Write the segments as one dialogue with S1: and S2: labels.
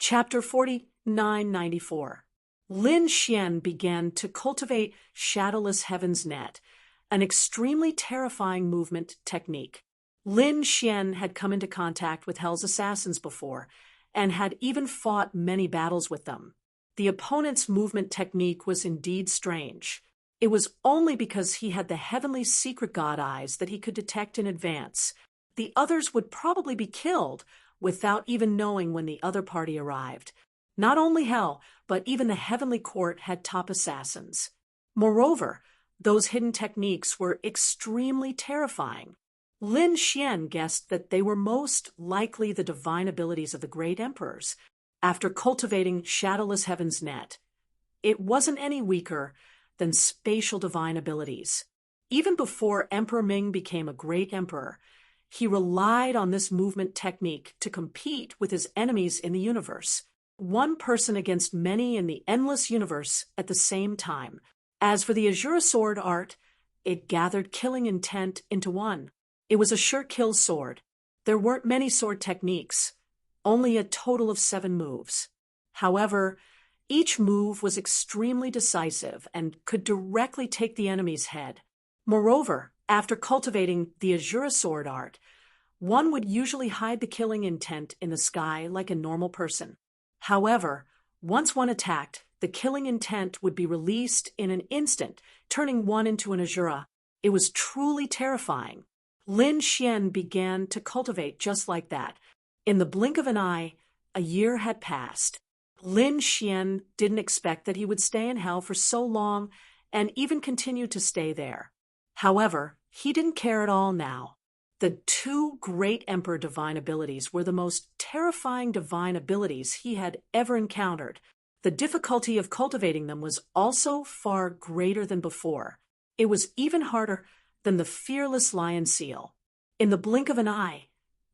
S1: Chapter 4994. Lin Xian began to cultivate Shadowless Heaven's Net, an extremely terrifying movement technique. Lin Xian had come into contact with Hell's assassins before, and had even fought many battles with them. The opponent's movement technique was indeed strange. It was only because he had the heavenly secret god eyes that he could detect in advance. The others would probably be killed without even knowing when the other party arrived. Not only Hell, but even the heavenly court had top assassins. Moreover, those hidden techniques were extremely terrifying. Lin Xian guessed that they were most likely the divine abilities of the great emperors. After cultivating Shadowless Heaven's Net, it wasn't any weaker than spatial divine abilities. Even before Emperor Ming became a great emperor, he relied on this movement technique to compete with his enemies in the universe. One person against many in the endless universe at the same time. As for the Azure Sword art, it gathered killing intent into one. It was a sure kill sword. There weren't many sword techniques, only a total of 7 moves. However, each move was extremely decisive and could directly take the enemy's head. Moreover, after cultivating the Azure Sword art, one would usually hide the killing intent in the sky like a normal person. However, once one attacked, the killing intent would be released in an instant, turning one into an Azura. It was truly terrifying. Lin Xian began to cultivate just like that. In the blink of an eye, a year had passed. Lin Xian didn't expect that he would stay in Hell for so long and even continue to stay there. However, he didn't care at all now. The 2 great Emperor divine abilities were the most terrifying divine abilities he had ever encountered. The difficulty of cultivating them was also far greater than before. It was even harder than the fearless lion seal. In the blink of an eye,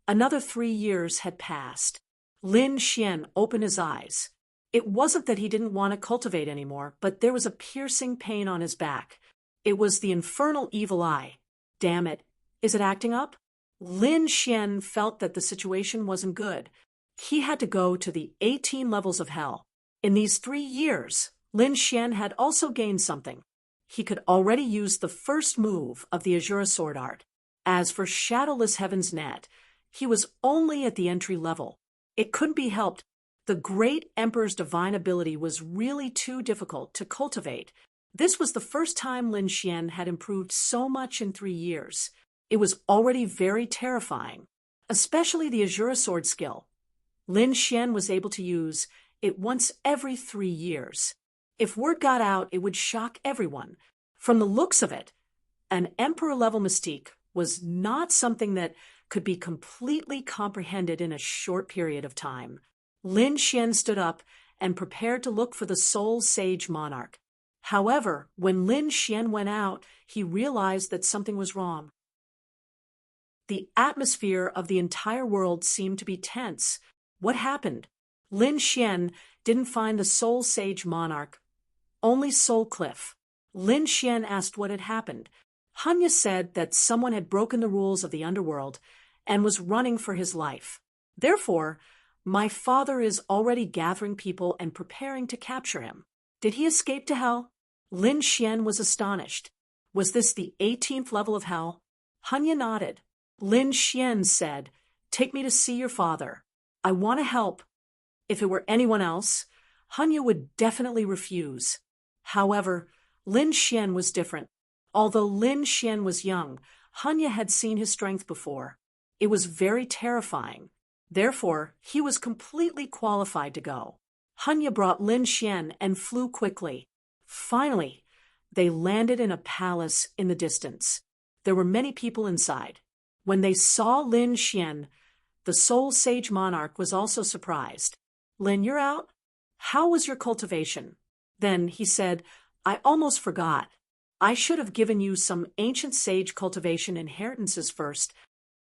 S1: another 3 years had passed. Lin Xian opened his eyes. It wasn't that he didn't want to cultivate anymore, but there was a piercing pain on his back. It was the infernal evil eye. Damn it, is it acting up? Lin Xian felt that the situation wasn't good. He had to go to the 18 levels of Hell. In these 3 years, Lin Xian had also gained something. He could already use the first move of the Azure Sword art. As for Shadowless Heaven's Net, he was only at the entry level. It couldn't be helped. The great Emperor's divine ability was really too difficult to cultivate. This was the first time Lin Xian had improved so much in 3 years. It was already very terrifying, especially the Azure Sword skill. Lin Xian was able to use it once every 3 years. If word got out, it would shock everyone. From the looks of it, an Emperor-level mystique was not something that could be completely comprehended in a short period of time. Lin Xian stood up and prepared to look for the Soul Sage Monarch. However, when Lin Xian went out, he realized that something was wrong. The atmosphere of the entire world seemed to be tense. What happened? Lin Xian didn't find the Soul Sage Monarch, only Soul Cliff. Lin Xian asked what had happened. Hanya said that someone had broken the rules of the underworld and was running for his life. Therefore, my father is already gathering people and preparing to capture him. Did he escape to Hell? Lin Xian was astonished. Was this the 18th level of Hell? Hanya nodded. Lin Xian said, "Take me to see your father. I want to help." If it were anyone else, Hanya would definitely refuse. However, Lin Xian was different. Although Lin Xian was young, Hanya had seen his strength before. It was very terrifying. Therefore, he was completely qualified to go. Hanya brought Lin Xian and flew quickly. Finally, they landed in a palace in the distance. There were many people inside. When they saw Lin Xian, the Soul Sage Monarch was also surprised. "Lin, you're out? How was your cultivation?" Then he said, "I almost forgot. I should have given you some ancient sage cultivation inheritances first.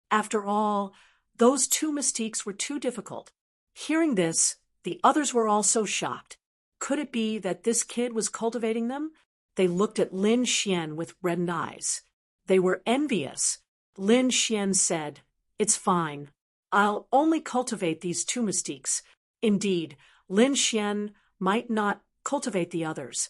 S1: After all, those 2 mystiques were too difficult." Hearing this, the others were also shocked. Could it be that this kid was cultivating them? They looked at Lin Xian with reddened eyes. They were envious. Lin Xian said, "It's fine. I'll only cultivate these 2 mystiques. Indeed, Lin Xian might not cultivate the others,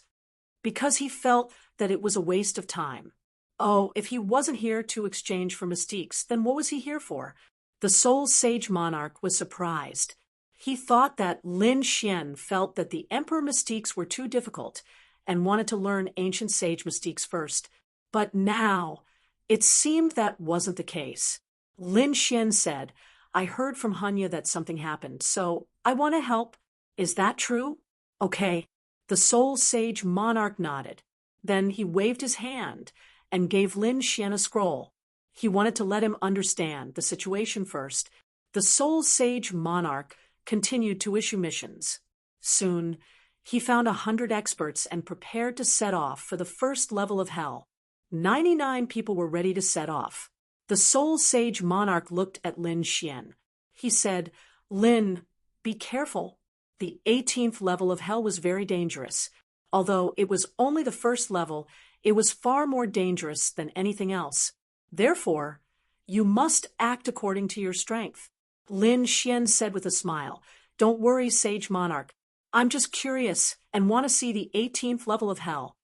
S1: because he felt that it was a waste of time. Oh, if he wasn't here to exchange for mystiques, then what was he here for? The Soul Sage Monarch was surprised. He thought that Lin Xian felt that the Emperor mystiques were too difficult and wanted to learn ancient sage mystiques first. But now, it seemed that wasn't the case. Lin Xian said, I heard from Hanya that something happened, so I want to help. Is that true? Okay. The Soul Sage Monarch nodded. Then he waved his hand and gave Lin Xian a scroll. He wanted to let him understand the situation first. The Soul Sage Monarch continued to issue missions. Soon, he found 100 experts and prepared to set off for the first level of hell. 99 people were ready to set off. The Soul Sage Monarch looked at Lin Xian. He said, Lin, be careful. The 18th level of hell was very dangerous. Although it was only the first level, it was far more dangerous than anything else. Therefore, you must act according to your strength. Lin Xian said with a smile, Don't worry, Sage Monarch. I'm just curious and want to see the 18th level of hell.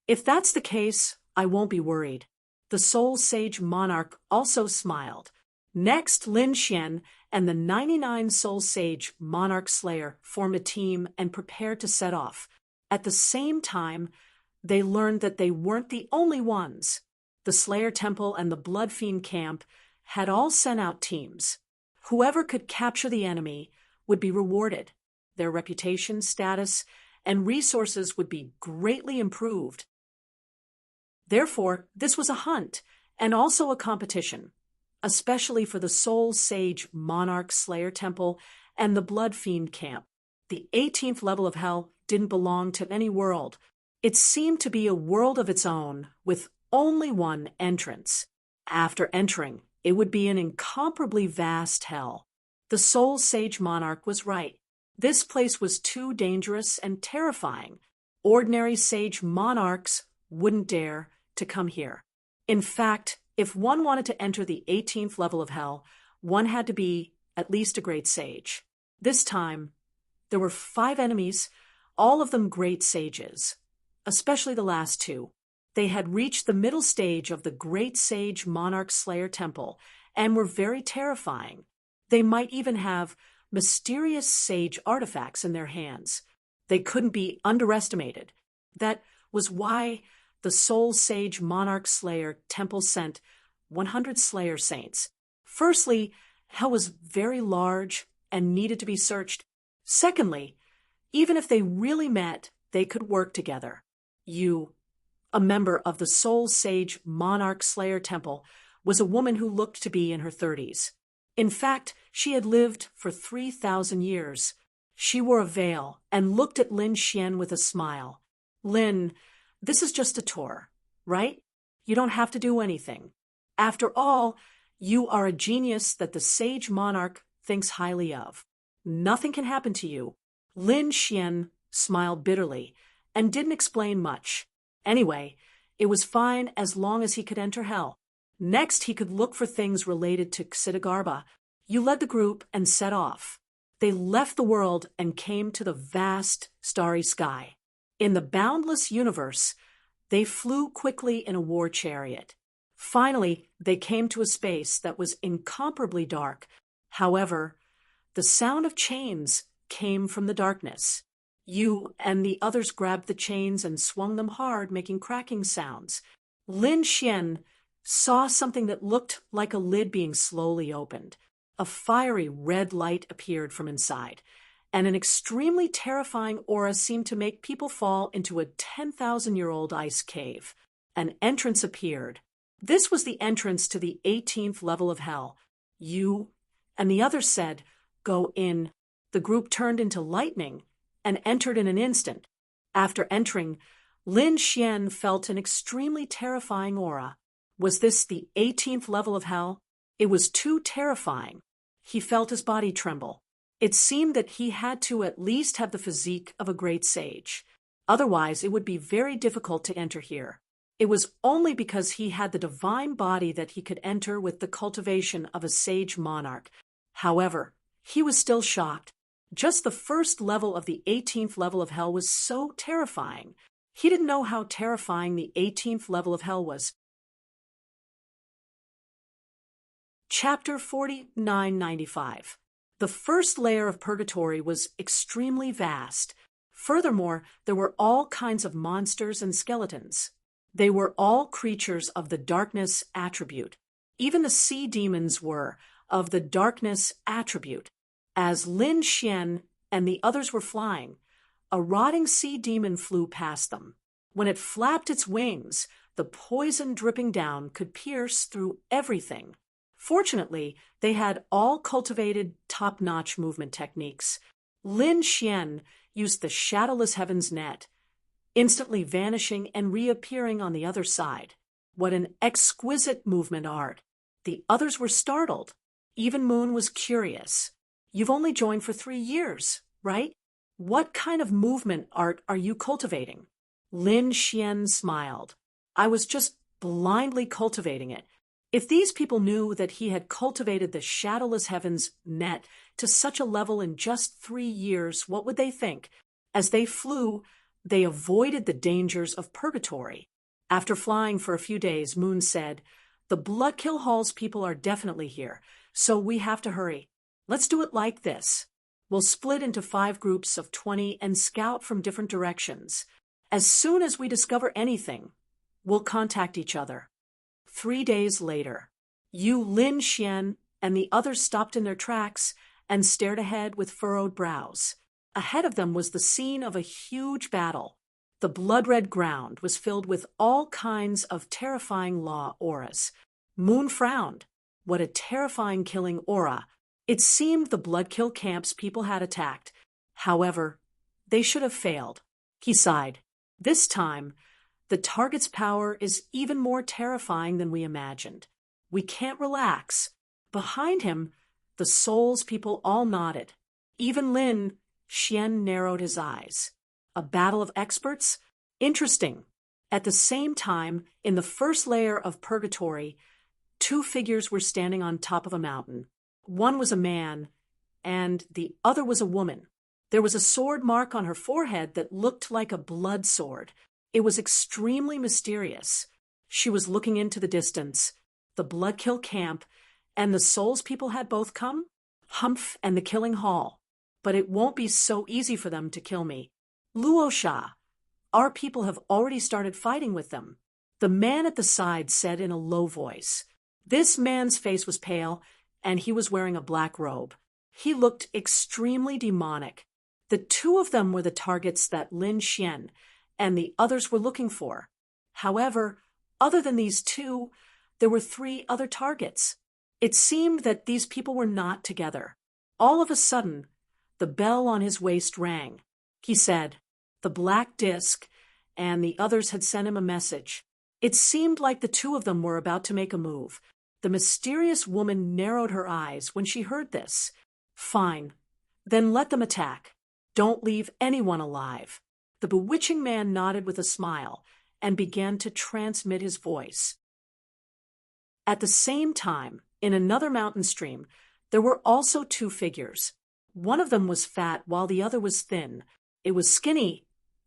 S1: If that's the case, I won't be worried. The Soul Sage Monarch also smiled. Next, Lin Xian and the 99 Soul Sage Monarch Slayer formed a team and prepared to set off. At the same time, they learned that they weren't the only ones. The Slayer Temple and the Blood Fiend Camp had all sent out teams. Whoever could capture the enemy would be rewarded. Their reputation, status, and resources would be greatly improved. Therefore, this was a hunt and also a competition, especially for the Soul Sage Monarch Slayer Temple and the Blood Fiend Camp. The 18th level of hell didn't belong to any world. It seemed to be a world of its own, with only one entrance. After entering, it would be an incomparably vast hell. The Soul Sage Monarch was right. This place was too dangerous and terrifying. Ordinary sage monarchs wouldn't dare to come here. In fact, if one wanted to enter the 18th level of hell, one had to be at least a great sage. This time, there were 5 enemies, all of them great sages, especially the last 2. They had reached the middle stage of the Great Sage Monarch Slayer Temple and were very terrifying. They might even have mysterious sage artifacts in their hands. They couldn't be underestimated. That was why the Soul Sage Monarch Slayer Temple sent 100 Slayer Saints. Firstly, hell was very large and needed to be searched. Secondly, even if they really met, they could work together. You, a member of the Soul Sage Monarch Slayer Temple, was a woman who looked to be in her 30s. In fact, she had lived for 3,000 years. She wore a veil and looked at Lin Xian with a smile. Lin, this is just a tour, right? You don't have to do anything. After all, you are a genius that the Sage Monarch thinks highly of. Nothing can happen to you. Lin Xian smiled bitterly and didn't explain much. Anyway, it was fine as long as he could enter hell. Next, he could look for things related to Ksitigarbha. You led the group and set off. They left the world and came to the vast, starry sky. In the boundless universe, they flew quickly in a war chariot. Finally, they came to a space that was incomparably dark. However, the sound of chains came from the darkness. You and the others grabbed the chains and swung them hard, making cracking sounds. Lin Xian saw something that looked like a lid being slowly opened. A fiery red light appeared from inside, and an extremely terrifying aura seemed to make people fall into a 10,000-year-old ice cave. An entrance appeared. This was the entrance to the 18th level of hell. You and the others said, "Go in." The group turned into lightning and entered in an instant. After entering, Lin Xian felt an extremely terrifying aura. Was this the 18th level of hell? It was too terrifying. He felt his body tremble. It seemed that he had to at least have the physique of a great sage. Otherwise, it would be very difficult to enter here. It was only because he had the divine body that he could enter with the cultivation of a sage monarch. However, he was still shocked. Just the first level of the 18th level of hell was so terrifying. He didn't know how terrifying the 18th level of hell was. Chapter 4995. The first layer of purgatory was extremely vast. Furthermore, there were all kinds of monsters and skeletons. They were all creatures of the darkness attribute. Even the sea demons were of the darkness attribute. As Lin Xian and the others were flying, a rotting sea demon flew past them. When it flapped its wings, the poison dripping down could pierce through everything. Fortunately, they had all cultivated top-notch movement techniques. Lin Xian used the shadowless heavens net, instantly vanishing and reappearing on the other side. What an exquisite movement art! The others were startled. Even Moon was curious. You've only joined for 3 years, right? What kind of movement art are you cultivating? Lin Xian smiled. I was just blindly cultivating it. If these people knew that he had cultivated the shadowless heavens net to such a level in just 3 years, what would they think? As they flew, they avoided the dangers of purgatory. After flying for a few days, Moon said, "The Bloodkill Hall's people are definitely here, so we have to hurry. Let's do it like this. We'll split into 5 groups of 20 and scout from different directions. As soon as we discover anything, we'll contact each other." 3 days later, Lin Xian and the others stopped in their tracks and stared ahead with furrowed brows. Ahead of them was the scene of a huge battle. The blood-red ground was filled with all kinds of terrifying law auras. Moon frowned. What a terrifying killing aura. It seemed the Bloodkill camp's people had attacked. However, they should have failed. He sighed. This time, the target's power is even more terrifying than we imagined. We can't relax. Behind him, the Soul's people all nodded. Even Lin Xian narrowed his eyes. A battle of experts? Interesting. At the same time, in the first layer of purgatory, 2 figures were standing on top of a mountain. One was a man, and the other was a woman. There was a sword mark on her forehead that looked like a blood sword. It was extremely mysterious. She was looking into the distance. The Bloodkill camp and the Soul's people had both come? Humph and the Killing Hall. But it won't be so easy for them to kill me. Luo Sha, our people have already started fighting with them. The man at the side said in a low voice. This man's face was pale, and he was wearing a black robe. He looked extremely demonic. The 2 of them were the targets that Lin Xian and the others were looking for. However, other than these 2, there were 3 other targets. It seemed that these people were not together. All of a sudden, the bell on his waist rang. He said, the black disc, and the others had sent him a message. It seemed like the 2 of them were about to make a move. The mysterious woman narrowed her eyes when she heard this. Fine. Then let them attack. Don't leave anyone alive. The bewitching man nodded with a smile and began to transmit his voice. At the same time, in another mountain stream, there were also 2 figures. One of them was fat while the other was thin. It was skinny,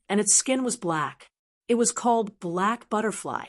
S1: and its skin was black. It was called Black Butterfly.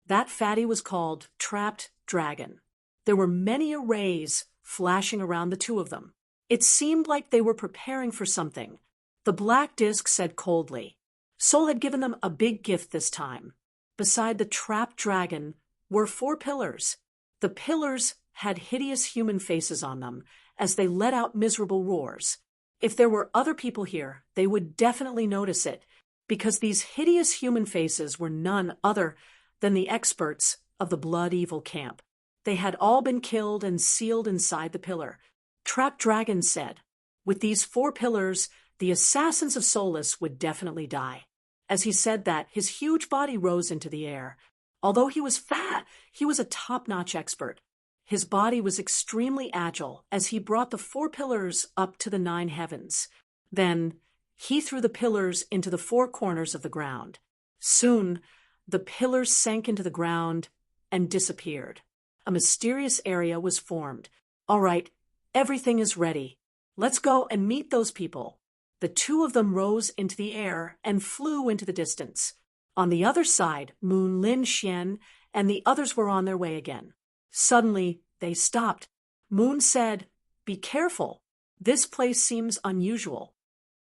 S1: That fatty was called Trapped Dragon. There were many arrays flashing around the 2 of them. It seemed like they were preparing for something. The black disc said coldly. Soul had given them a big gift this time. Beside the trapped dragon were 4 pillars. The pillars had hideous human faces on them as they let out miserable roars. If there were other people here, they would definitely notice it, because these hideous human faces were none other than the experts of the Blood Evil camp. They had all been killed and sealed inside the pillar. Trapped Dragon said, with these 4 pillars, the assassins of Soulless would definitely die. As he said that, his huge body rose into the air. Although he was fat, he was a top-notch expert. His body was extremely agile as he brought the 4 pillars up to the 9 heavens. Then he threw the pillars into the 4 corners of the ground. Soon, the pillars sank into the ground and disappeared. A mysterious area was formed. All right, everything is ready. Let's go and meet those people. The two of them rose into the air and flew into the distance. On the other side, Moon, Lin Xian, and the others were on their way again. Suddenly, they stopped. Moon said, "Be careful. This place seems unusual."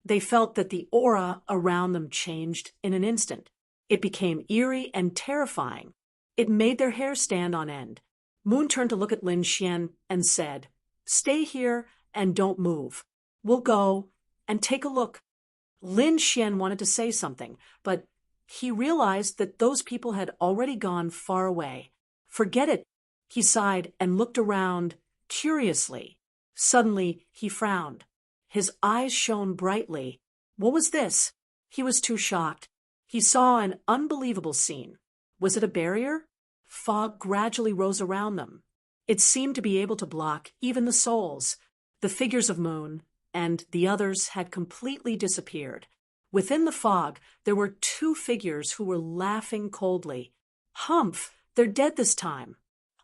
S1: They felt that the aura around them changed in an instant. It became eerie and terrifying. It made their hair stand on end. Moon turned to look at Lin Xian and said, "Stay here and don't move. We'll go and take a look." Lin Xian wanted to say something, but he realized that those people had already gone far away. "Forget it," he sighed and looked around curiously. Suddenly, he frowned. His eyes shone brightly. What was this? He was too shocked. He saw an unbelievable scene. Was it a barrier? Fog gradually rose around them. It seemed to be able to block even the souls. The figures of Moon and the others had completely disappeared. Within the fog, there were two figures who were laughing coldly. "Humph, they're dead this time.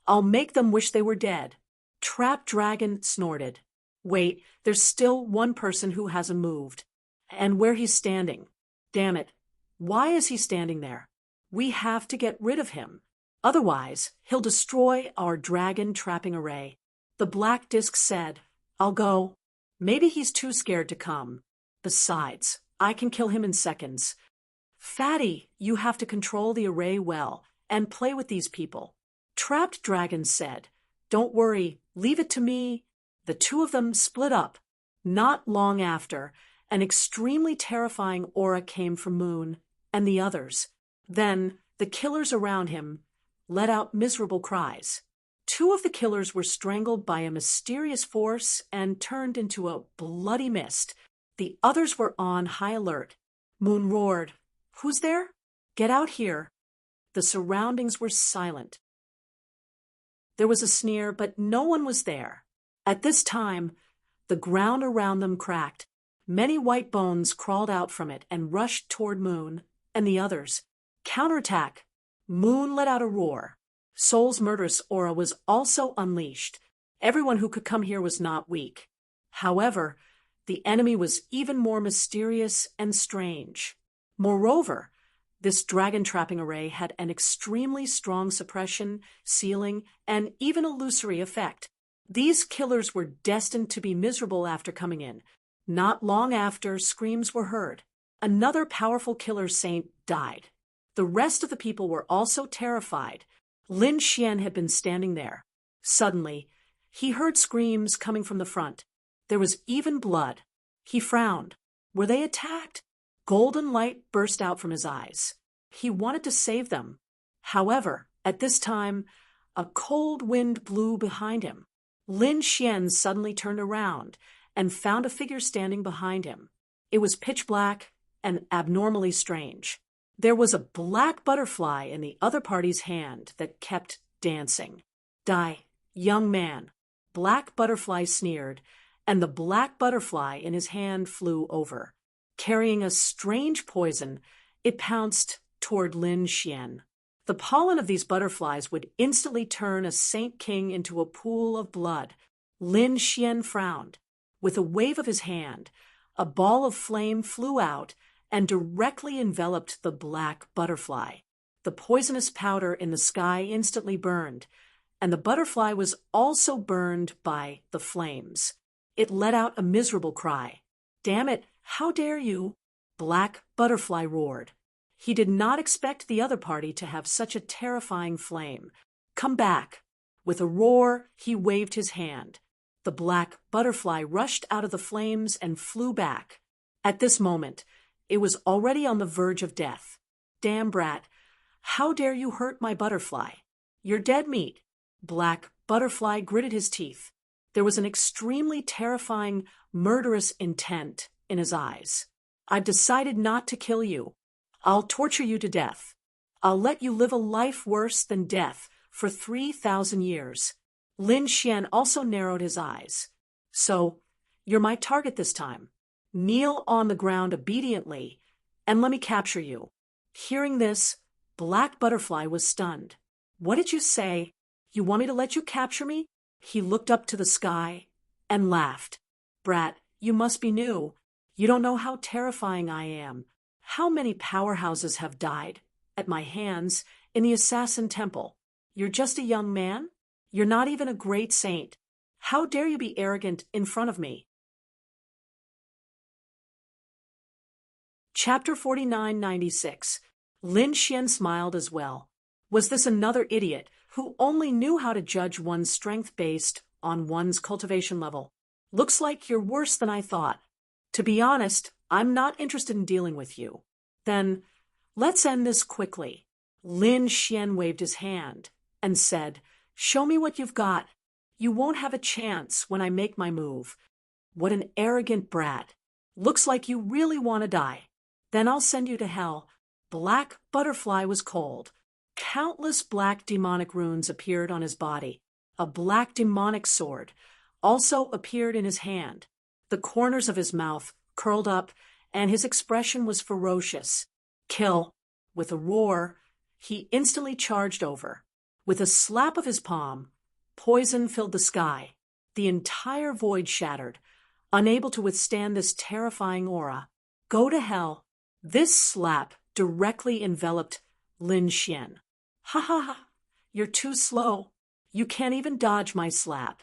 S1: I'll make them wish they were dead." Trap Dragon snorted. "Wait, there's still one person who hasn't moved. And where he's standing. Damn it. Why is he standing there? We have to get rid of him. Otherwise, he'll destroy our dragon trapping array." The black disc said, "I'll go. Maybe he's too scared to come. Besides, I can kill him in seconds. Fatty, you have to control the array well and play with these people." Trapped Dragon said, "Don't worry, leave it to me." The two of them split up. Not long after, an extremely terrifying aura came from Moon and the others. Then, the killers around him let out miserable cries. Two of the killers were strangled by a mysterious force and turned into a bloody mist. The others were on high alert. Moon roared, "Who's there? Get out here." The surroundings were silent. There was a sneer, but no one was there. At this time, the ground around them cracked. Many white bones crawled out from it and rushed toward Moon and the others. Counterattack! Moon let out a roar. Soul's murderous aura was also unleashed. Everyone who could come here was not weak. However, the enemy was even more mysterious and strange. Moreover, this dragon trapping array had an extremely strong suppression, sealing, and even illusory effect. These killers were destined to be miserable after coming in. Not long after, screams were heard. Another powerful killer saint died. The rest of the people were also terrified. Lin Xian had been standing there. Suddenly, he heard screams coming from the front. There was even blood. He frowned. Were they attacked? Golden light burst out from his eyes. He wanted to save them. However, at this time, a cold wind blew behind him. Lin Xian suddenly turned around and found a figure standing behind him. It was pitch black and abnormally strange. There was a black butterfly in the other party's hand that kept dancing. "Die, young man." Black Butterfly sneered, and the black butterfly in his hand flew over. Carrying a strange poison, it pounced toward Lin Xian. The pollen of these butterflies would instantly turn a Saint King into a pool of blood. Lin Xian frowned. With a wave of his hand, a ball of flame flew out and directly enveloped the black butterfly. The poisonous powder in the sky instantly burned, and the butterfly was also burned by the flames. It let out a miserable cry. "Damn it, how dare you!" Black Butterfly roared. He did not expect the other party to have such a terrifying flame. "Come back!" With a roar, he waved his hand. The black butterfly rushed out of the flames and flew back. At this moment, it was already on the verge of death. "Damn brat, how dare you hurt my butterfly? You're dead meat." Black Butterfly gritted his teeth. There was an extremely terrifying, murderous intent in his eyes. "I've decided not to kill you. I'll torture you to death. I'll let you live a life worse than death for 3,000 years. Lin Xian also narrowed his eyes. "So, you're my target this time. Kneel on the ground obediently, and let me capture you." Hearing this, Black Butterfly was stunned. "What did you say? You want me to let you capture me?" He looked up to the sky and laughed. Brat, you must be new. You don't know how terrifying I am. How many powerhouses have died at my hands in the assassin temple? You're just a young man? You're not even a great saint. How dare you be arrogant in front of me? Chapter 4996. Lin Xian smiled as well. Was this another idiot who only knew how to judge one's strength based on one's cultivation level? Looks like you're worse than I thought. To be honest, I'm not interested in dealing with you. Then, let's end this quickly. Lin Xian waved his hand and said, "Show me what you've got. You won't have a chance when I make my move." What an arrogant brat. Looks like you really want to die. Then I'll send you to hell. Black Butterfly was cold. Countless black demonic runes appeared on his body. A black demonic sword also appeared in his hand. The corners of his mouth curled up, and his expression was ferocious. Kill. With a roar, he instantly charged over. With a slap of his palm, poison filled the sky. The entire void shattered, unable to withstand this terrifying aura. Go to hell. This slap directly enveloped Lin Xian. Ha ha ha. You're too slow. You can't even dodge my slap.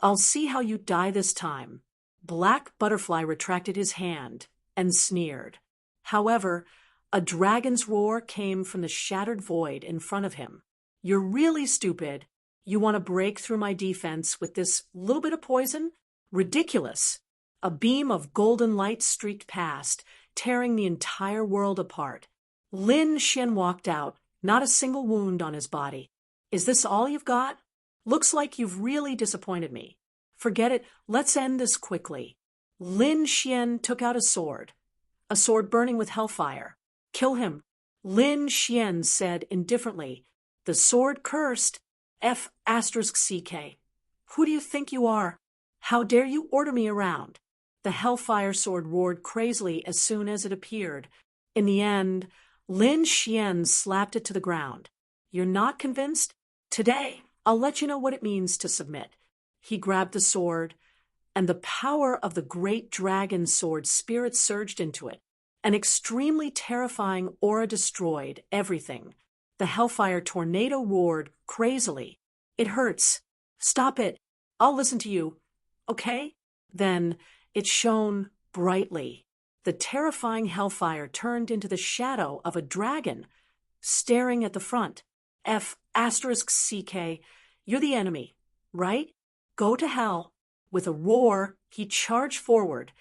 S1: I'll see how you die this time. Black Butterfly retracted his hand and sneered. However, a dragon's roar came from the shattered void in front of him. You're really stupid. You want to break through my defense with this little bit of poison? Ridiculous. A beam of golden light streaked past, tearing the entire world apart. Lin Xian walked out, not a single wound on his body. Is this all you've got? Looks like you've really disappointed me. Forget it, let's end this quickly. Lin Xian took out a sword burning with hellfire. Kill him. Lin Xian said indifferently. The sword cursed. F***CK. Who do you think you are? How dare you order me around? The hellfire sword roared crazily as soon as it appeared. In the end, Lin Xian slapped it to the ground. You're not convinced? Today, I'll let you know what it means to submit. He grabbed the sword, and the power of the great dragon sword spirit surged into it. An extremely terrifying aura destroyed everything. The hellfire tornado roared crazily. It hurts. Stop it. I'll listen to you. Okay? Then it shone brightly. The terrifying hellfire turned into the shadow of a dragon, staring at the front. F***CK. You're the enemy, right? Go to hell. With a roar, he charged forward,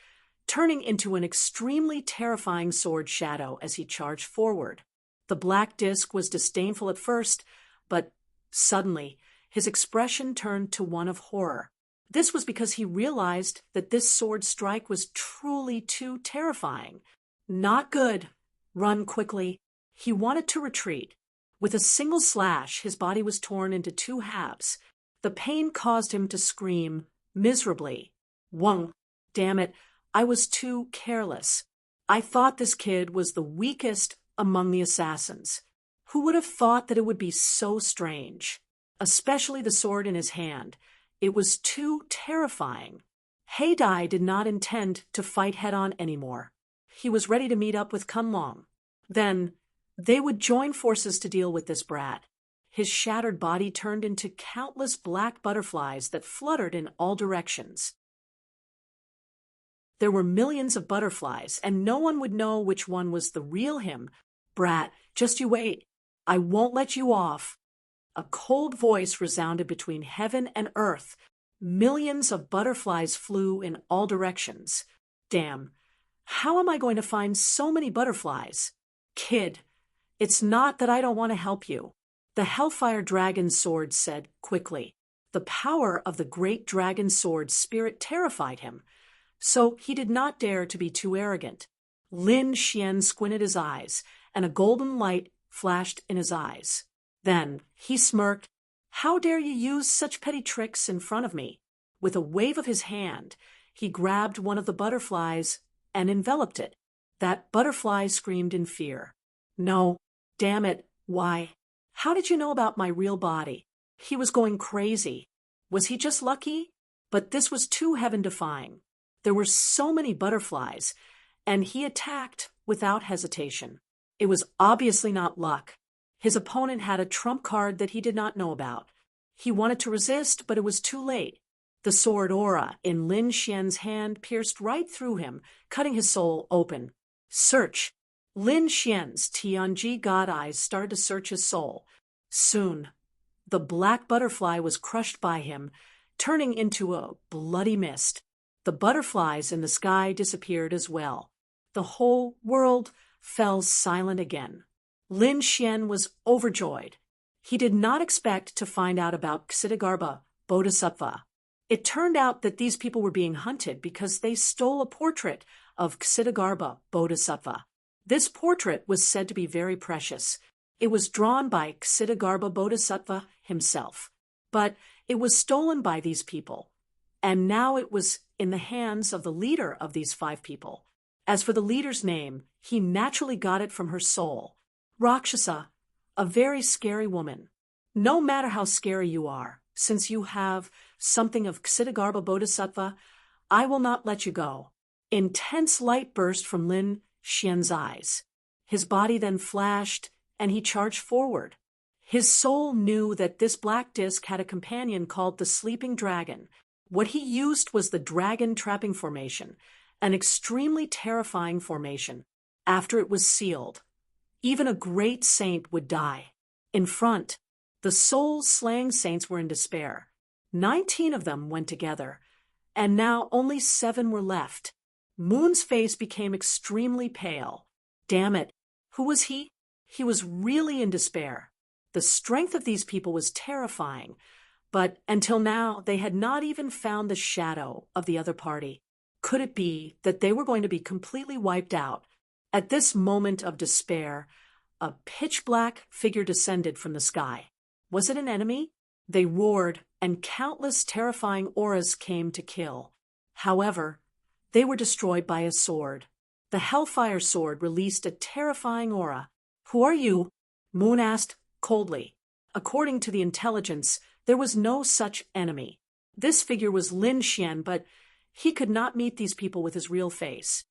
S1: turning into an extremely terrifying sword shadow as he charged forward. The black disc was disdainful at first, but suddenly his expression turned to one of horror. This was because he realized that this sword strike was truly too terrifying. Not good. Run quickly. He wanted to retreat. With a single slash, his body was torn into two halves. The pain caused him to scream miserably. Wung. Damn it, I was too careless. I thought this kid was the weakest among the assassins. Who would have thought that it would be so strange? Especially the sword in his hand. It was too terrifying. Heidai did not intend to fight head-on anymore. He was ready to meet up with Kunlong. Then, they would join forces to deal with this brat. His shattered body turned into countless black butterflies that fluttered in all directions. There were millions of butterflies, and no one would know which one was the real him. Brat, just you wait. I won't let you off. A cold voice resounded between heaven and earth. Millions of butterflies flew in all directions. Damn, how am I going to find so many butterflies? Kid, it's not that I don't want to help you. The Hellfire Dragon Sword said quickly. The power of the great dragon sword spirit terrified him, so he did not dare to be too arrogant. Lin Xian squinted his eyes, and a golden light flashed in his eyes. Then he smirked. How dare you use such petty tricks in front of me? With a wave of his hand, he grabbed one of the butterflies and enveloped it. That butterfly screamed in fear. No, damn it, why? How did you know about my real body? He was going crazy. Was he just lucky? But this was too heaven-defying. There were so many butterflies, and he attacked without hesitation. It was obviously not luck. His opponent had a trump card that he did not know about. He wanted to resist, but it was too late. The sword aura in Lin Xian's hand pierced right through him, cutting his soul open. Search. Lin Xian's Tianji god eyes started to search his soul. Soon, the black butterfly was crushed by him, turning into a bloody mist. The butterflies in the sky disappeared as well. The whole world fell silent again. Lin Xian was overjoyed. He did not expect to find out about Ksitigarbha Bodhisattva. It turned out that these people were being hunted because they stole a portrait of Ksitigarbha Bodhisattva. This portrait was said to be very precious. It was drawn by Ksitigarbha Bodhisattva himself. But it was stolen by these people, and now it was in the hands of the leader of these 5 people. As for the leader's name, he naturally got it from her soul. Rakshasa, a very scary woman. No matter how scary you are, since you have something of Ksitigarbha Bodhisattva, I will not let you go. Intense light burst from Lin Xian's eyes. His body then flashed, and he charged forward. His soul knew that this black disk had a companion called the Sleeping Dragon. What he used was the Dragon Trapping Formation, an extremely terrifying formation. After it was sealed, even a great saint would die. In front, the soul-slaying saints were in despair. 19 of them went together, and now only 7 were left. Moon's face became extremely pale. Damn it, who was he? He was really in despair. The strength of these people was terrifying, but until now they had not even found the shadow of the other party. Could it be that they were going to be completely wiped out? At this moment of despair, a pitch-black figure descended from the sky. Was it an enemy? They roared, and countless terrifying auras came to kill. However, they were destroyed by a sword. The Hellfire Sword released a terrifying aura. "Who are you?" Moon asked coldly. According to the intelligence, there was no such enemy. This figure was Lin Xian, but he could not meet these people with his real face.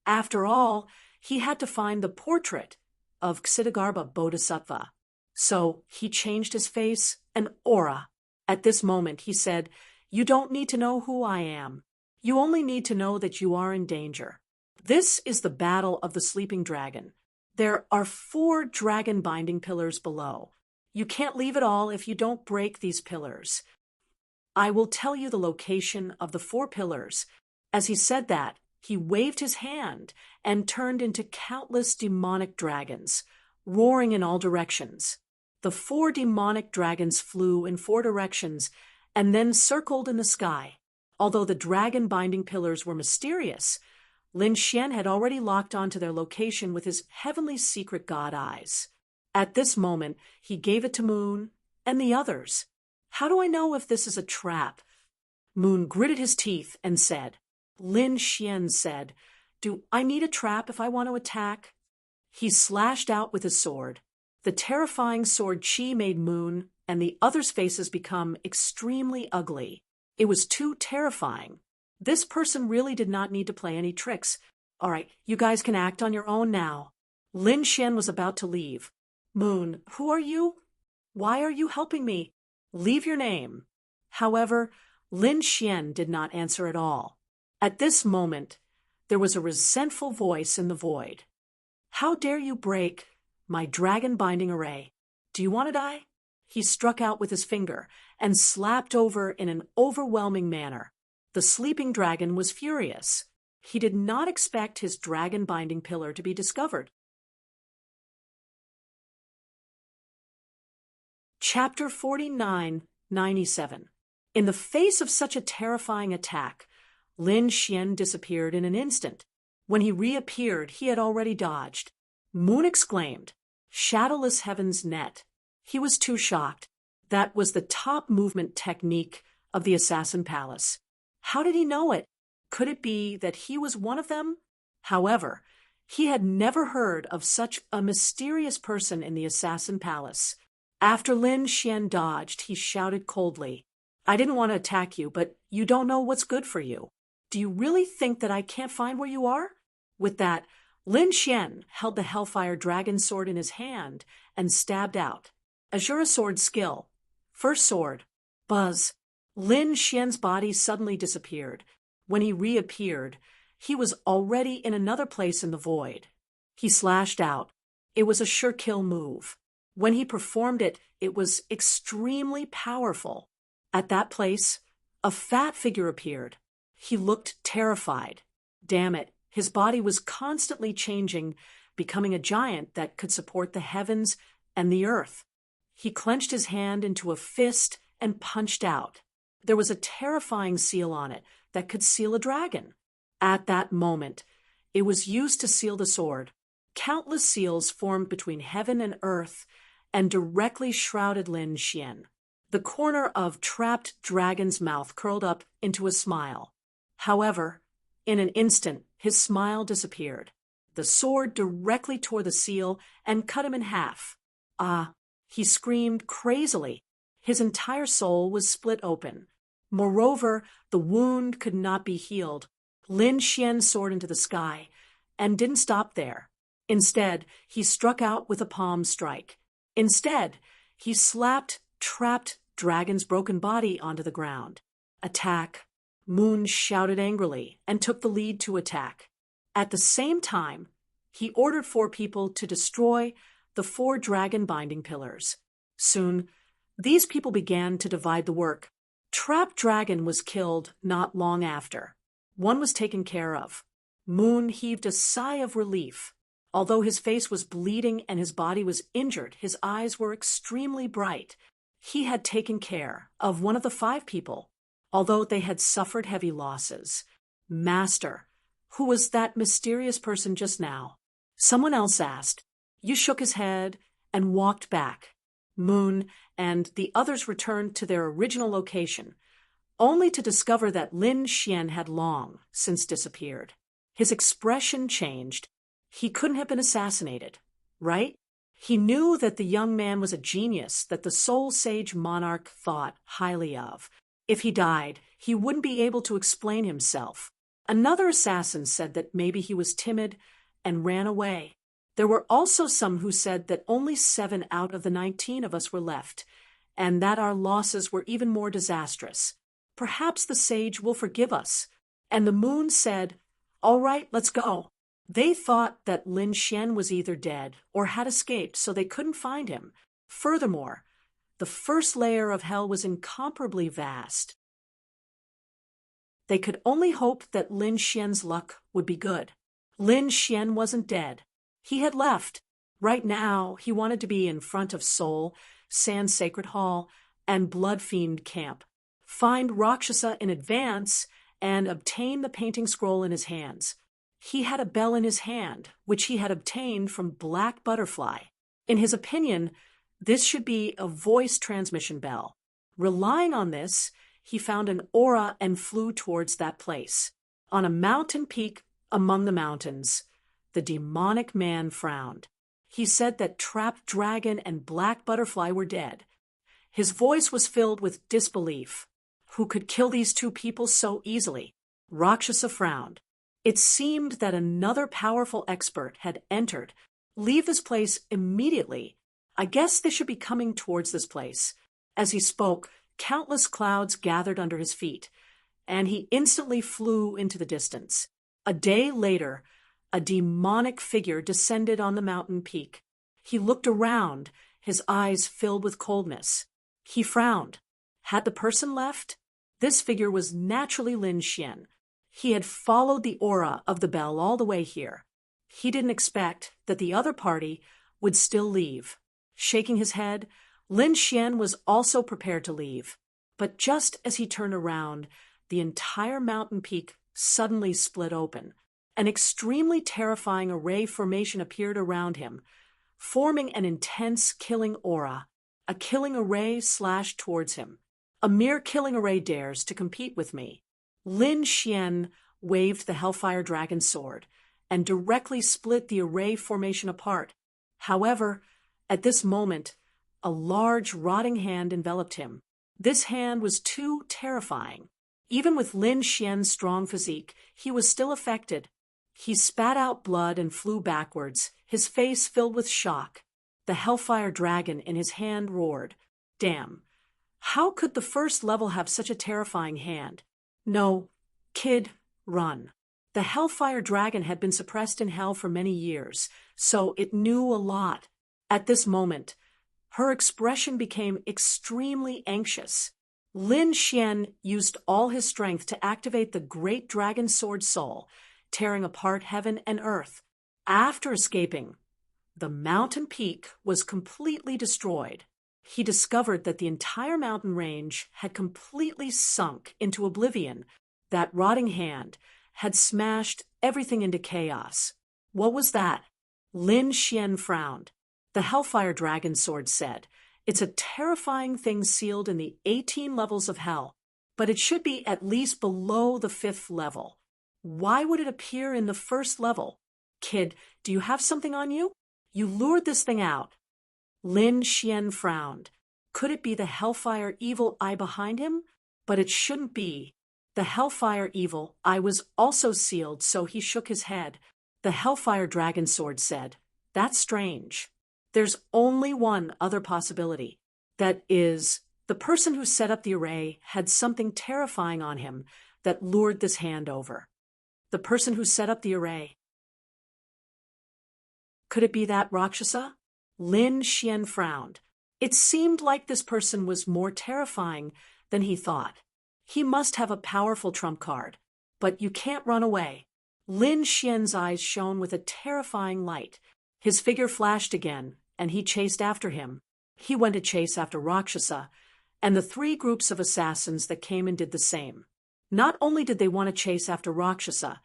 S1: After all, he had to find the portrait of Ksitigarbha Bodhisattva. So he changed his face and aura. At this moment, he said, "You don't need to know who I am. You only need to know that you are in danger. This is the battle of the sleeping dragon. There are 4 dragon binding pillars below. You can't leave it all if you don't break these pillars. I will tell you the location of the 4 pillars." As he said that, he waved his hand and turned into countless demonic dragons, roaring in all directions. The 4 demonic dragons flew in 4 directions and then circled in the sky. Although the dragon-binding pillars were mysterious, Lin Xian had already locked onto their location with his heavenly secret god eyes. At this moment, he gave it to Moon and the others. "How do I know if this is a trap?" Moon gritted his teeth and said. Lin Xian said, "Do I need a trap if I want to attack?" He slashed out with his sword. The terrifying sword chi made Moon and the others' faces become extremely ugly. It was too terrifying. This person really did not need to play any tricks. "All right, you guys can act on your own now." Lin Xian was about to leave. "Moon, who are you? Why are you helping me? Leave your name." However, Lin Xian did not answer at all. At this moment, there was a resentful voice in the void. "How dare you break my dragon-binding array? Do you want to die?" He struck out with his finger and slapped over in an overwhelming manner. The sleeping dragon was furious. He did not expect his dragon-binding pillar to be discovered. Chapter 49-97. In the face of such a terrifying attack, Lin Xian disappeared in an instant. When he reappeared, he had already dodged. Moon exclaimed, "Shadowless Heaven's Net." He was too shocked. That was the top movement technique of the Assassin Palace. How did he know it? Could it be that he was one of them? However, he had never heard of such a mysterious person in the Assassin Palace. After Lin Xian dodged, he shouted coldly, I didn't want to attack you, but you don't know what's good for you. Do you really think that I can't find where you are?" With that, Lin Xian held the Hellfire Dragon sword in his hand and stabbed out. Azura sword skill. First sword. Buzz. Lin Xian's body suddenly disappeared. When he reappeared, he was already in another place in the void. He slashed out. It was a sure kill move. When he performed it, it was extremely powerful. At that place, a fat figure appeared. He looked terrified. Damn it, his body was constantly changing, becoming a giant that could support the heavens and the earth. He clenched his hand into a fist and punched out. There was a terrifying seal on it that could seal a dragon. At that moment, it was used to seal the sword. Countless seals formed between heaven and earth and directly shrouded Lin Xian. The corner of trapped dragon's mouth curled up into a smile. However, in an instant, his smile disappeared. The sword directly tore the seal and cut him in half. Ah, he screamed crazily. His entire soul was split open. Moreover, the wound could not be healed. Lin Xian soared into the sky and didn't stop there. Instead, he struck out with a palm strike. Instead, he slapped trapped dragon's broken body onto the ground. Attack. Moon shouted angrily and took the lead to attack. At the same time, he ordered 4 people to destroy the 4 dragon binding pillars. Soon, these people began to divide the work. Trapped Dragon was killed not long after. One was taken care of. Moon heaved a sigh of relief. Although his face was bleeding and his body was injured, his eyes were extremely bright. He had taken care of one of the 5 people, although they had suffered heavy losses. Master, who was that mysterious person just now? Someone else asked. Yu shook his head and walked back. Moon and the others returned to their original location, only to discover that Lin Xian had long since disappeared. His expression changed. He couldn't have been assassinated, right? He knew that the young man was a genius that the Soul Sage monarch thought highly of. If he died, he wouldn't be able to explain himself. Another assassin said that maybe he was timid and ran away. There were also some who said that only 7 out of the 19 of us were left, and that our losses were even more disastrous. Perhaps the sage will forgive us. And the moon said, "All right, let's go." They thought that Lin Xian was either dead or had escaped, so they couldn't find him. Furthermore, the first layer of hell was incomparably vast. They could only hope that Lin Xian's luck would be good. Lin Xian wasn't dead. He had left. Right now, he wanted to be in front of Soul, Sand Sacred Hall, and Blood Fiend Camp. Find Rakshasa in advance and obtain the painting scroll in his hands. He had a bell in his hand, which he had obtained from Black Butterfly. In his opinion, this should be a voice transmission bell. Relying on this, he found an aura and flew towards that place. On a mountain peak among the mountains, the demonic man frowned. He said that Trapped Dragon and Black Butterfly were dead. His voice was filled with disbelief. Who could kill these 2 people so easily? Rakshasa frowned. It seemed that another powerful expert had entered. Leave this place immediately. I guess they should be coming towards this place. As he spoke, countless clouds gathered under his feet, and he instantly flew into the distance. A day later, a demonic figure descended on the mountain peak. He looked around, his eyes filled with coldness. He frowned. Had the person left? This figure was naturally Lin Xian. He had followed the aura of the bell all the way here. He didn't expect that the other party would still leave. Shaking his head, Lin Xian was also prepared to leave. But just as he turned around, the entire mountain peak suddenly split open. An extremely terrifying array formation appeared around him, forming an intense killing aura. A killing array slashed towards him. A mere killing array dares to compete with me. Lin Xian waved the Hellfire Dragon sword and directly split the array formation apart. However, at this moment, a large rotting hand enveloped him. This hand was too terrifying. Even with Lin Xian's strong physique, he was still affected. He spat out blood and flew backwards, his face filled with shock. The Hellfire Dragon in his hand roared. Damn. How could the first level have such a terrifying hand? No. Kid, run. The Hellfire Dragon had been suppressed in hell for many years, so it knew a lot. At this moment, her expression became extremely anxious. Lin Xian used all his strength to activate the great dragon sword soul, tearing apart heaven and earth. After escaping, the mountain peak was completely destroyed. He discovered that the entire mountain range had completely sunk into oblivion. That rotting hand had smashed everything into chaos. What was that? Lin Xian frowned. The Hellfire Dragon Sword said, "It's a terrifying thing sealed in the 18 levels of hell, but it should be at least below the 5th level. Why would it appear in the 1st level? Kid, do you have something on you? You lured this thing out." Lin Xian frowned. Could it be the Hellfire Evil Eye behind him? But it shouldn't be. The Hellfire Evil Eye was also sealed, so he shook his head. The Hellfire Dragon Sword said, "That's strange. There's only one other possibility. That is, the person who set up the array had something terrifying on him that lured this hand over." The person who set up the array. Could it be that Rakshasa? Lin Xian frowned. It seemed like this person was more terrifying than he thought. He must have a powerful trump card. But you can't run away. Lin Xian's eyes shone with a terrifying light. His figure flashed again, and he chased after him. He went to chase after Rakshasa, and the 3 groups of assassins that came and did the same. Not only did they want to chase after Rakshasa,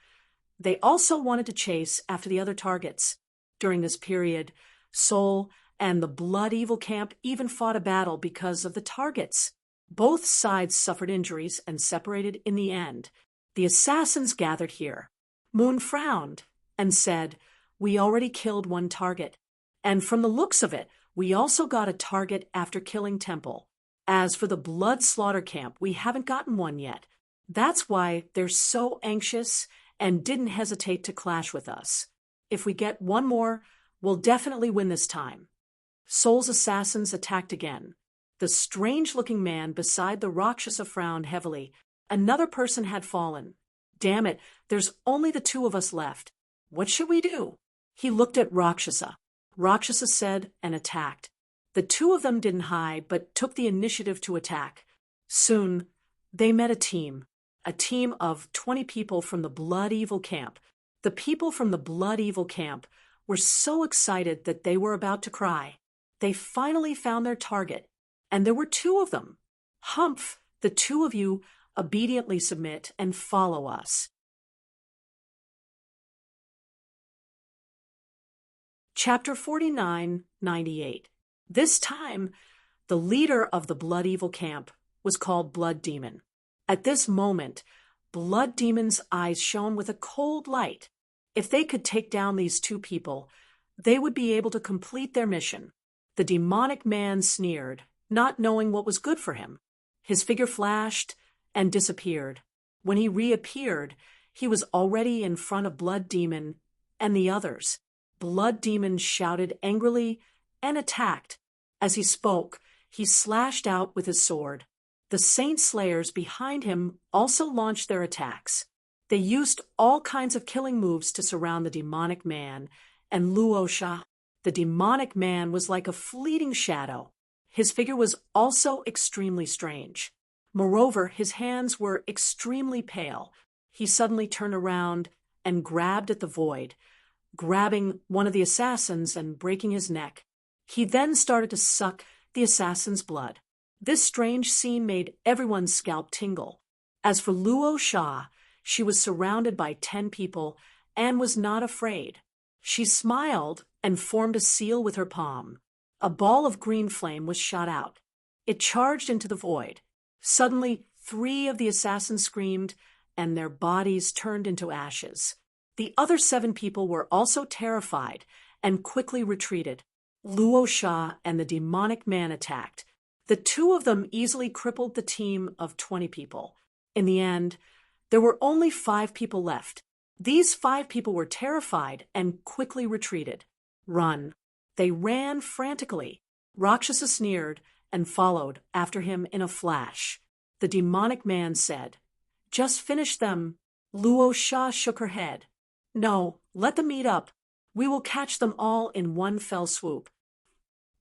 S1: they also wanted to chase after the other targets. During this period, Soul and the Blood Evil camp even fought a battle because of the targets. Both sides suffered injuries and separated in the end. The assassins gathered here. Moon frowned and said, "We already killed one target. And from the looks of it, we also got a target after killing Temple. As for the Blood Slaughter camp, we haven't gotten one yet. That's why they're so anxious and didn't hesitate to clash with us. If we get one more, we'll definitely win this time." Soul's assassins attacked again. The strange-looking man beside the Rakshasa frowned heavily. Another person had fallen. "Damn it, there's only the 2 of us left. What should we do?" He looked at Rakshasa. Rakshasa said and attacked. The 2 of them didn't hide, but took the initiative to attack. Soon, they met a team of 20 people from the Blood Evil camp. The people from the Blood Evil camp were so excited that they were about to cry. They finally found their target, and there were 2 of them. "Humph, the 2 of you obediently submit and follow us." Chapter 49-98. This time, the leader of the Blood Evil camp was called Blood Demon. At this moment, Blood Demon's eyes shone with a cold light. If they could take down these 2 people, they would be able to complete their mission. The demonic man sneered, not knowing what was good for him. His figure flashed and disappeared. When he reappeared, he was already in front of Blood Demon and the others. Blood Demon shouted angrily and attacked. As he spoke, he slashed out with his sword. The Saint Slayers behind him also launched their attacks. They used all kinds of killing moves to surround the demonic man, and Luo Sha, the demonic man, was like a fleeting shadow. His figure was also extremely strange. Moreover, his hands were extremely pale. He suddenly turned around and grabbed at the void, grabbing one of the assassins and breaking his neck. He then started to suck the assassin's blood. This strange scene made everyone's scalp tingle. As for Luo Sha, she was surrounded by 10 people and was not afraid. She smiled and formed a seal with her palm. A ball of green flame was shot out. It charged into the void. Suddenly, 3 of the assassins screamed, and their bodies turned into ashes. The other 7 people were also terrified and quickly retreated. Luo Sha and the demonic man attacked. The two of them easily crippled the team of 20 people. In the end, there were only 5 people left. These 5 people were terrified and quickly retreated. Run. They ran frantically. Rakshasa sneered and followed after him in a flash. The demonic man said, "Just finish them." Luo Sha shook her head. "No, let them meet up. We will catch them all in one fell swoop."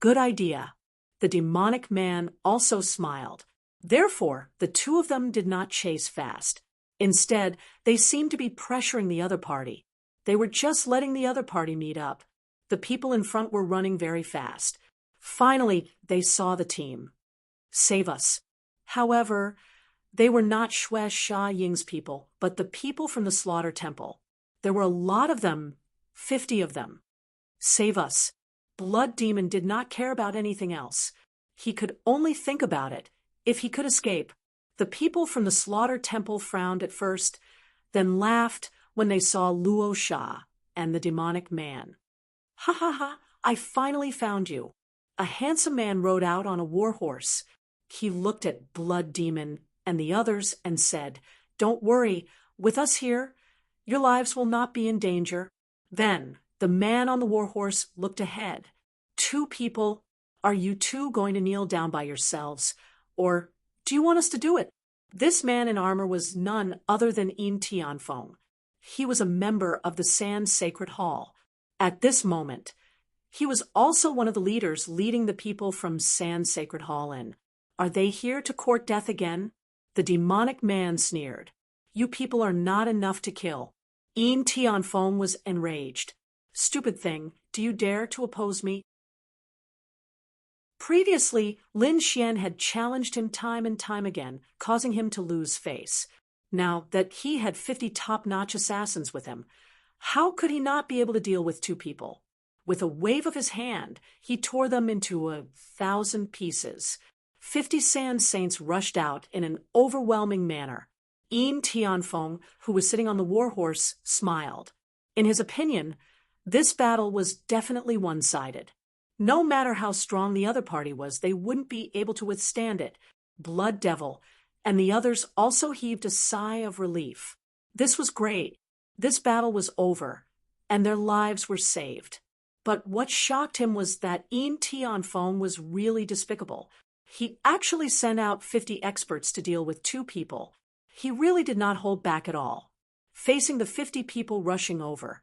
S1: "Good idea." The demonic man also smiled. Therefore, the two of them did not chase fast. Instead, they seemed to be pressuring the other party. They were just letting the other party meet up. The people in front were running very fast. Finally, they saw the team. "Save us." However, they were not Shwe Sha Ying's people, but the people from the Slaughter Temple. There were a lot of them, 50 of them. "Save us." Blood Demon did not care about anything else. He could only think about it, if he could escape. The people from the Slaughter Temple frowned at first, then laughed when they saw Luo Sha and the demonic man. "Ha ha ha, I finally found you." A handsome man rode out on a war horse. He looked at Blood Demon and the others and said, "Don't worry, with us here, your lives will not be in danger." Then the man on the war horse looked ahead. "2 people, are you 2 going to kneel down by yourselves? Or do you want us to do it?" This man in armor was none other than Yin Tianfeng. He was a member of the Sand Sacred Hall. At this moment, he was also one of the leaders leading the people from Sand Sacred Hall in. "Are they here to court death again?" The demonic man sneered. "You people are not enough to kill." Yin Tianfeng was enraged. "Stupid thing, do you dare to oppose me?" Previously, Lin Xian had challenged him time and time again, causing him to lose face. Now that he had 50 top-notch assassins with him, how could he not be able to deal with 2 people? With a wave of his hand, he tore them into 1,000 pieces. 50 sand saints rushed out in an overwhelming manner. Yin Tianfeng, who was sitting on the war horse, smiled. In his opinion, this battle was definitely one-sided. No matter how strong the other party was, they wouldn't be able to withstand it. Blood Devil and the others also heaved a sigh of relief. This was great. This battle was over, and their lives were saved. But what shocked him was that Yin Tianfeng was really despicable. He actually sent out 50 experts to deal with 2 people. He really did not hold back at all. Facing the 50 people rushing over,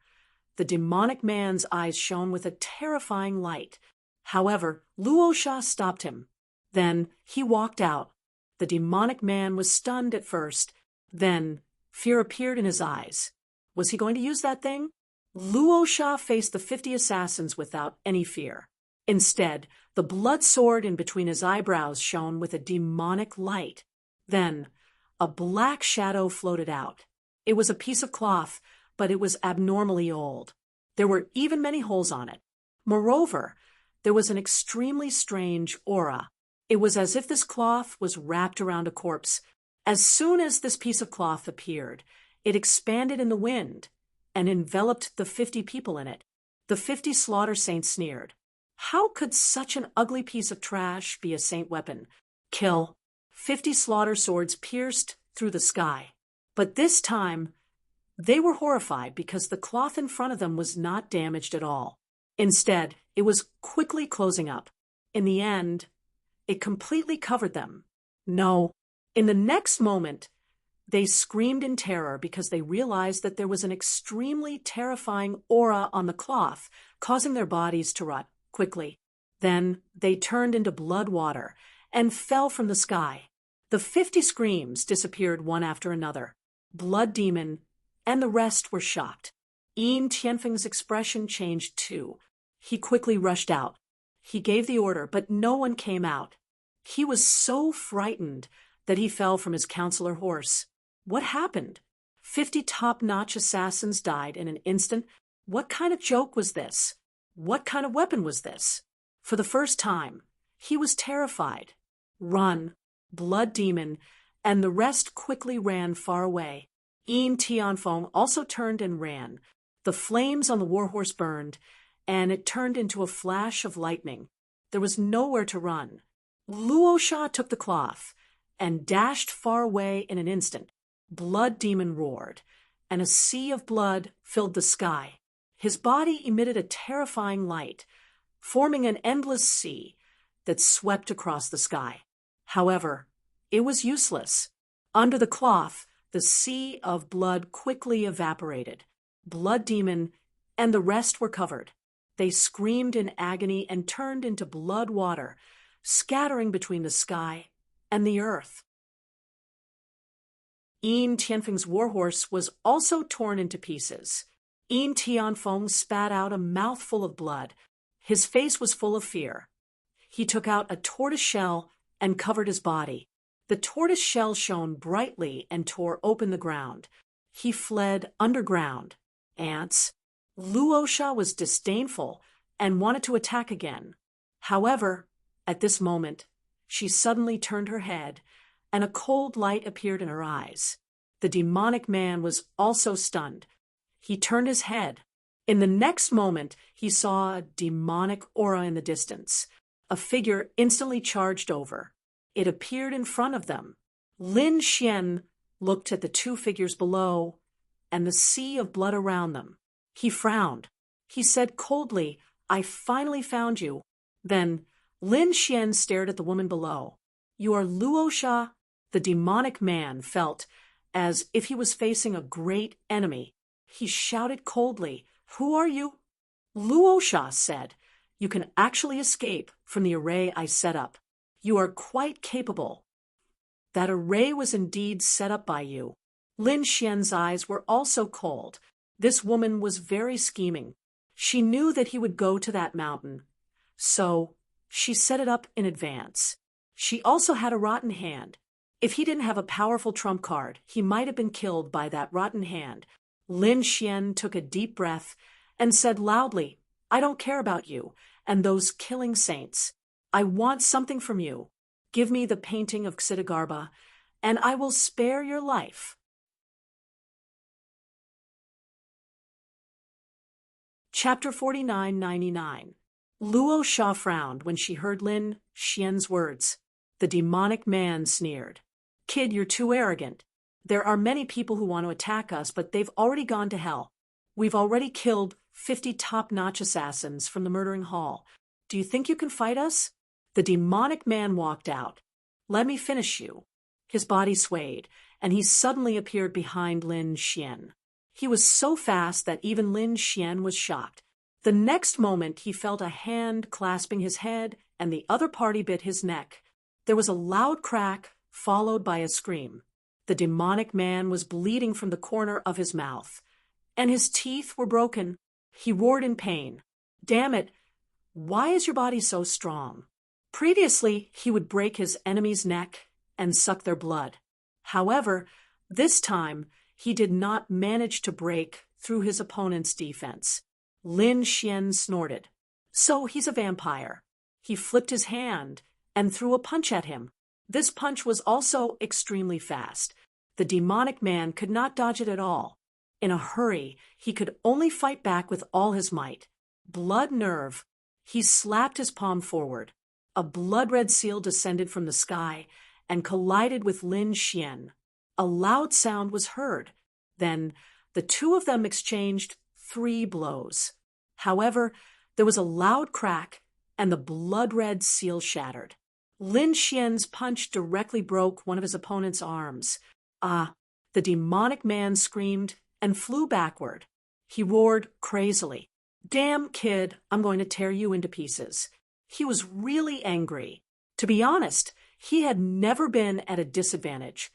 S1: the demonic man's eyes shone with a terrifying light. However, Luo Sha stopped him. Then he walked out. The demonic man was stunned at first. Then fear appeared in his eyes. Was he going to use that thing? Luo Sha faced the 50 assassins without any fear. Instead, the blood sword in between his eyebrows shone with a demonic light. Then a black shadow floated out. It was a piece of cloth, but it was abnormally old. There were even many holes on it. Moreover, there was an extremely strange aura. It was as if this cloth was wrapped around a corpse. As soon as this piece of cloth appeared, it expanded in the wind and enveloped the 50 people in it. The 50 slaughter saints sneered. How could such an ugly piece of trash be a saint weapon? Kill. 50 slaughter swords pierced through the sky. But this time, they were horrified because the cloth in front of them was not damaged at all. Instead, it was quickly closing up. In the end, it completely covered them. No. In the next moment, they screamed in terror because they realized that there was an extremely terrifying aura on the cloth, causing their bodies to rot quickly. Then they turned into blood water and fell from the sky. The 50 screams disappeared one after another. Blood Demon and the rest were shocked. Yin Tianfeng's expression changed too. He quickly rushed out. He gave the order, but no one came out. He was so frightened that he fell from his counselor horse. What happened? 50 top-notch assassins died in an instant. What kind of joke was this? What kind of weapon was this? For the first time, he was terrified. Run. Blood Demon and the rest quickly ran far away. Yin Tianfeng also turned and ran. The flames on the warhorse burned, and it turned into a flash of lightning. There was nowhere to run. Luosha took the cloth and dashed far away in an instant. Blood Demon roared, and a sea of blood filled the sky. His body emitted a terrifying light, forming an endless sea that swept across the sky. However, it was useless. Under the cloth, the sea of blood quickly evaporated. Blood Demon and the rest were covered. They screamed in agony and turned into blood water, scattering between the sky and the earth. Yin Tianfeng's warhorse was also torn into pieces. Yin Tianfeng spat out a mouthful of blood. His face was full of fear. He took out a tortoise shell and covered his body. The tortoise shell shone brightly and tore open the ground. He fled underground. Ants. Luosha was disdainful and wanted to attack again. However, at this moment, she suddenly turned her head, and a cold light appeared in her eyes. The demonic man was also stunned. He turned his head. In the next moment, he saw a demonic aura in the distance. A figure instantly charged over. It appeared in front of them. Lin Xian looked at the two figures below and the sea of blood around them. He frowned. He said coldly, "I finally found you." Then Lin Xian stared at the woman below. "You are Luosha?" The demonic man felt as if he was facing a great enemy. He shouted coldly, "Who are you?" Luosha said, "You can actually escape from the array I set up. You are quite capable." That array was indeed set up by you. Lin Xian's eyes were also cold. This woman was very scheming. She knew that he would go to that mountain, so she set it up in advance. She also had a rotten hand. If he didn't have a powerful trump card, he might have been killed by that rotten hand. Lin Xian took a deep breath and said loudly, "I don't care about you and those killing saints. I want something from you. Give me the painting of Xitigarbha, and I will spare your life." Chapter 4999. Luosha frowned when she heard Lin Xian's words. The demonic man sneered. "Kid, you're too arrogant. There are many people who want to attack us, but they've already gone to hell. We've already killed 50 top-notch assassins from the murdering hall. Do you think you can fight us?" The demonic man walked out. "Let me finish you." His body swayed, and he suddenly appeared behind Lin Xian. He was so fast that even Lin Xian was shocked. The next moment he felt a hand clasping his head, and the other party bit his neck. There was a loud crack, followed by a scream. The demonic man was bleeding from the corner of his mouth, and his teeth were broken. He roared in pain. "Damn it! Why is your body so strong?" Previously, he would break his enemy's neck and suck their blood. However, this time, he did not manage to break through his opponent's defense. Lin Xian snorted. "So he's a vampire." He flipped his hand and threw a punch at him. This punch was also extremely fast. The demonic man could not dodge it at all. In a hurry, he could only fight back with all his might. Blood nerve. He slapped his palm forward. A blood-red seal descended from the sky and collided with Lin Xian. A loud sound was heard. Then the two of them exchanged 3 blows. However, there was a loud crack, and the blood-red seal shattered. Lin Xian's punch directly broke one of his opponent's arms. The demonic man screamed and flew backward. He roared crazily. "Damn, kid, I'm going to tear you into pieces." He was really angry. To be honest, he had never been at a disadvantage,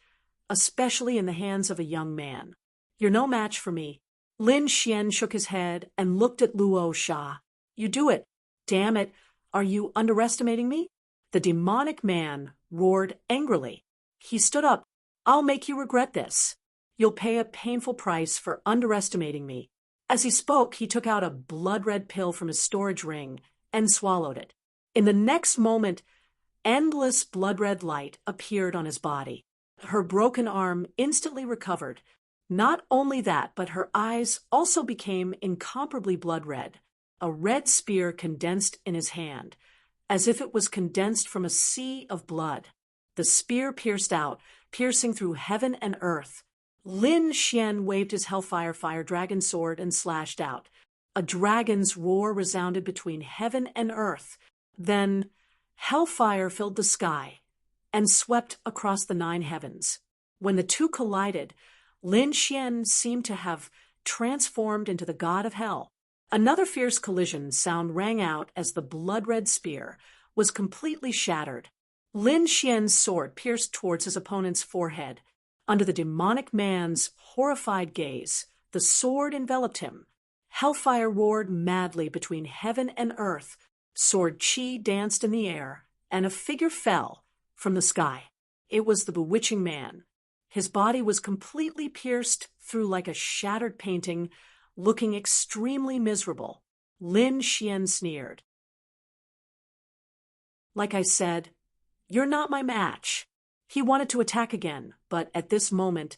S1: especially in the hands of a young man. "You're no match for me." Lin Xian shook his head and looked at Luosha. "You do it. Damn it, are you underestimating me?" The demonic man roared angrily. He stood up. "I'll make you regret this. You'll pay a painful price for underestimating me." As he spoke, he took out a blood-red pill from his storage ring and swallowed it. In the next moment, endless blood-red light appeared on his body. Her broken arm instantly recovered. Not only that, but her eyes also became incomparably blood-red. A red spear condensed in his hand. as if it was condensed from a sea of blood. The spear pierced out, piercing through heaven and earth. Lin Xian waved his Hellfire Fire Dragon sword and slashed out. A dragon's roar resounded between heaven and earth. Then hellfire filled the sky and swept across the 9 heavens. When the two collided, Lin Xian seemed to have transformed into the god of hell. Another fierce collision sound rang out as the blood-red spear was completely shattered. Lin Xian's sword pierced towards his opponent's forehead. Under the demonic man's horrified gaze, the sword enveloped him. Hellfire roared madly between heaven and earth. Sword chi danced in the air, and a figure fell from the sky. It was the bewitching man. His body was completely pierced through like a shattered painting, looking extremely miserable. Lin Xian sneered. "Like I said, you're not my match." He wanted to attack again, but at this moment,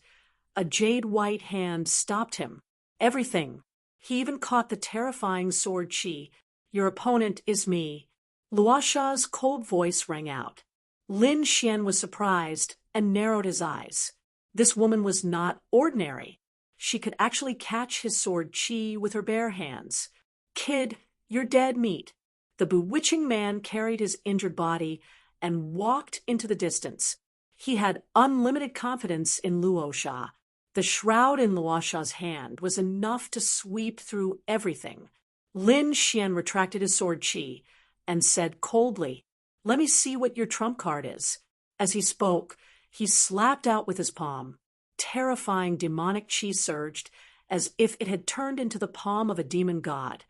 S1: a jade-white hand stopped him. "Everything." He even caught the terrifying sword chi. "Your opponent is me." Luosha's cold voice rang out. Lin Xian was surprised and narrowed his eyes. This woman was not ordinary. She could actually catch his sword chi with her bare hands. "Kid, you're dead meat." The bewitching man carried his injured body and walked into the distance. He had unlimited confidence in Luosha. The shroud in Luosha's hand was enough to sweep through everything. Lin Xian retracted his sword chi and said coldly, "Let me see what your trump card is." As he spoke, he slapped out with his palm. Terrifying demonic chi surged, as if it had turned into the palm of a demon god,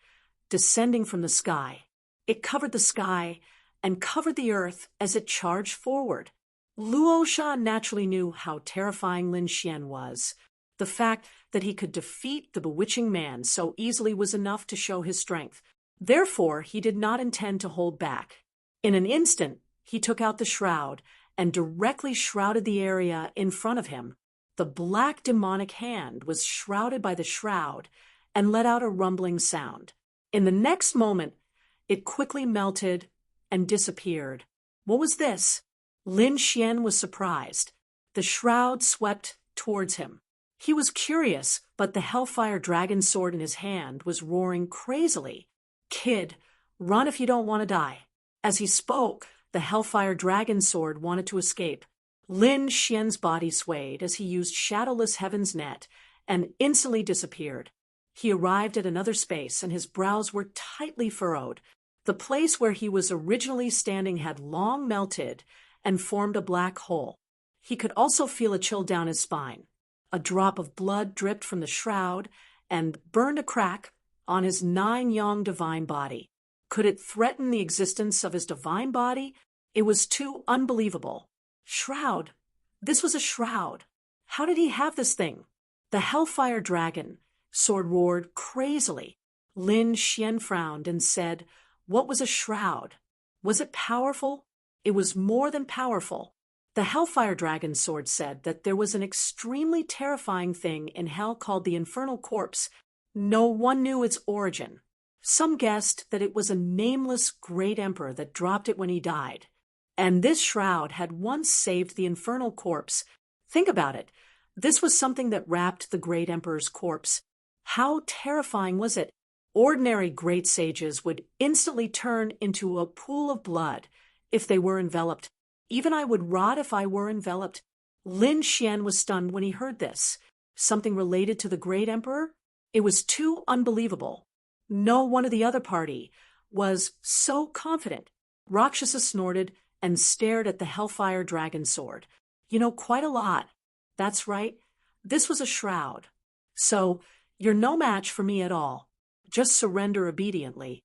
S1: descending from the sky. It covered the sky and covered the earth as it charged forward. Luosha naturally knew how terrifying Lin Xian was. The fact that he could defeat the bewitching man so easily was enough to show his strength. Therefore, he did not intend to hold back. In an instant, he took out the shroud and directly shrouded the area in front of him. The black demonic hand was shrouded by the shroud and let out a rumbling sound. In the next moment, it quickly melted and disappeared. What was this? Lin Xian was surprised. The shroud swept towards him. He was curious, but the Hellfire Dragon sword in his hand was roaring crazily. "Kid, run if you don't want to die." As he spoke, the Hellfire Dragon sword wanted to escape. Lin Xian's body swayed as he used Shadowless Heaven's net and instantly disappeared. He arrived at another space, and his brows were tightly furrowed. The place where he was originally standing had long melted and formed a black hole. He could also feel a chill down his spine. A drop of blood dripped from the shroud and burned a crack on his 9-yang divine body. Could it threaten the existence of his divine body? It was too unbelievable. Shroud. This was a shroud. How did he have this thing? The Hellfire Dragon sword roared crazily. Lin Xian frowned and said, "What was a shroud? Was it powerful?" It was more than powerful. The Hellfire Dragon sword said that there was an extremely terrifying thing in hell called the Infernal Corpse. No one knew its origin. Some guessed that it was a nameless great emperor that dropped it when he died. And this shroud had once saved the Infernal Corpse. Think about it. This was something that wrapped the great emperor's corpse. How terrifying was it? Ordinary great sages would instantly turn into a pool of blood if they were enveloped. Even I would rot if I were enveloped. Lin Xian was stunned when he heard this. Something related to the great emperor? It was too unbelievable. No one of the other party was so confident. Rakshasa snorted and stared at the Hellfire Dragon sword. "You know quite a lot." "That's right. This was a shroud. So you're no match for me at all. Just surrender obediently."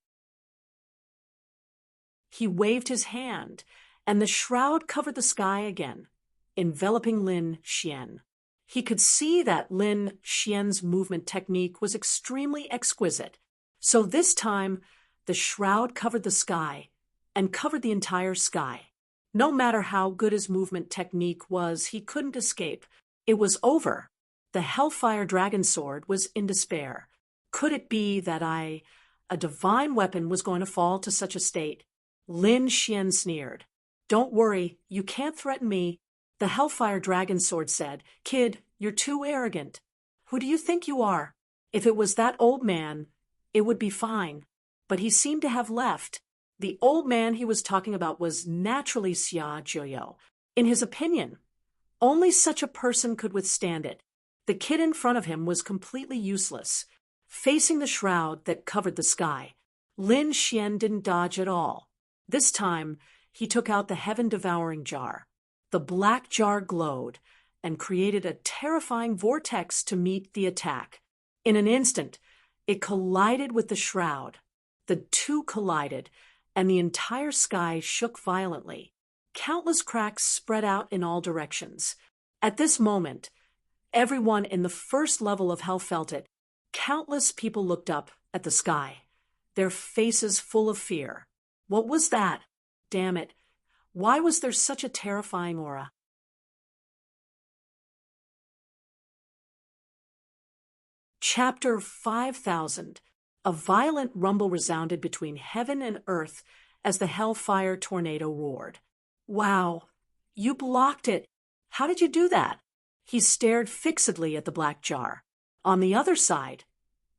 S1: He waved his hand, and the shroud covered the sky again, enveloping Lin Xian. He could see that Lin Xian's movement technique was extremely exquisite. So this time, the shroud covered the sky and covered the entire sky. No matter how good his movement technique was, he couldn't escape. It was over. The Hellfire Dragon sword was in despair. Could it be that a divine weapon was going to fall to such a state? Lin Xian sneered. Don't worry, you can't threaten me. The Hellfire Dragon Sword said, Kid, you're too arrogant. Who do you think you are? If it was that old man, it would be fine. But he seemed to have left. The old man he was talking about was naturally Xia Jiuyo. In his opinion, only such a person could withstand it. The kid in front of him was completely useless. Facing the shroud that covered the sky, Lin Xian didn't dodge at all. This time, he took out the heaven-devouring jar. The black jar glowed and created a terrifying vortex to meet the attack. In an instant, it collided with the shroud. The two collided, and the entire sky shook violently. Countless cracks spread out in all directions. At this moment, everyone in the first level of hell felt it. Countless people looked up at the sky, their faces full of fear. What was that? Damn it. Why was there such a terrifying aura? Chapter 5000. A violent rumble resounded between heaven and earth as the hellfire tornado roared. Wow, you blocked it. How did you do that? He stared fixedly at the black jar. On the other side,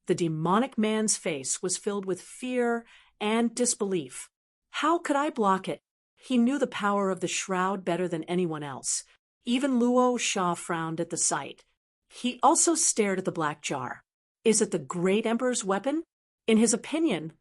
S1: the demonic man's face was filled with fear and disbelief. How could I block it? He knew the power of the shroud better than anyone else. Even Luo Sha frowned at the sight. He also stared at the black jar. Is it the Great Emperor's weapon? In his opinion,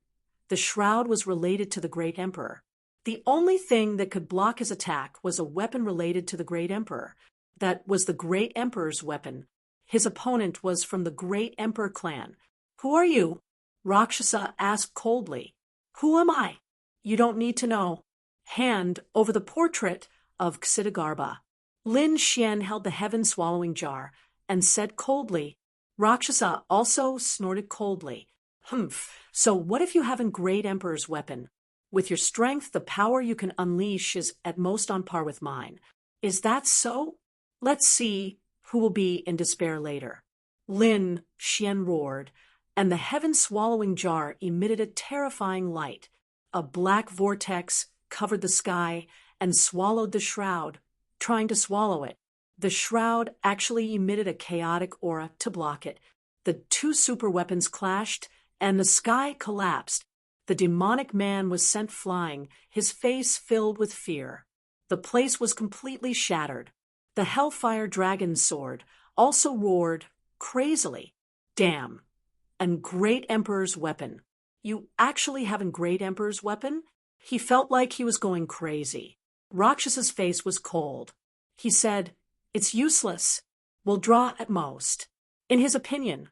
S1: the shroud was related to the Great Emperor. The only thing that could block his attack was a weapon related to the Great Emperor. That was the Great Emperor's weapon. His opponent was from the Great Emperor clan. Who are you? Rakshasa asked coldly. Who am I? You don't need to know. Hand over the portrait of Ksitigarbha. Lin Xian held the heaven-swallowing jar and said coldly. Rakshasa also snorted coldly. Humph, so what if you haven't Great Emperor's weapon? With your strength, the power you can unleash is at most on par with mine. Is that so? Let's see who will be in despair later. Lin Xian roared, and the heaven-swallowing jar emitted a terrifying light. A black vortex covered the sky and swallowed the shroud, trying to swallow it. The shroud actually emitted a chaotic aura to block it. The two super weapons clashed, and the sky collapsed. The demonic man was sent flying, his face filled with fear. The place was completely shattered. The Hellfire Dragon Sword also roared crazily. Damn. And Great Emperor's weapon. You actually haven't Great Emperor's weapon? He felt like he was going crazy. Rakshasa's face was cold. He said, It's useless. We'll draw at most. In his opinion,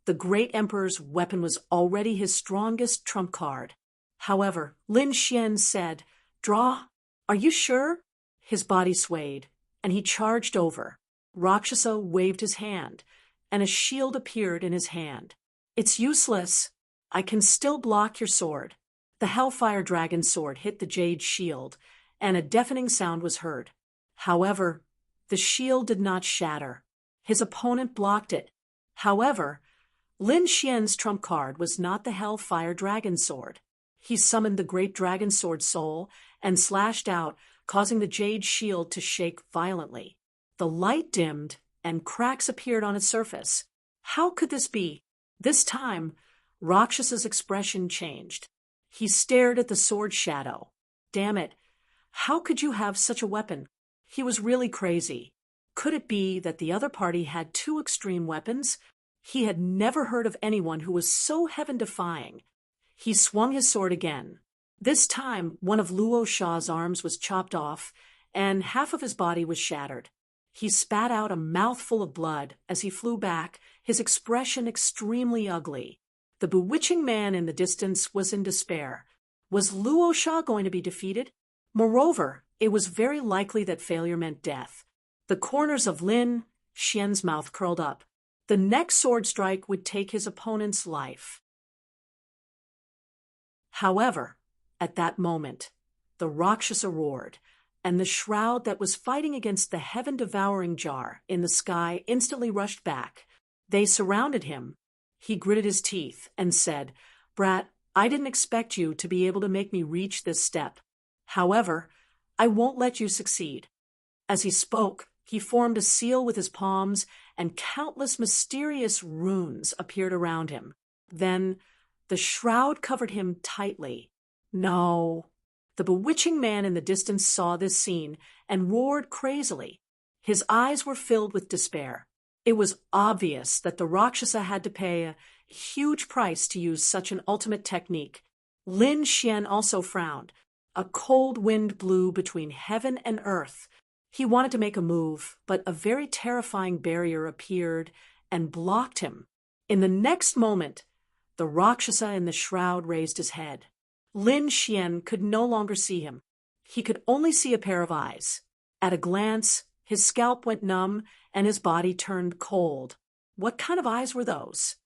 S1: the Great Emperor's weapon was already his strongest trump card. However, Lin Xian said, Draw? Are you sure? His body swayed, and he charged over. Rakshasa waved his hand, and a shield appeared in his hand. It's useless. I can still block your sword. The Hellfire Dragon Sword hit the jade shield, and a deafening sound was heard. However, the shield did not shatter. His opponent blocked it. However, Lin Xian's trump card was not the Hellfire Dragon Sword. He summoned the Great Dragon Sword Soul and slashed out, causing the jade shield to shake violently. The light dimmed, and cracks appeared on its surface. How could this be? This time, Rakshasa's expression changed. He stared at the sword shadow. Damn it. How could you have such a weapon? He was really crazy. Could it be that the other party had two extreme weapons? He had never heard of anyone who was so heaven-defying. He swung his sword again. This time, one of Luo Sha's arms was chopped off, and half of his body was shattered. He spat out a mouthful of blood as he flew back, his expression extremely ugly. The bewitching man in the distance was in despair. Was Luo Sha going to be defeated? Moreover, it was very likely that failure meant death. The corners of Lin Xian's mouth curled up. The next sword strike would take his opponent's life. However, at that moment, the Rakshasa roared, and the shroud that was fighting against the heaven-devouring jar in the sky instantly rushed back. They surrounded him. He gritted his teeth and said, Brat, I didn't expect you to be able to make me reach this step. However, I won't let you succeed." As he spoke, he formed a seal with his palms, and countless mysterious runes appeared around him. Then, the shroud covered him tightly. No. The bewitching man in the distance saw this scene and roared crazily. His eyes were filled with despair. It was obvious that the Rakshasa had to pay a huge price to use such an ultimate technique. Lin Xian also frowned. A cold wind blew between heaven and earth. He wanted to make a move, but a very terrifying barrier appeared and blocked him. In the next moment, the Rakshasa in the shroud raised his head. Lin Xian could no longer see him. He could only see a pair of eyes. At a glance, his scalp went numb and his body turned cold. What kind of eyes were those?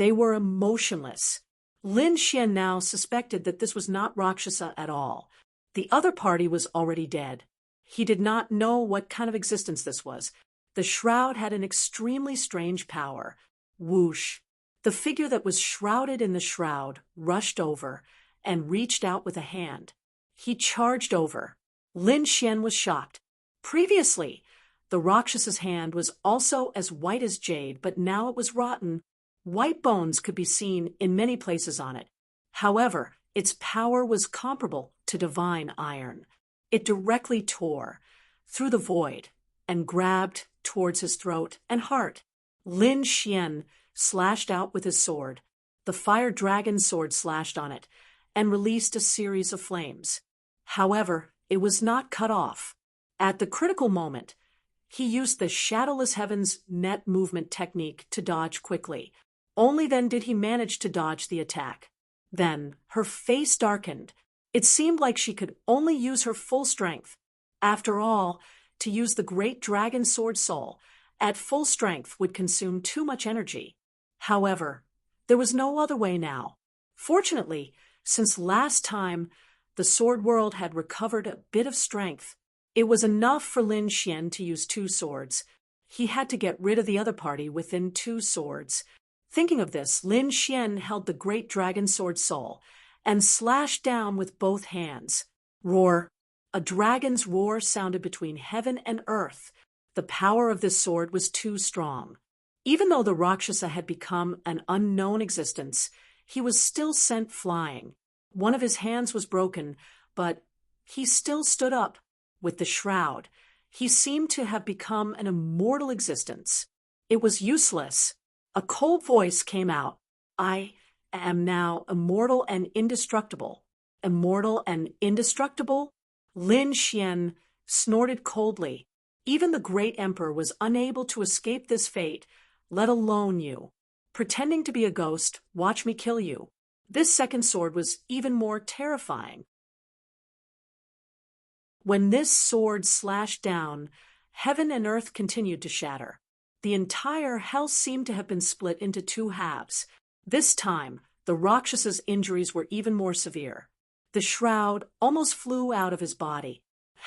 S1: They were emotionless. Lin Xian now suspected that this was not Rakshasa at all. The other party was already dead. He did not know what kind of existence this was. The shroud had an extremely strange power. Whoosh! The figure that was shrouded in the shroud rushed over and reached out with a hand. He charged over. Lin Xian was shocked. Previously, the Rakshas's hand was also as white as jade, but now it was rotten. White bones could be seen in many places on it. However, its power was comparable to divine iron. It directly tore through the void and grabbed towards his throat and heart. Lin Xian slashed out with his sword. The fire dragon sword slashed on it and released a series of flames. However, it was not cut off. At the critical moment, he used the Shadowless Heavens net movement technique to dodge quickly. Only then did he manage to dodge the attack. Then, her face darkened. It seemed like she could only use her full strength. After all, to use the great dragon sword soul at full strength would consume too much energy. However, there was no other way now. Fortunately, since last time the sword world had recovered a bit of strength, it was enough for Lin Xian to use 2 swords. He had to get rid of the other party within 2 swords. Thinking of this, Lin Xian held the great dragon sword soul and slashed down with both hands. Roar! A dragon's roar sounded between heaven and earth. The power of this sword was too strong. Even though the Rakshasa had become an unknown existence, he was still sent flying. One of his hands was broken, but he still stood up. With the shroud, he seemed to have become an immortal existence. It was useless. A cold voice came out. "I am now immortal and indestructible." Immortal and indestructible? Lin Xian snorted coldly. Even the great emperor was unable to escape this fate, let alone you. Pretending to be a ghost, watch me kill you. This second sword was even more terrifying. When this sword slashed down, heaven and earth continued to shatter. The entire hell seemed to have been split into 2 halves. This time, the Rakshas's injuries were even more severe. The shroud almost flew out of his body.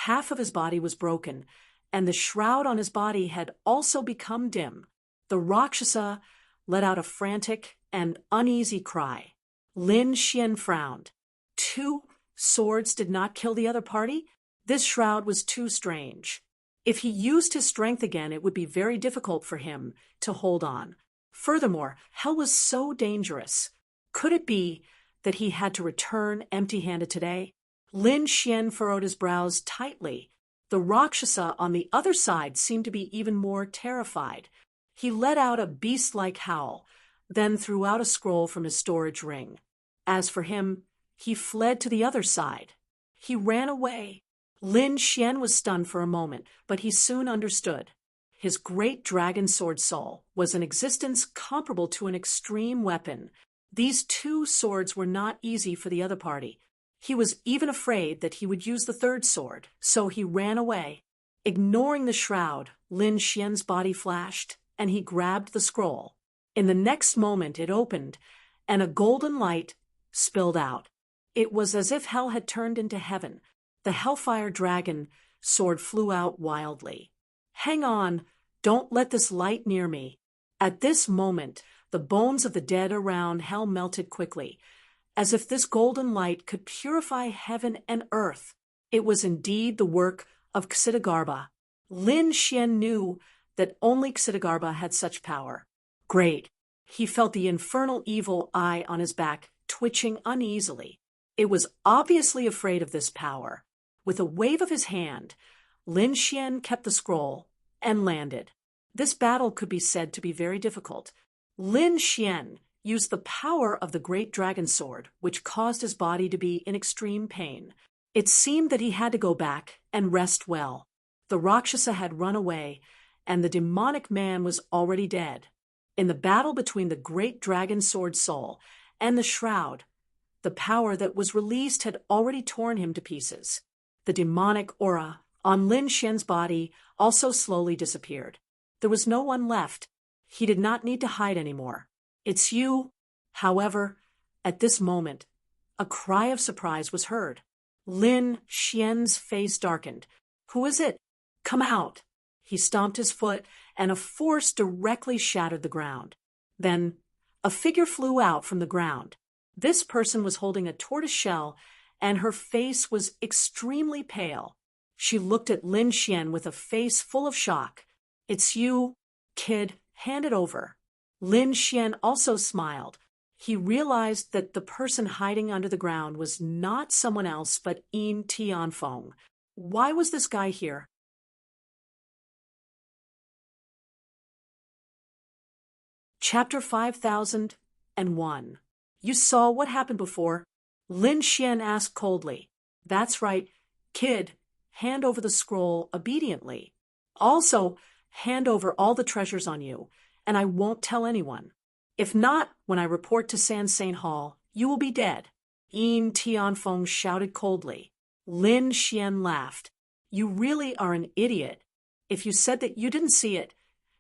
S1: Half of his body was broken, and the shroud on his body had also become dim. The Rakshasa let out a frantic and uneasy cry. Lin Xian frowned. 2 swords did not kill the other party? This shroud was too strange. If he used his strength again, it would be very difficult for him to hold on. Furthermore, hell was so dangerous. Could it be that he had to return empty-handed today? Lin Xian furrowed his brows tightly. The Rakshasa on the other side seemed to be even more terrified. He let out a beast-like howl, then threw out a scroll from his storage ring. As for him, he fled to the other side. He ran away. Lin Xian was stunned for a moment, but he soon understood. His great dragon sword soul was an existence comparable to an extreme weapon. These 2 swords were not easy for the other party. He was even afraid that he would use the 3rd sword, so he ran away. Ignoring the shroud, Lin Xian's body flashed, and he grabbed the scroll. In the next moment it opened, and a golden light spilled out. It was as if hell had turned into heaven. The hellfire dragon sword flew out wildly. "Hang on, don't let this light near me." At this moment, the bones of the dead around hell melted quickly, as if this golden light could purify heaven and earth. It was indeed the work of Ksitigarbha. Lin Xian knew that only Ksitigarbha had such power. Great. He felt the infernal evil eye on his back twitching uneasily. It was obviously afraid of this power. With a wave of his hand, Lin Xian kept the scroll and landed. This battle could be said to be very difficult. Lin Xian used the power of the great dragon sword, which caused his body to be in extreme pain. It seemed that he had to go back and rest well. The Rakshasa had run away, and the demonic man was already dead. In the battle between the great dragon sword soul and the shroud, the power that was released had already torn him to pieces. The demonic aura on Lin Xian's body also slowly disappeared. There was no one left. He did not need to hide anymore. It's you. However, at this moment, a cry of surprise was heard. Lin Xian's face darkened. Who is it? Come out. He stomped his foot, and a force directly shattered the ground. Then, a figure flew out from the ground. This person was holding a tortoise shell, and her face was extremely pale. She looked at Lin Xian with a face full of shock. It's you, kid. Hand it over. Lin Xian also smiled. He realized that the person hiding under the ground was not someone else but Yin Tianfeng. Why was this guy here? Chapter 5001. You saw what happened before? Lin Xian asked coldly. That's right, kid. Hand over the scroll obediently. Also, hand over all the treasures on you, and I won't tell anyone. If not, when I report to Sansane Hall, you will be dead. Yin Tianfeng shouted coldly. Lin Xian laughed. You really are an idiot. If you said that you didn't see it,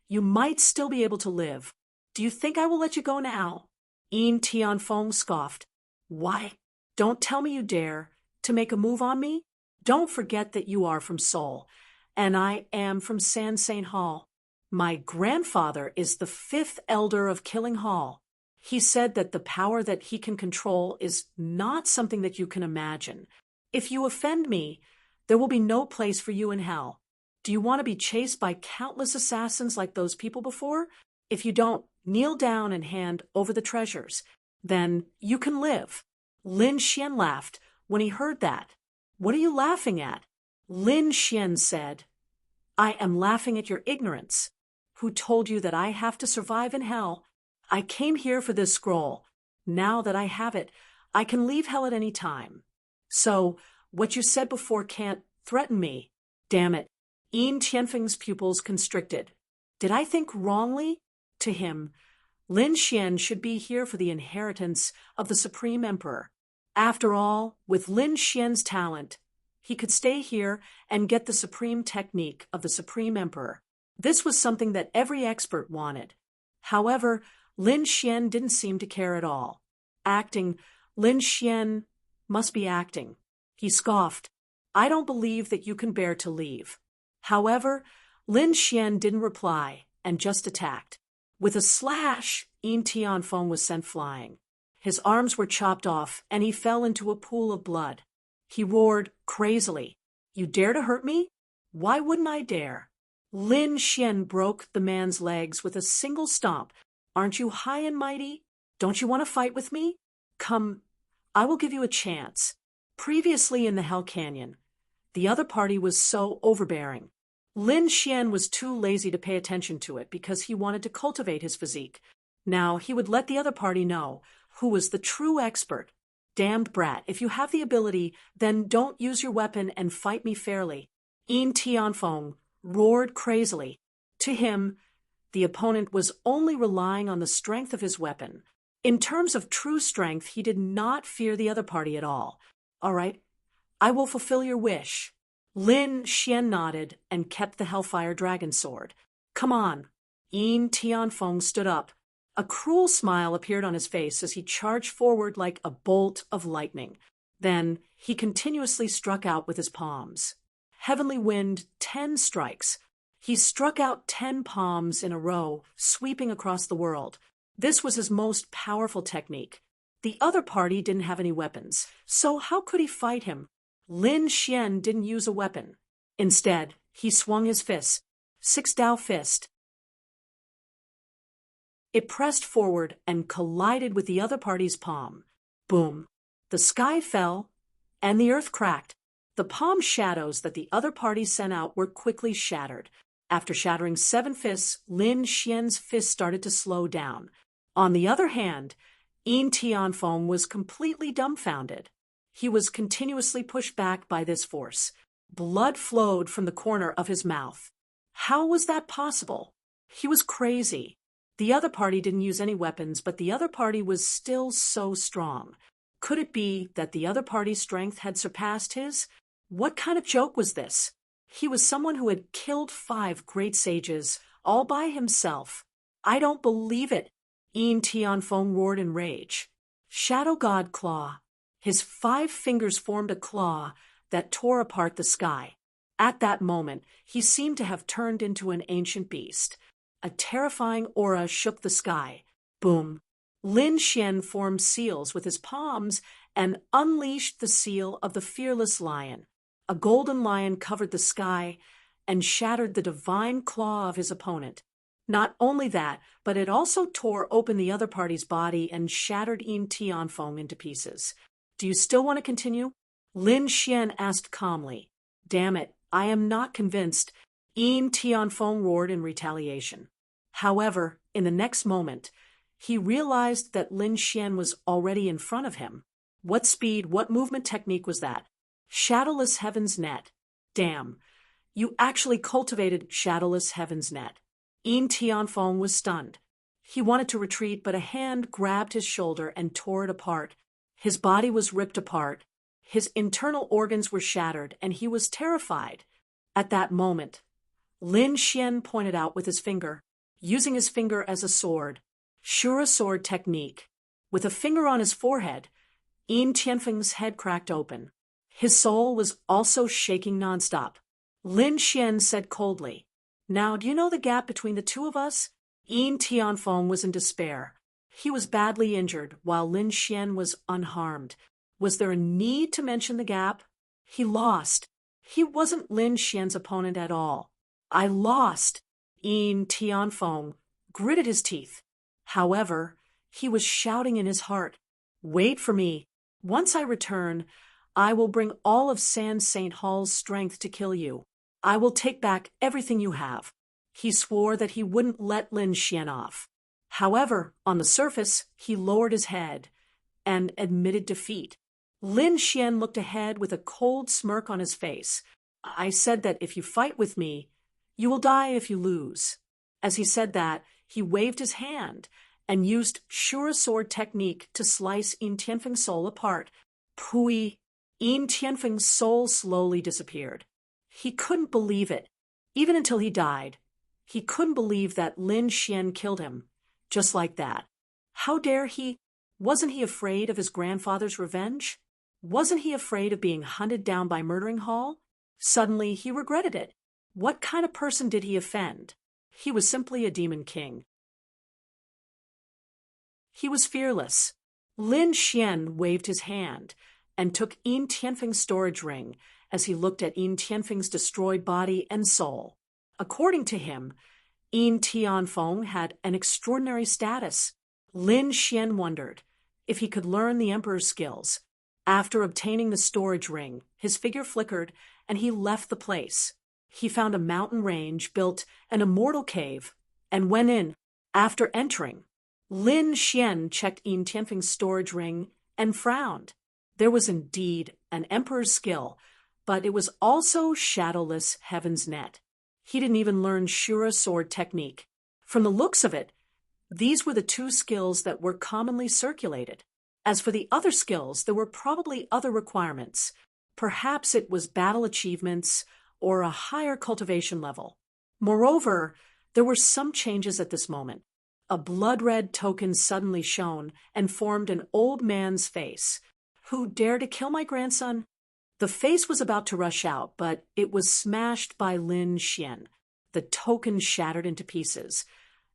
S1: you might still be able to live. Do you think I will let you go now? Yin Tianfeng scoffed. Why? Don't tell me you dare to make a move on me? Don't forget that you are from Seoul, and I am from Sansane Hall. My grandfather is the 5th elder of Killing Hall. He said that the power that he can control is not something that you can imagine. If you offend me, there will be no place for you in hell. Do you want to be chased by countless assassins like those people before? If you don't, kneel down and hand over the treasures. Then you can live. Lin Xian laughed when he heard that. What are you laughing at? Lin Xian said, I am laughing at your ignorance. Who told you that I have to survive in hell? I came here for this scroll. Now that I have it, I can leave hell at any time. So, what you said before can't threaten me. Damn it. Yin Tianfeng's pupils constricted. Did I think wrongly? To him, Lin Xian should be here for the inheritance of the Supreme Emperor. After all, with Lin Xian's talent, he could stay here and get the supreme technique of the Supreme Emperor. This was something that every expert wanted. However, Lin Xian didn't seem to care at all. Acting, Lin Xian must be acting. He scoffed. I don't believe that you can bear to leave. However, Lin Xian didn't reply and just attacked. With a slash, Yin Tianfeng was sent flying. His arms were chopped off, and he fell into a pool of blood. He roared crazily, You dare to hurt me? Why wouldn't I dare? Lin Xian broke the man's legs with a single stomp. Aren't you high and mighty? Don't you want to fight with me? Come, I will give you a chance. Previously in the Hell Canyon, the other party was so overbearing. Lin Xian was too lazy to pay attention to it because he wanted to cultivate his physique. Now he would let the other party know who was the true expert. Damned brat, if you have the ability, then don't use your weapon and fight me fairly. Yin Tianfeng roared crazily. To him, the opponent was only relying on the strength of his weapon. In terms of true strength, he did not fear the other party at all. All right, I will fulfill your wish. Lin Xian nodded and kept the Hellfire Dragon Sword. Come on. Yin Tianfeng stood up. A cruel smile appeared on his face as he charged forward like a bolt of lightning. Then he continuously struck out with his palms. Heavenly Wind, 10 strikes. He struck out 10 palms in a row, sweeping across the world. This was his most powerful technique. The other party didn't have any weapons, so how could he fight him? Lin Xian didn't use a weapon. Instead, he swung his fist, Six Dao Fist. It pressed forward and collided with the other party's palm. Boom! The sky fell, and the earth cracked. The palm shadows that the other party sent out were quickly shattered. After shattering 7 fists, Lin Xian's fist started to slow down. On the other hand, Yin Tianfeng was completely dumbfounded. He was continuously pushed back by this force. Blood flowed from the corner of his mouth. How was that possible? He was crazy. The other party didn't use any weapons, but the other party was still so strong. Could it be that the other party's strength had surpassed his? What kind of joke was this? He was someone who had killed 5 great sages, all by himself. I don't believe it, Yin Tianfeng roared in rage. Shadow God Claw. His 5 fingers formed a claw that tore apart the sky. At that moment, he seemed to have turned into an ancient beast. A terrifying aura shook the sky. Boom! Lin Xian formed seals with his palms and unleashed the seal of the fearless lion. A golden lion covered the sky and shattered the divine claw of his opponent. Not only that, but it also tore open the other party's body and shattered Yin Tianfeng into pieces. Do you still want to continue? Lin Xian asked calmly. Damn it, I am not convinced, Yin Tianfeng roared in retaliation. However, in the next moment, he realized that Lin Xian was already in front of him. What speed, what movement technique was that? Shadowless Heaven's Net. Damn, you actually cultivated Shadowless Heaven's Net. Yin Tianfeng was stunned. He wanted to retreat, but a hand grabbed his shoulder and tore it apart. His body was ripped apart. His internal organs were shattered, and he was terrified. At that moment, Lin Xian pointed out with his finger, using his finger as a sword. Shura sword technique. With a finger on his forehead, Yin Tianfeng's head cracked open. His soul was also shaking nonstop. Lin Xian said coldly, Now, do you know the gap between the two of us? Yin Tianfeng was in despair. He was badly injured, while Lin Xian was unharmed. Was there a need to mention the gap? He lost. He wasn't Lin Xian's opponent at all. I lost. Yin Tianfeng gritted his teeth. However, he was shouting in his heart, Wait for me. Once I return, I will bring all of San Saint Hall's strength to kill you. I will take back everything you have. He swore that he wouldn't let Lin Xian off. However, on the surface, he lowered his head and admitted defeat. Lin Xian looked ahead with a cold smirk on his face. I said that if you fight with me, you will die if you lose. As he said that, he waved his hand and used Shura sword technique to slice Yin Tianfeng's soul apart. Pui! Yin Tianfeng's soul slowly disappeared. He couldn't believe it. Even until he died, he couldn't believe that Lin Xian killed him. Just like that. How dare he? Wasn't he afraid of his grandfather's revenge? Wasn't he afraid of being hunted down by Murdering Hall? Suddenly, he regretted it. What kind of person did he offend? He was simply a demon king. He was fearless. Lin Xian waved his hand and took Yin Tianfeng's storage ring as he looked at Yin Tianfeng's destroyed body and soul. According to him, Yin Tianfeng had an extraordinary status. Lin Xian wondered if he could learn the Emperor's skills. After obtaining the storage ring, his figure flickered and he left the place. He found a mountain range, built an immortal cave, and went in. After entering, Lin Xian checked Yin Tianfeng's storage ring and frowned. There was indeed an Emperor's skill, but it was also Shadowless Heaven's Net. He didn't even learn Shura sword technique. From the looks of it, these were the 2 skills that were commonly circulated. As for the other skills, there were probably other requirements. Perhaps it was battle achievements or a higher cultivation level. Moreover, there were some changes at this moment. A blood-red token suddenly shone and formed an old man's face. Who dared to kill my grandson? The face was about to rush out, but it was smashed by Lin Xian. The token shattered into pieces,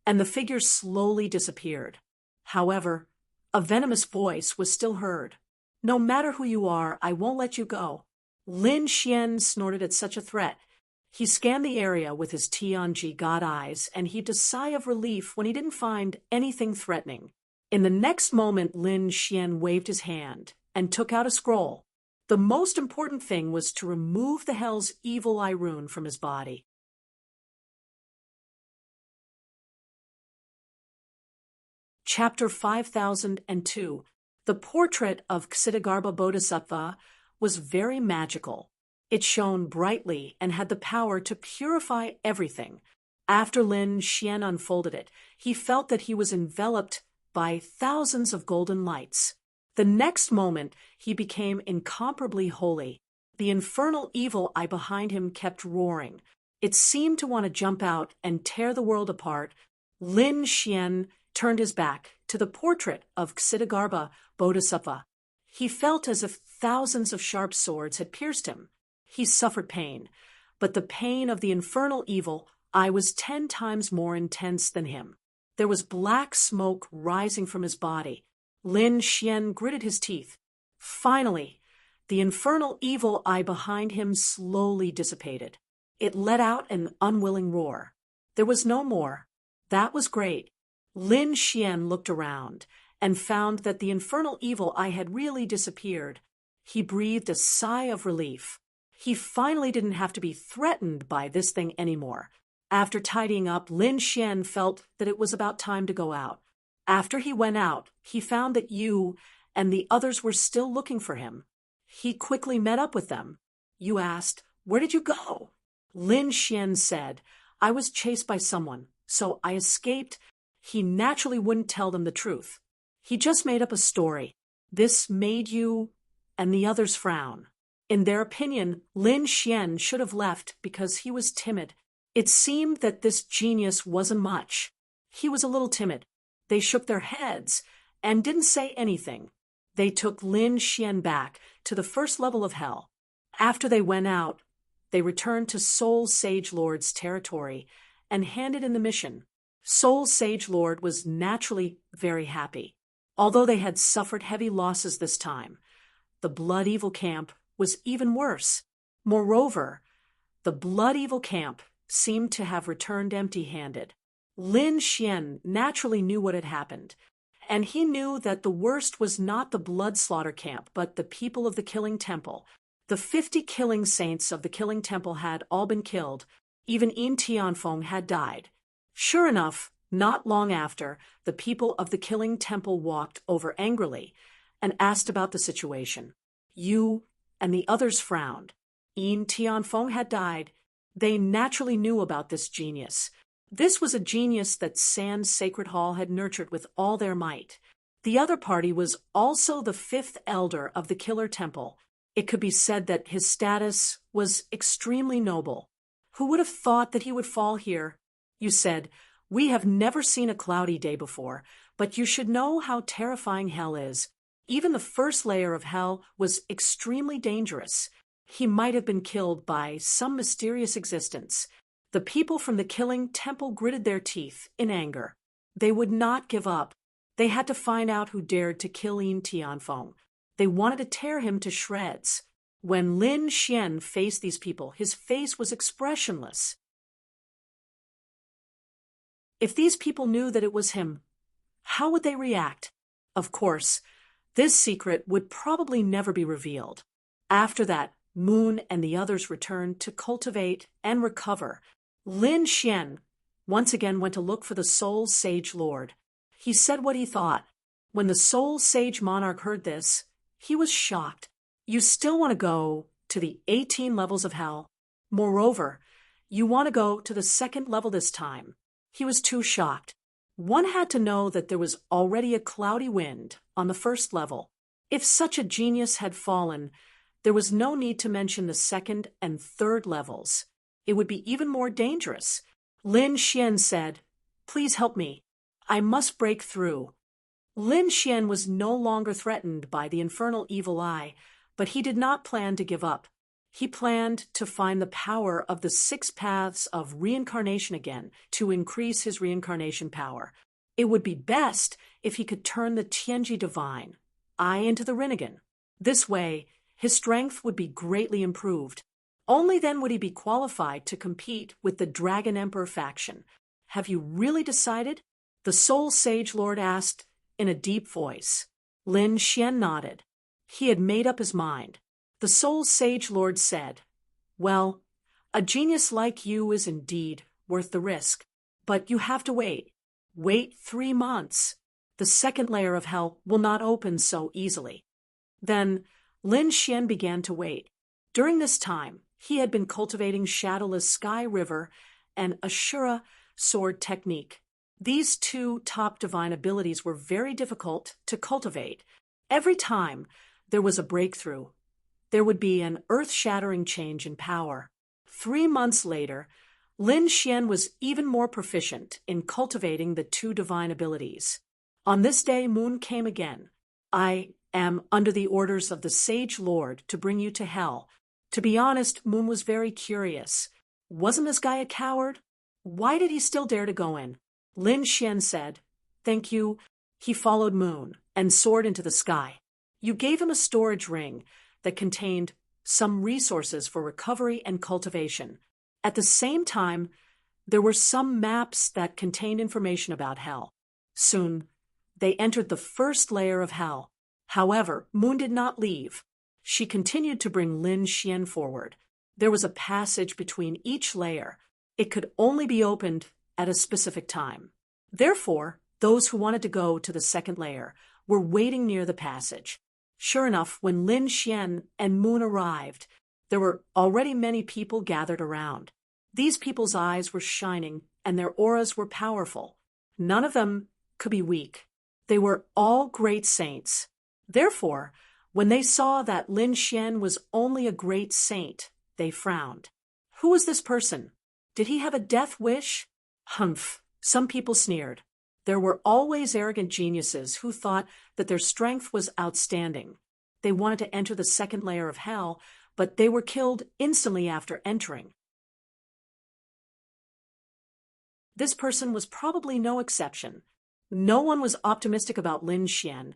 S1: and the figure slowly disappeared. However, A venomous voice was still heard. "No matter who you are, I won't let you go." Lin Xian snorted at such a threat. He scanned the area with his Tianji god eyes and heaved a sigh of relief when he didn't find anything threatening. In the next moment, Lin Xian waved his hand and took out a scroll. The most important thing was to remove the Hell's evil eye rune from his body. Chapter 5002. The portrait of Ksitigarbha Bodhisattva was very magical. It shone brightly and had the power to purify everything. After Lin Xian unfolded it, he felt that he was enveloped by thousands of golden lights. The next moment, he became incomparably holy. The infernal evil eye behind him kept roaring. It seemed to want to jump out and tear the world apart. Lin Xian turned his back to the portrait of Ksitigarbha Bodhisattva. He felt as if thousands of sharp swords had pierced him. He suffered pain, but the pain of the infernal evil eye was 10 times more intense than him. There was black smoke rising from his body. Lin Xian gritted his teeth. Finally, the infernal evil eye behind him slowly dissipated. It let out an unwilling roar. There was no more. That was great. Lin Xian looked around and found that the infernal evil eye had really disappeared. He breathed a sigh of relief. He finally didn't have to be threatened by this thing anymore. After tidying up, Lin Xian felt that it was about time to go out. After he went out, he found that Yu and the others were still looking for him. He quickly met up with them. Yu asked, "Where did you go?" Lin Xian said, "I was chased by someone, so I escaped." He naturally wouldn't tell them the truth. He just made up a story. This made Yu and the others frown. In their opinion, Lin Xian should have left because he was timid. It seemed that this genius wasn't much. He was a little timid. They shook their heads and didn't say anything. They took Lin Xian back to the first level of hell. After they went out, they returned to Soul Sage Lord's territory and handed in the mission. Soul Sage Lord was naturally very happy. Although they had suffered heavy losses this time, the Blood Evil Camp was even worse. Moreover, the Blood Evil Camp seemed to have returned empty-handed. Lin Xian naturally knew what had happened, and he knew that the worst was not the Blood Slaughter Camp, but the people of the Killing Temple. The 50 killing saints of the Killing Temple had all been killed. Even Yin Tianfeng had died. Sure enough, not long after, the people of the Killing Temple walked over angrily and asked about the situation. Yu and the others frowned. Yin Tianfeng had died. They naturally knew about this genius. This was a genius that Sand Sacred Hall had nurtured with all their might. The other party was also the 5th elder of the Killer Temple. It could be said that his status was extremely noble. Who would have thought that he would fall here? You said, "We have never seen a cloudy day before, but you should know how terrifying hell is." Even the first layer of hell was extremely dangerous. He might have been killed by some mysterious existence. The people from the Killing Temple gritted their teeth in anger. They would not give up. They had to find out who dared to kill Yin Tianfeng. They wanted to tear him to shreds. When Lin Xian faced these people, his face was expressionless. If these people knew that it was him, how would they react? Of course, this secret would probably never be revealed. After that, Moon and the others returned to cultivate and recover. Lin Xian once again went to look for the Soul Sage Lord. He said what he thought. When the Soul Sage Monarch heard this, he was shocked. You still want to go to the 18 levels of hell? Moreover, you want to go to the 2nd level this time. He was too shocked. One had to know that there was already a cloudy wind on the 1st level. If such a genius had fallen, there was no need to mention the 2nd and 3rd levels. It would be even more dangerous. Lin Xian said, "Please help me. I must break through." Lin Xian was no longer threatened by the infernal evil eye, but he did not plan to give up. He planned to find the power of the 6 paths of reincarnation again to increase his reincarnation power. It would be best if he could turn the Tianji divine, I into the Rinnegan. This way, his strength would be greatly improved. Only then would he be qualified to compete with the Dragon Emperor faction. Have you really decided? The Soul Sage Lord asked in a deep voice. Lin Xian nodded. He had made up his mind. The Soul Sage Lord said, Well, a genius like you is indeed worth the risk. But you have to wait. Wait 3 months. The second layer of hell will not open so easily. Then Lin Xian began to wait. During this time, he had been cultivating Shadowless Sky River and Ashura Sword Technique. These 2 top divine abilities were very difficult to cultivate. Every time there was a breakthrough, there would be an earth-shattering change in power. 3 months later, Lin Xian was even more proficient in cultivating the 2 divine abilities. On this day, Moon came again. I am under the orders of the Sage Lord to bring you to hell. To be honest, Moon was very curious. Wasn't this guy a coward? Why did he still dare to go in? Lin Xian said, Thank you. He followed Moon and soared into the sky. You gave him a storage ring that contained some resources for recovery and cultivation. At the same time, there were some maps that contained information about hell. Soon, they entered the first layer of hell. However, Moon did not leave. She continued to bring Lin Xian forward. There was a passage between each layer. It could only be opened at a specific time. Therefore, those who wanted to go to the second layer were waiting near the passage. Sure enough, when Lin Xian and Moon arrived, there were already many people gathered around. These people's eyes were shining and their auras were powerful. None of them could be weak. They were all great saints. Therefore, when they saw that Lin Xian was only a great saint, they frowned. Who was this person? Did he have a death wish? Humph, some people sneered. There were always arrogant geniuses who thought that their strength was outstanding. They wanted to enter the second layer of hell, but they were killed instantly after entering. This person was probably no exception. No one was optimistic about Lin Xian,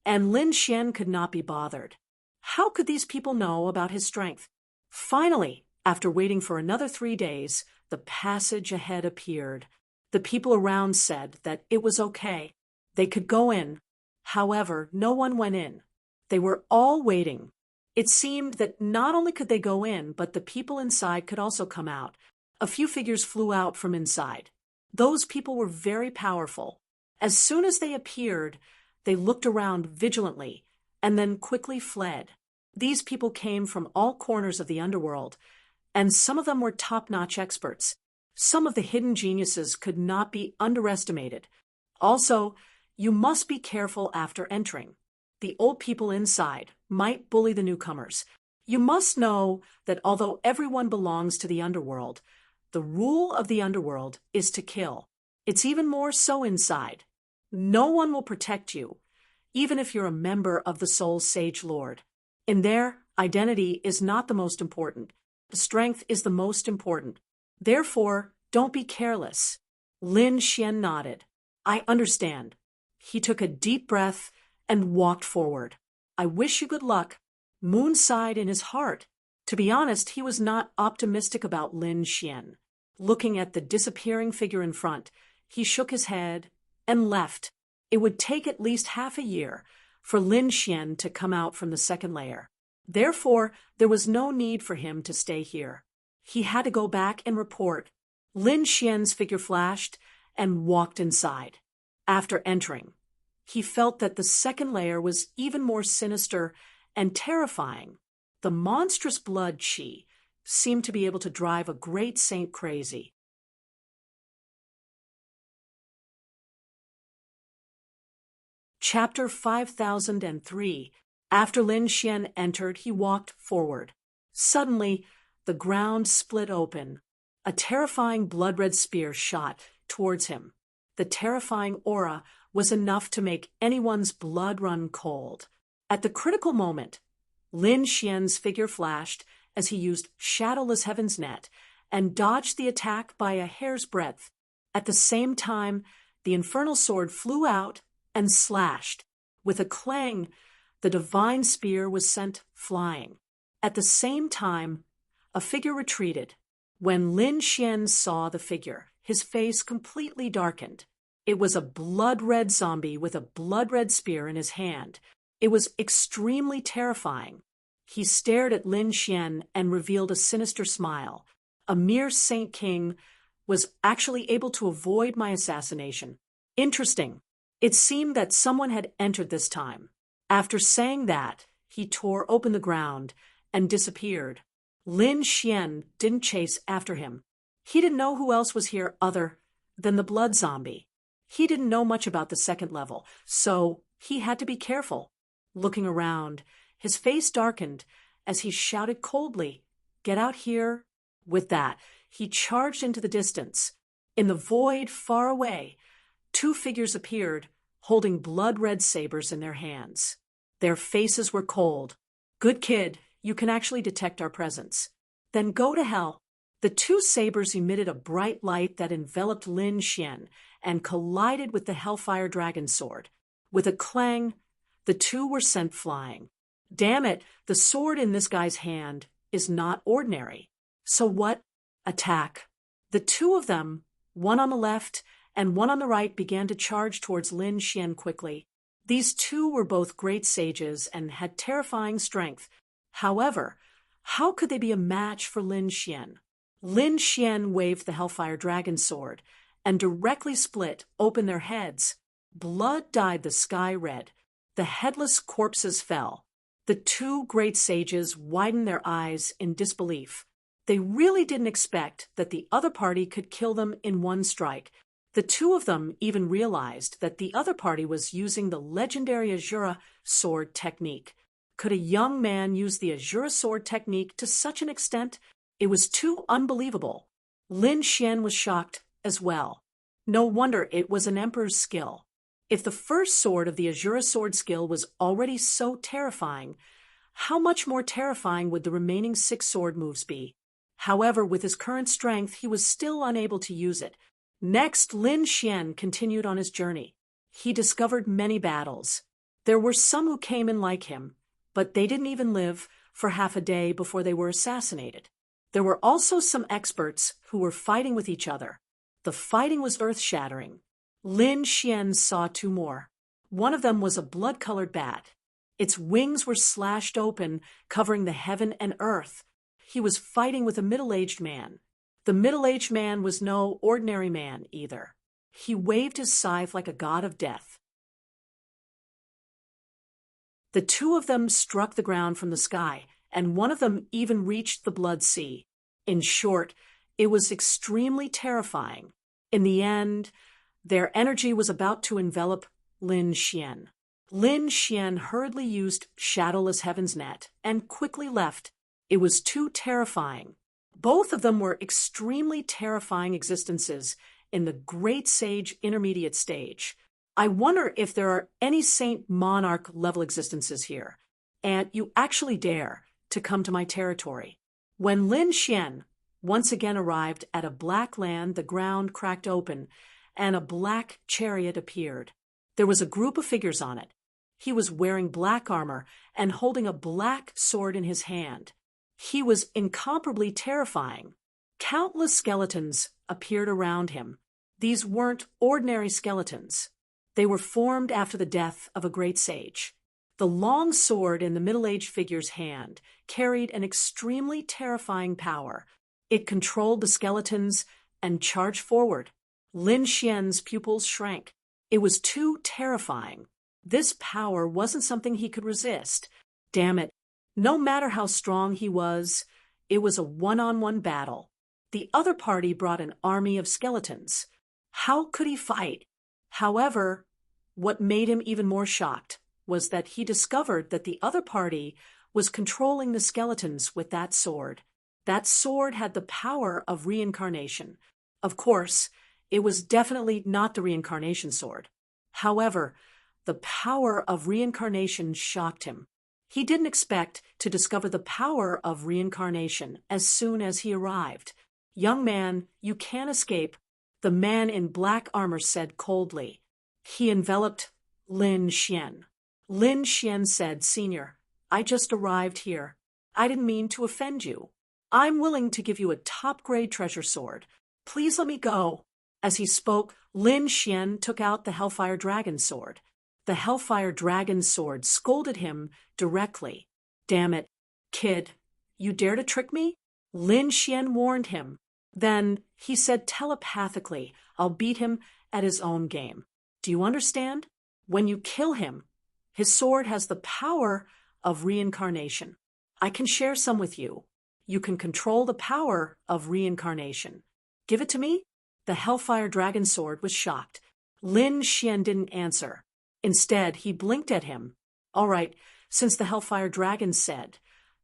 S1: and Lin Xian could not be bothered. How could these people know about his strength? Finally, after waiting for another 3 days, the passage ahead appeared. The people around said that it was okay. They could go in. However, no one went in. They were all waiting. It seemed that not only could they go in, but the people inside could also come out. A few figures flew out from inside. Those people were very powerful. As soon as they appeared, they looked around vigilantly and then quickly fled. These people came from all corners of the underworld, and some of them were top-notch experts. Some of the hidden geniuses could not be underestimated. Also, you must be careful after entering. The old people inside might bully the newcomers. You must know that although everyone belongs to the underworld, the rule of the underworld is to kill. It's even more so inside. No one will protect you, even if you're a member of the Soul Sage Lord. In there, identity is not the most important. The strength is the most important. Therefore, don't be careless. Lin Xian nodded. I understand. He took a deep breath and walked forward. I wish you good luck. Moon sighed in his heart. To be honest, he was not optimistic about Lin Xian. Looking at the disappearing figure in front, he shook his head and left. It would take at least half a year for Lin Xian to come out from the second layer. Therefore, there was no need for him to stay here. He had to go back and report. Lin Xian's figure flashed and walked inside. After entering, he felt that the second layer was even more sinister and terrifying. The monstrous blood qi seemed to be able to drive a great saint crazy. Chapter 5003. After Lin Xian entered, he walked forward. Suddenly, the ground split open. A terrifying blood-red spear shot towards him. The terrifying aura was enough to make anyone's blood run cold. At the critical moment, Lin Xian's figure flashed as he used Shadowless Heaven's Net and dodged the attack by a hair's breadth. At the same time, the infernal sword flew out and slashed. With a clang, the divine spear was sent flying. At the same time, a figure retreated. When Lin Xian saw the figure, his face completely darkened. It was a blood-red zombie with a blood-red spear in his hand. It was extremely terrifying. He stared at Lin Xian and revealed a sinister smile. A mere Saint King was actually able to avoid my assassination. Interesting. It seemed that someone had entered this time. After saying that, he tore open the ground and disappeared. Lin Xian didn't chase after him. He didn't know who else was here other than the blood zombie. He didn't know much about the second level, so he had to be careful. Looking around, his face darkened as he shouted coldly, "Get out here!" With that, he charged into the distance. In the void far away, two figures appeared, holding blood-red sabers in their hands. Their faces were cold. "Good kid, you can actually detect our presence. Then go to hell." The two sabers emitted a bright light that enveloped Lin Xian and collided with the Hellfire Dragon sword. With a clang, the two were sent flying. Damn it, the sword in this guy's hand is not ordinary. So what? Attack. The two of them, one on the left and one on the right, began to charge towards Lin Xian quickly. These two were both great sages and had terrifying strength. However, how could they be a match for Lin Xian? Lin Xian waved the Hellfire Dragon sword and directly split open their heads. Blood dyed the sky red. The headless corpses fell. The two great sages widened their eyes in disbelief. They really didn't expect that the other party could kill them in one strike. The two of them even realized that the other party was using the legendary Azura sword technique. Could a young man use the Azura sword technique to such an extent? It was too unbelievable. Lin Xian was shocked as well. No wonder it was an emperor's skill. If the first sword of the Azura sword skill was already so terrifying, how much more terrifying would the remaining 6 sword moves be? However, with his current strength, he was still unable to use it. Next, Lin Xian continued on his journey. He discovered many battles. There were some who came in like him, but they didn't even live for half a day before they were assassinated. There were also some experts who were fighting with each other. The fighting was earth-shattering. Lin Xian saw 2 more. One of them was a blood-colored bat. Its wings were slashed open, covering the heaven and earth. He was fighting with a middle-aged man. The middle-aged man was no ordinary man either. He waved his scythe like a god of death. The two of them struck the ground from the sky, and one of them even reached the blood sea. In short, it was extremely terrifying. In the end, their energy was about to envelop Lin Xian. Lin Xian hurriedly used Shadowless Heaven's net and quickly left. It was too terrifying. Both of them were extremely terrifying existences in the Great Sage Intermediate stage. I wonder if there are any Saint Monarch level existences here, and you actually dare to come to my territory. When Lin Xian once again arrived at a black land, the ground cracked open, and a black chariot appeared. There was a group of figures on it. He was wearing black armor and holding a black sword in his hand. He was incomparably terrifying. Countless skeletons appeared around him. These weren't ordinary skeletons. They were formed after the death of a great sage. The long sword in the middle-aged figure's hand carried an extremely terrifying power. It controlled the skeletons and charged forward. Lin Xian's pupils shrank. It was too terrifying. This power wasn't something he could resist. Damn it. No matter how strong he was, it was a one-on-one battle. The other party brought an army of skeletons. How could he fight? However, what made him even more shocked was that he discovered that the other party was controlling the skeletons with that sword. That sword had the power of reincarnation. Of course, it was definitely not the reincarnation sword. However, the power of reincarnation shocked him. He didn't expect to discover the power of reincarnation as soon as he arrived. Young man, you can't escape the man in black armor said coldly. He enveloped Lin Xian. Lin Xian said, Senior, I just arrived here. I didn't mean to offend you. I'm willing to give you a top-grade treasure sword. Please let me go. As he spoke, Lin Xian took out the Hellfire Dragon sword. The Hellfire Dragon sword scolded him directly. Damn it, kid. You dare to trick me? Lin Xian warned him. Then he said telepathically, I'll beat him at his own game. Do you understand? When you kill him, his sword has the power of reincarnation. I can share some with you. You can control the power of reincarnation. Give it to me? The Hellfire Dragon sword was shocked. Lin Xian didn't answer. Instead, he blinked at him. All right, since the Hellfire Dragon said,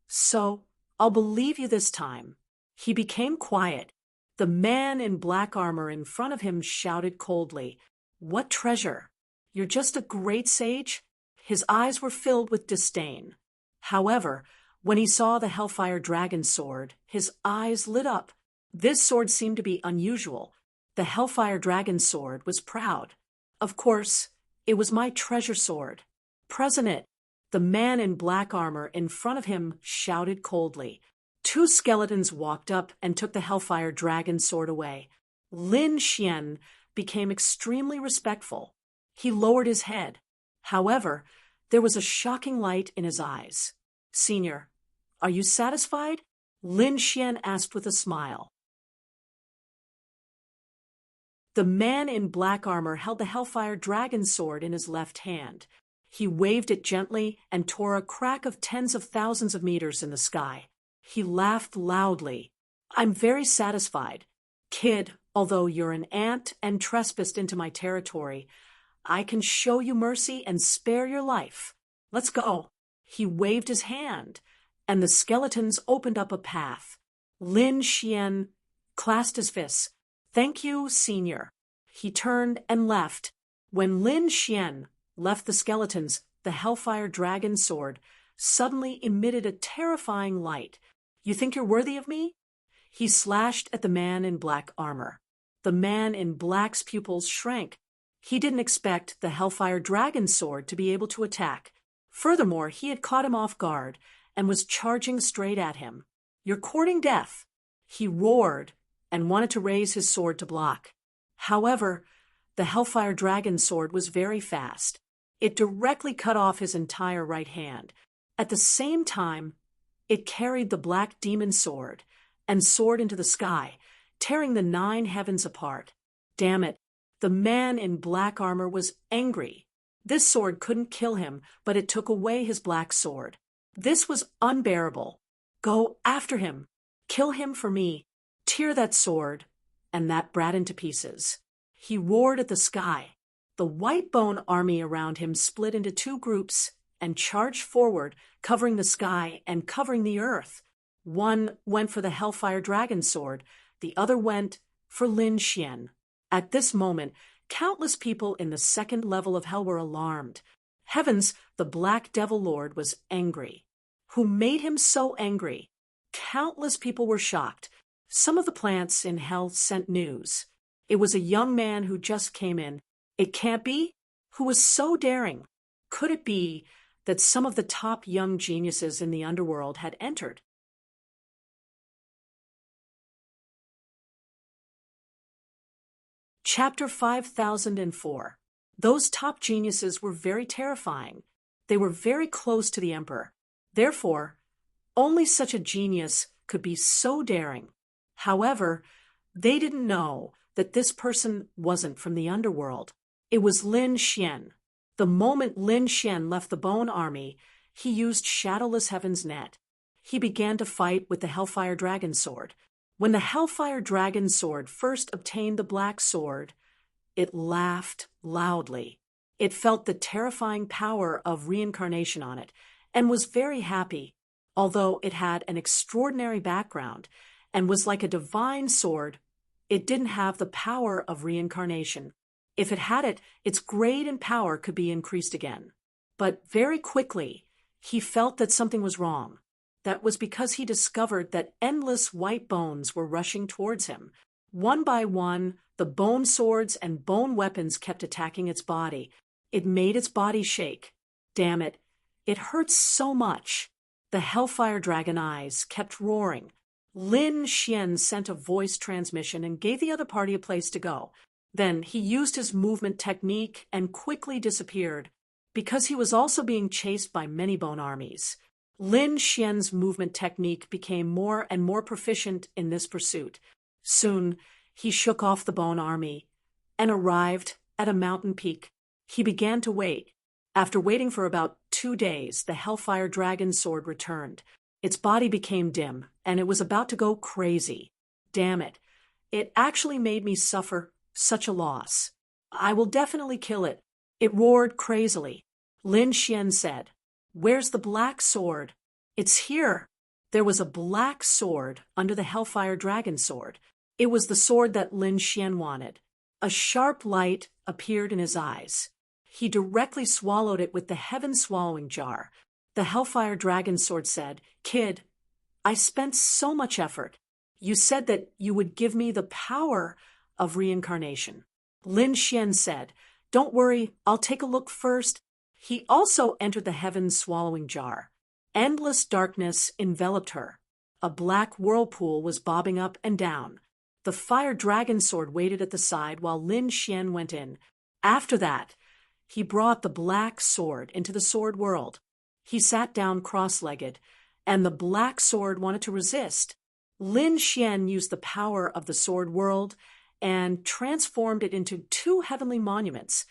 S1: so I'll believe you this time. He became quiet. The man in black armor in front of him shouted coldly, What treasure? You're just a great sage? His eyes were filled with disdain. However, when he saw the Hellfire Dragon sword, his eyes lit up. This sword seemed to be unusual. The Hellfire Dragon sword was proud. Of course, it was my treasure sword. Present it. The man in black armor in front of him shouted coldly. Two skeletons walked up and took the Hellfire Dragon sword away. Lin Xian became extremely respectful. He lowered his head. However, there was a shocking light in his eyes. Senior, are you satisfied? Lin Xian asked with a smile. The man in black armor held the Hellfire Dragon sword in his left hand. He waved it gently and tore a crack of tens of thousands of meters in the sky. He laughed loudly. I'm very satisfied. Kid, although you're an ant and trespassed into my territory, I can show you mercy and spare your life. Let's go. He waved his hand, and the skeletons opened up a path. Lin Xian clasped his fists. Thank you, Senior. He turned and left. When Lin Xian left the skeletons, the Hellfire Dragon sword suddenly emitted a terrifying light. You think you're worthy of me? He slashed at the man in black armor. The man in black's pupils shrank. He didn't expect the Hellfire Dragon sword to be able to attack. Furthermore, he had caught him off guard and was charging straight at him. You're courting death. He roared and wanted to raise his sword to block. However, the Hellfire Dragon sword was very fast. It directly cut off his entire right hand. At the same time, it carried the black demon sword and soared into the sky, tearing the 9 heavens apart. Damn it, the man in black armor was angry. This sword couldn't kill him, but it took away his black sword. This was unbearable. Go after him. Kill him for me. Tear that sword and that brat into pieces. He roared at the sky. The white bone army around him split into 2 groups and charged forward, covering the sky and covering the earth. One went for the Hellfire Dragon sword. The other went for Lin Xian. At this moment, countless people in the 2nd level of hell were alarmed. Heavens, the Black Devil Lord was angry. Who made him so angry? Countless people were shocked. Some of the plants in hell sent news. It was a young man who just came in. It can't be? Who was so daring? Could it be that some of the top young geniuses in the underworld had entered? Chapter 5004. Those top geniuses were very terrifying. They were very close to the emperor. Therefore, only such a genius could be so daring. However, they didn't know that this person wasn't from the underworld. It was Lin Xian. The moment Lin Xian left the Bone Army, he used Shadowless Heaven's net. He began to fight with the Hellfire Dragon sword. When the Hellfire Dragon sword first obtained the black sword, it laughed loudly. It felt the terrifying power of reincarnation on it and was very happy. Although it had an extraordinary background and was like a divine sword, it didn't have the power of reincarnation. If it had it, its grade and power could be increased again. But very quickly, he felt that something was wrong. That was because he discovered that endless white bones were rushing towards him. One by one, the bone swords and bone weapons kept attacking its body. It made its body shake. Damn it. It hurts so much. The Hellfire Dragon eyes kept roaring. Lin Xian sent a voice transmission and gave the other party a place to go. Then he used his movement technique and quickly disappeared, because he was also being chased by many bone armies. Lin Xian's movement technique became more and more proficient in this pursuit. Soon, he shook off the bone army and arrived at a mountain peak. He began to wait. After waiting for about 2 days, the Hellfire Dragon sword returned. Its body became dim, and it was about to go crazy. Damn it. It actually made me suffer such a loss. I will definitely kill it. It roared crazily. Lin Xian said, "Where's the black sword?" "It's here." There was a black sword under the Hellfire Dragon sword. It was the sword that Lin Xian wanted. A sharp light appeared in his eyes. He directly swallowed it with the heaven swallowing jar. The Hellfire Dragon sword said, "Kid, I spent so much effort. You said that you would give me the power of reincarnation." Lin Xian said, "Don't worry, I'll take a look first." He also entered the heaven swallowing jar. Endless darkness enveloped her. A black whirlpool was bobbing up and down. The Fire Dragon sword waited at the side while Lin Xian went in. After that, he brought the black sword into the sword world. He sat down cross-legged, and the black sword wanted to resist. Lin Xian used the power of the sword world and transformed it into 2 heavenly monuments,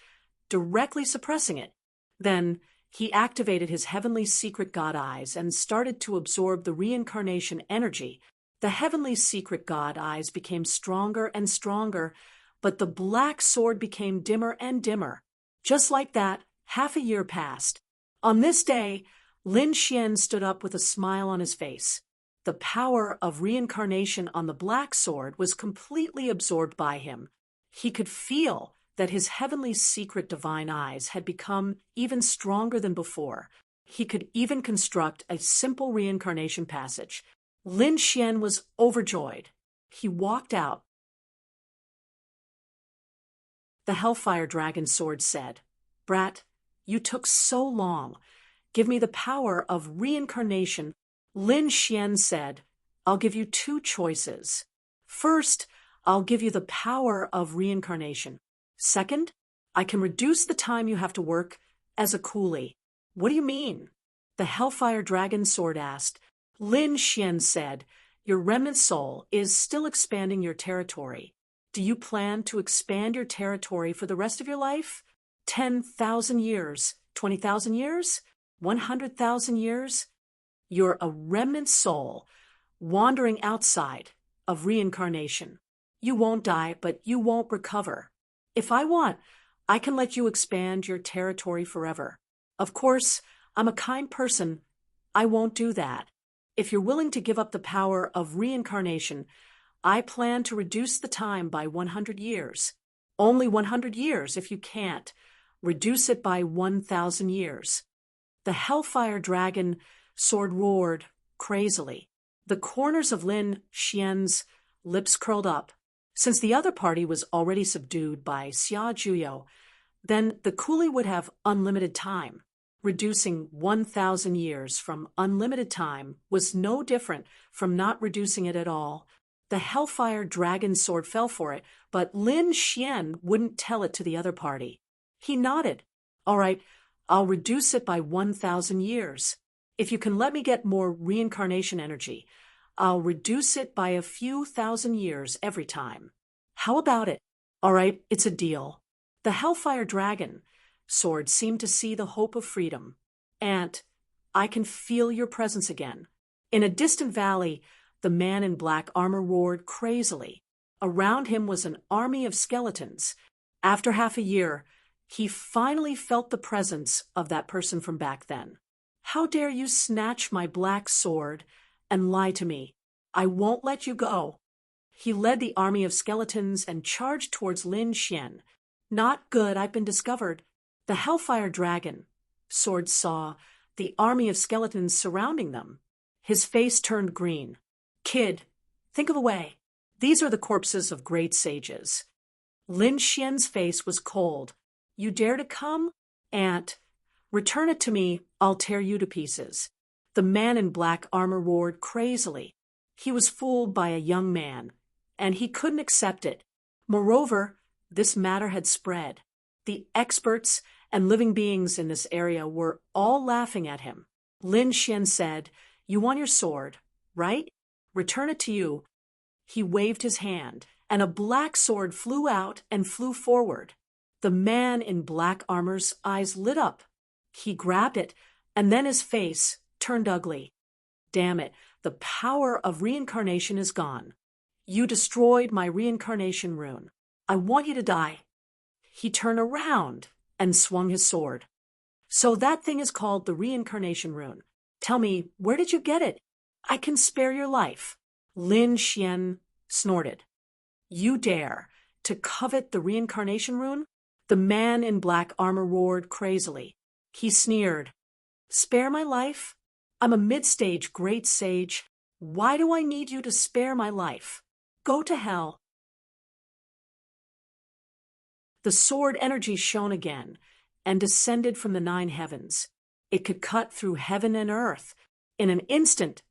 S1: directly suppressing it. Then he activated his heavenly secret god eyes and started to absorb the reincarnation energy. The heavenly secret god eyes became stronger and stronger, but the black sword became dimmer and dimmer. Just like that, half a year passed. On this day, Lin Xian stood up with a smile on his face. The power of reincarnation on the black sword was completely absorbed by him. He could feel that his heavenly secret divine eyes had become even stronger than before. He could even construct a simple reincarnation passage. Lin Xian was overjoyed. He walked out. The Hellfire Dragon sword said, "Brat, you took so long. Give me the power of reincarnation." Lin Xian said, "I'll give you 2 choices. First, I'll give you the power of reincarnation. Second, I can reduce the time you have to work as a coolie." "What do you mean?" the Hellfire Dragon sword asked. Lin Xian said, "Your remnant soul is still expanding your territory. Do you plan to expand your territory for the rest of your life? 10,000 years, 20,000 years, 100,000 years? You're a remnant soul wandering outside of reincarnation. You won't die, but you won't recover. If I want, I can let you expand your territory forever. Of course, I'm a kind person. I won't do that. If you're willing to give up the power of reincarnation, I plan to reduce the time by 100 years. Only 100 years if you can't. Reduce it by 1,000 years." The Hellfire Dragon sword roared crazily. The corners of Lin Xian's lips curled up. Since the other party was already subdued by Xia Juyo, then the coolie would have unlimited time. Reducing 1,000 years from unlimited time was no different from not reducing it at all. The Hellfire Dragon sword fell for it, but Lin Xian wouldn't tell it to the other party. He nodded. "All right, I'll reduce it by 1,000 years. If you can let me get more reincarnation energy, I'll reduce it by a few thousand years every time. How about it?" "All right, it's a deal." The Hellfire Dragon sword seemed to see the hope of freedom. "Aunt, I can feel your presence again." In a distant valley, the man in black armor roared crazily. Around him was an army of skeletons. After half a year, he finally felt the presence of that person from back then. "How dare you snatch my black sword and lie to me? I won't let you go." He led the army of skeletons and charged towards Lin Xian. "Not good, I've been discovered." The Hellfire Dragon sword saw the army of skeletons surrounding them. His face turned green. "Kid, think of a way." These are the corpses of great sages. Lin Xian's face was cold. You dare to come? Aunt, return it to me, I'll tear you to pieces. The man in black armor roared crazily. He was fooled by a young man, and he couldn't accept it. Moreover, this matter had spread. The experts and living beings in this area were all laughing at him. Lin Xian said, "You want your sword, right? Return it to you." He waved his hand, and a black sword flew out and flew forward. The man in black armor's eyes lit up. He grabbed it, and then his face turned ugly. Damn it, the power of reincarnation is gone. You destroyed my reincarnation rune. I want you to die. He turned around and swung his sword. So that thing is called the reincarnation rune. Tell me, where did you get it? I can spare your life. Lin Xian snorted. You dare to covet the reincarnation rune? The man in black armor roared crazily. He sneered. Spare my life? I'm a mid-stage great sage. Why do I need you to spare my life? Go to hell. The sword energy shone again and descended from the 9 heavens. It could cut through heaven and earth. In an instant,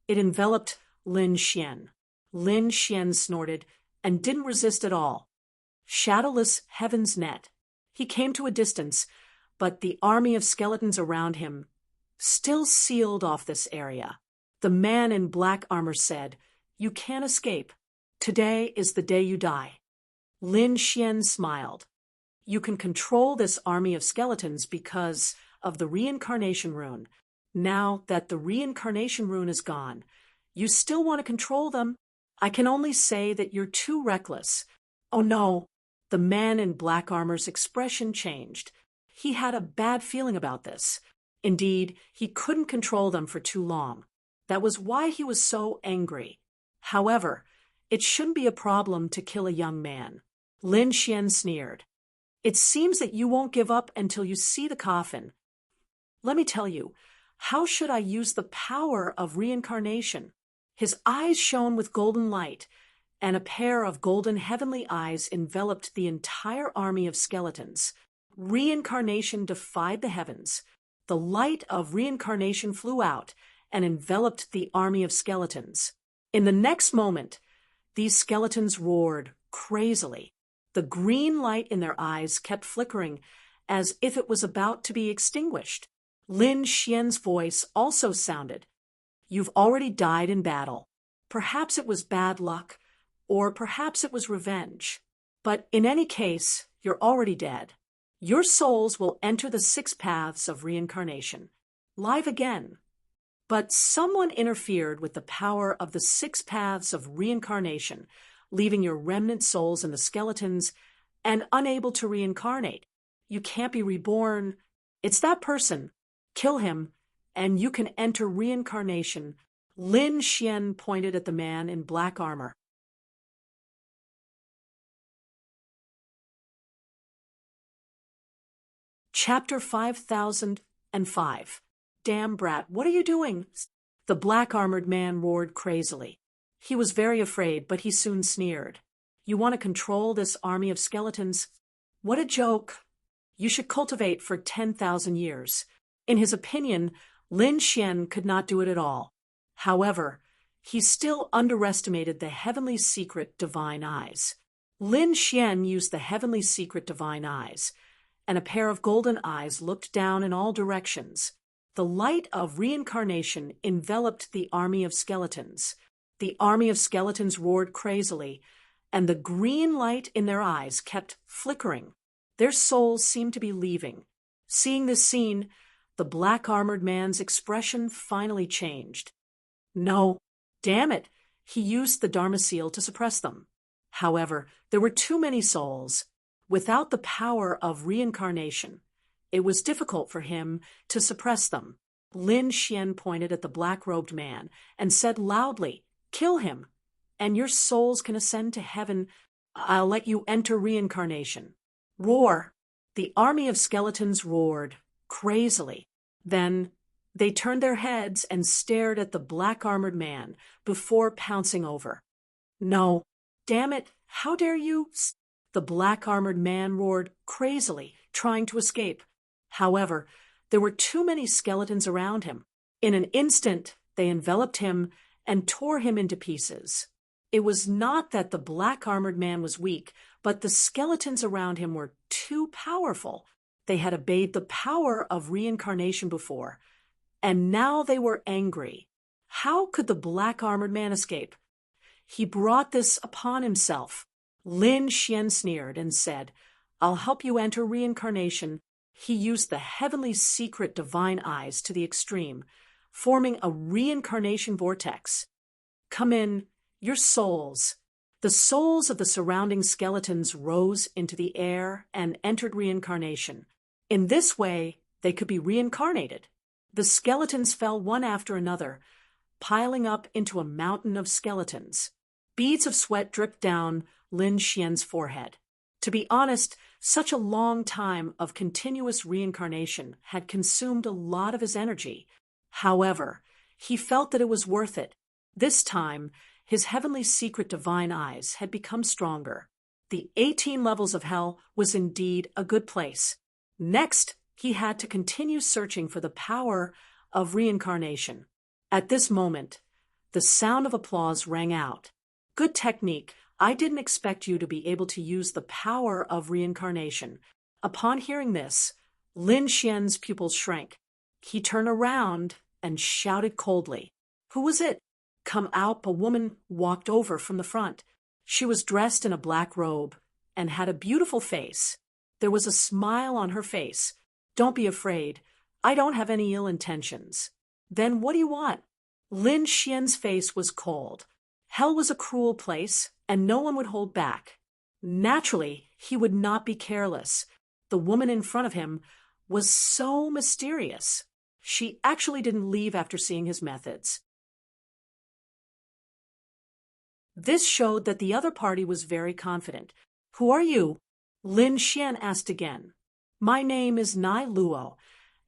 S1: it enveloped Lin Xian. Lin Xian snorted and didn't resist at all. Shadowless heaven's net. He came to a distance, but the army of skeletons around him still sealed off this area. The man in black armor said, You can't escape. Today is the day you die. Lin Xian smiled. You can control this army of skeletons because of the reincarnation rune. Now that the reincarnation rune is gone, you still want to control them? I can only say that you're too reckless. Oh no, the man in black armor's expression changed. He had a bad feeling about this. Indeed, he couldn't control them for too long. That was why he was so angry. However, it shouldn't be a problem to kill a young man. Lin Xian sneered. It seems that you won't give up until you see the coffin. Let me tell you, how should I use the power of reincarnation? His eyes shone with golden light, and a pair of golden heavenly eyes enveloped the entire army of skeletons. Reincarnation defied the heavens. The light of reincarnation flew out and enveloped the army of skeletons. In the next moment, these skeletons roared crazily. The green light in their eyes kept flickering as if it was about to be extinguished. Lin Xian's voice also sounded. You've already died in battle. Perhaps it was bad luck, or perhaps it was revenge. But in any case, you're already dead. Your souls will enter the 6 paths of reincarnation, live again. But someone interfered with the power of the 6 paths of reincarnation, leaving your remnant souls in the skeletons and unable to reincarnate. You can't be reborn. It's that person. Kill him, and you can enter reincarnation. Lin Xian pointed at the man in black armor. Chapter 5005. Damn brat, what are you doing? The black-armored man roared crazily. He was very afraid, but he soon sneered. You want to control this army of skeletons? What a joke. You should cultivate for 10,000 years. In his opinion, Lin Xian could not do it at all. However, he still underestimated the heavenly secret divine eyes. Lin Xian used the heavenly secret divine eyes, and a pair of golden eyes looked down in all directions. The light of reincarnation enveloped the army of skeletons. The army of skeletons roared crazily, and the green light in their eyes kept flickering. Their souls seemed to be leaving. Seeing this scene, the black-armored man's expression finally changed. No, damn it, he used the Dharma seal to suppress them. However, there were too many souls. Without the power of reincarnation, it was difficult for him to suppress them. Lin Xian pointed at the black-robed man and said loudly, Kill him, and your souls can ascend to heaven. I'll let you enter reincarnation. Roar! The army of skeletons roared, crazily. Then they turned their heads and stared at the black-armored man before pouncing over. No, Damn it, how dare you? The black-armored man roared crazily, trying to escape. However, there were too many skeletons around him. In an instant, they enveloped him and tore him into pieces. It was not that the black-armored man was weak, but the skeletons around him were too powerful. They had obeyed the power of reincarnation before, and now they were angry. How could the black-armored man escape? He brought this upon himself. Lin Xian sneered and said, "I'll help you enter reincarnation." He used the heavenly secret divine eyes to the extreme, forming a reincarnation vortex. "Come in, your souls." The souls of the surrounding skeletons rose into the air and entered reincarnation. In this way, they could be reincarnated. The skeletons fell one after another, piling up into a mountain of skeletons. Beads of sweat dripped down Lin Xian's forehead. To be honest, such a long time of continuous reincarnation had consumed a lot of his energy. However, he felt that it was worth it. This time, his heavenly secret divine eyes had become stronger. The 18 levels of hell was indeed a good place. Next, he had to continue searching for the power of reincarnation. At this moment, the sound of applause rang out. "Good technique. I didn't expect you to be able to use the power of reincarnation." Upon hearing this, Lin Xian's pupils shrank. He turned around and shouted coldly, "Who was it?" "Come out." A woman walked over from the front. She was dressed in a black robe and had a beautiful face. There was a smile on her face. "Don't be afraid. I don't have any ill intentions." "Then what do you want?" Lin Xian's face was cold. Hell was a cruel place, and no one would hold back. Naturally, he would not be careless. The woman in front of him was so mysterious. She actually didn't leave after seeing his methods. This showed that the other party was very confident. "Who are you?" Lin Xian asked again. "My name is Nai Luo,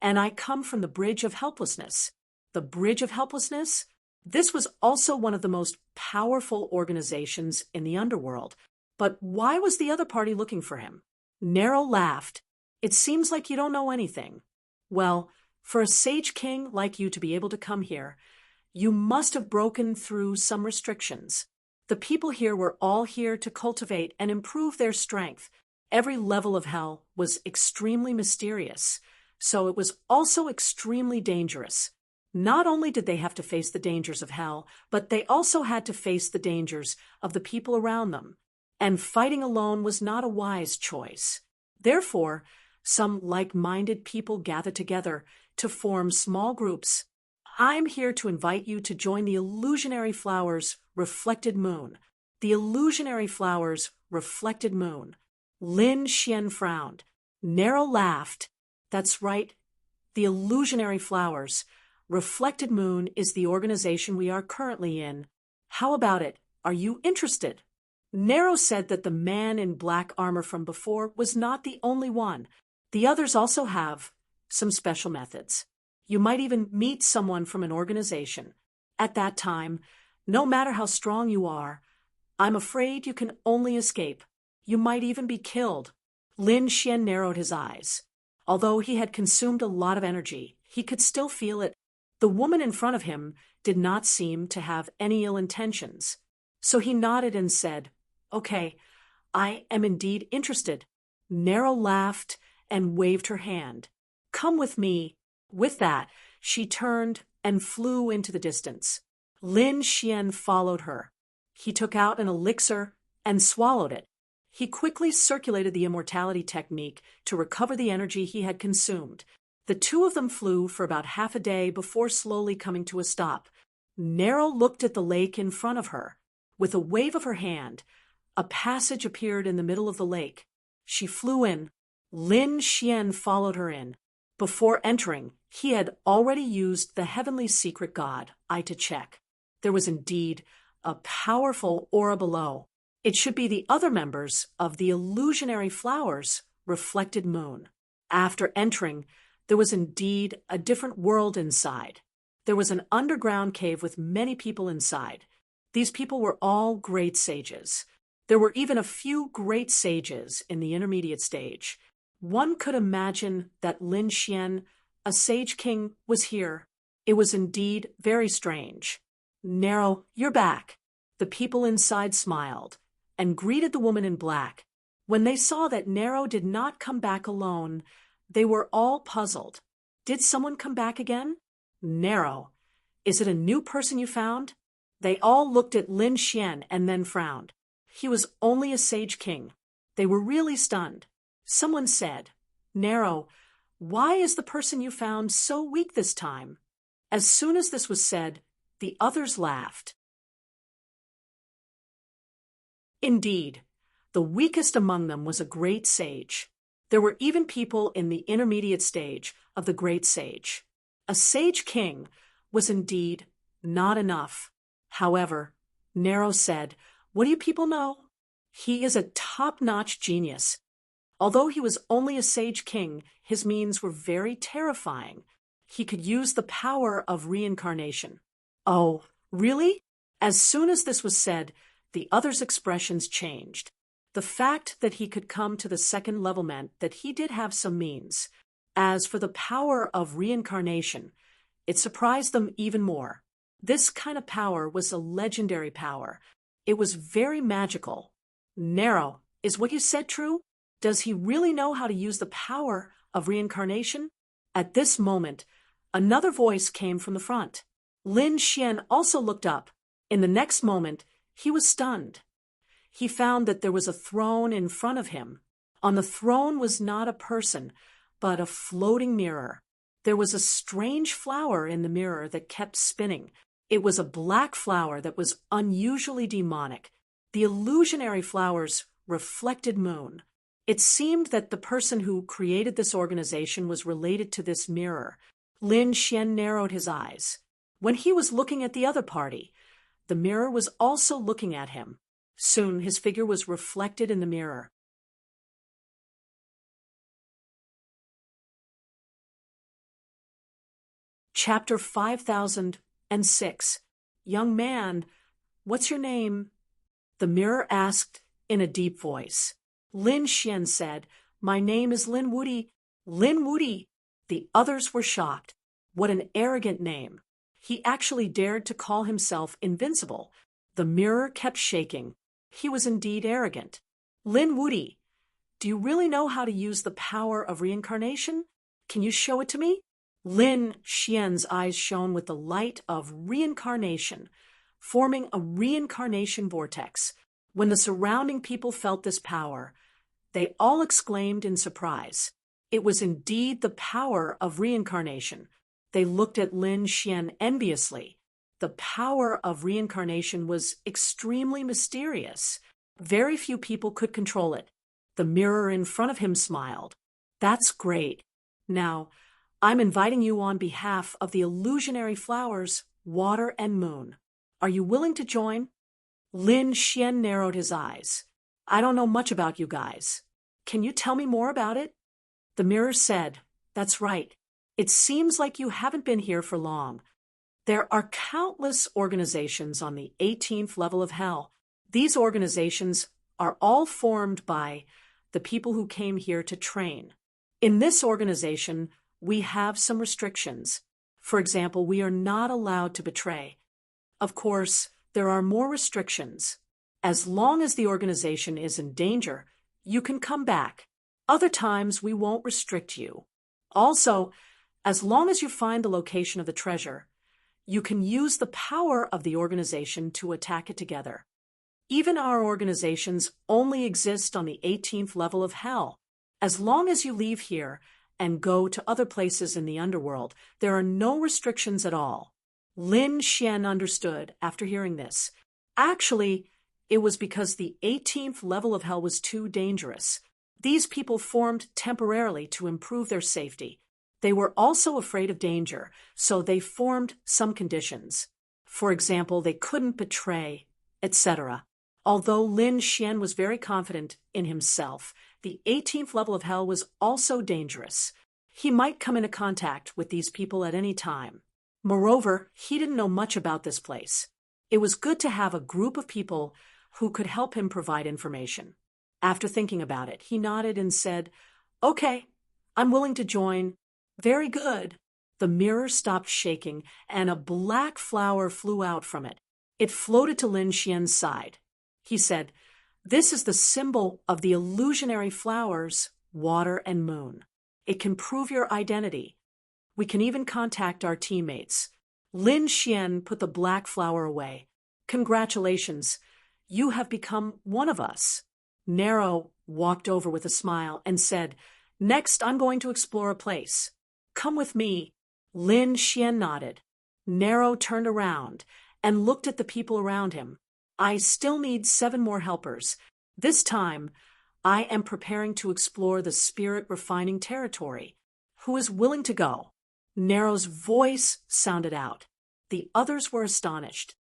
S1: and I come from the Bridge of Helplessness." The Bridge of Helplessness? This was also one of the most powerful organizations in the underworld. But why was the other party looking for him? Nero laughed. "It seems like you don't know anything. Well, for a sage king like you to be able to come here, you must have broken through some restrictions. The people here were all here to cultivate and improve their strength. Every level of hell was extremely mysterious, so it was also extremely dangerous. Not only did they have to face the dangers of hell, but they also had to face the dangers of the people around them. And fighting alone was not a wise choice. Therefore, some like-minded people gathered together to form small groups. I'm here to invite you to join the Illusionary Flowers Reflected Moon." The Illusionary Flowers Reflected Moon. Lin Xian frowned. Nero laughed. "That's right. The Illusionary Flowers Reflected Moon is the organization we are currently in. How about it? Are you interested?" Nero said that the man in black armor from before was not the only one. The others also have some special methods. You might even meet someone from an organization. At that time, no matter how strong you are, I'm afraid you can only escape. You might even be killed. Lin Xian narrowed his eyes. Although he had consumed a lot of energy, he could still feel it. The woman in front of him did not seem to have any ill intentions. So he nodded and said, "Okay, I am indeed interested." Nero laughed and waved her hand. "Come with me." With that, she turned and flew into the distance. Lin Xian followed her. He took out an elixir and swallowed it. He quickly circulated the immortality technique to recover the energy he had consumed. The two of them flew for about half a day before slowly coming to a stop. Nero looked at the lake in front of her. With a wave of her hand, a passage appeared in the middle of the lake. She flew in. Lin Xian followed her in. Before entering, he had already used the heavenly secret god, I to check. There was indeed a powerful aura below. It should be the other members of the Illusionary Flowers Reflected Moon. After entering, there was indeed a different world inside. There was an underground cave with many people inside. These people were all great sages. There were even a few great sages in the intermediate stage. One could imagine that Lin Xian, a sage king, was here. It was indeed very strange. Nero, you're back. The people inside smiled and greeted the woman in black. When they saw that Nero did not come back alone, they were all puzzled. Did someone come back again? Nero, is it a new person you found? They all looked at Lin Xian and then frowned. He was only a sage king. They were really stunned. Someone said, Nero, why is the person you found so weak this time? As soon as this was said, the others laughed. Indeed, the weakest among them was a great sage. There were even people in the intermediate stage of the great sage. A sage king was indeed not enough. However, Nero said, what do you people know? He is a top-notch genius. Although he was only a sage king, his means were very terrifying. He could use the power of reincarnation. Oh, really? As soon as this was said, the others' expressions changed. The fact that he could come to the second level meant that he did have some means. As for the power of reincarnation, it surprised them even more. This kind of power was a legendary power. It was very magical. Nero, is what you said true? Does he really know how to use the power of reincarnation? At this moment, another voice came from the front. Lin Xian also looked up. In the next moment, he was stunned. He found that there was a throne in front of him. On the throne was not a person, but a floating mirror. There was a strange flower in the mirror that kept spinning. It was a black flower that was unusually demonic. The illusionary flowers reflected moon. It seemed that the person who created this organization was related to this mirror. Lin Xian narrowed his eyes. When he was looking at the other party, the mirror was also looking at him. Soon his figure was reflected in the mirror. Chapter 5006. Young man, what's your name? The mirror asked in a deep voice. Lin Xian said, my name is Lin Wudi. Lin Wudi. The others were shocked. What an arrogant name. He actually dared to call himself invincible. The mirror kept shaking. He was indeed arrogant. Lin Wudi, do you really know how to use the power of reincarnation? Can you show it to me? Lin Xian's eyes shone with the light of reincarnation, forming a reincarnation vortex. When the surrounding people felt this power, they all exclaimed in surprise. It was indeed the power of reincarnation. They looked at Lin Xian enviously. The power of reincarnation was extremely mysterious. Very few people could control it. The mirror in front of him smiled. That's great. Now, I'm inviting you on behalf of the illusionary flowers, water and moon. Are you willing to join? Lin Xian narrowed his eyes. I don't know much about you guys. Can you tell me more about it? The mirror said, that's right. It seems like you haven't been here for long. There are countless organizations on the 18th level of hell. These organizations are all formed by the people who came here to train. In this organization, we have some restrictions. For example, we are not allowed to betray. Of course, there are more restrictions. As long as the organization is in danger, you can come back. Other times, we won't restrict you. Also, as long as you find the location of the treasure, you can use the power of the organization to attack it together. Even our organizations only exist on the 18th level of hell. As long as you leave here and go to other places in the underworld, there are no restrictions at all. Lin Xian understood after hearing this. Actually, it was because the 18th level of hell was too dangerous. These people formed temporarily to improve their safety. They were also afraid of danger, so they formed some conditions. For example, they couldn't betray, etc. Although Lin Xian was very confident in himself, the 18th level of hell was also dangerous. He might come into contact with these people at any time. Moreover, he didn't know much about this place. It was good to have a group of people who could help him provide information. After thinking about it, he nodded and said, "Okay, I'm willing to join." "Very good." The mirror stopped shaking, and a black flower flew out from it. It floated to Lin Xian's side. He said, "This is the symbol of the illusionary flowers, water and moon. It can prove your identity. We can even contact our teammates." Lin Xian put the black flower away. "Congratulations. You have become one of us." Nero walked over with a smile and said, "Next, I'm going to explore a place. Come with me." Lin Xian nodded. Nero turned around and looked at the people around him. "I still need 7 more helpers. This time, I am preparing to explore the spirit-refining territory. Who is willing to go?" Nero's voice sounded out. The others were astonished.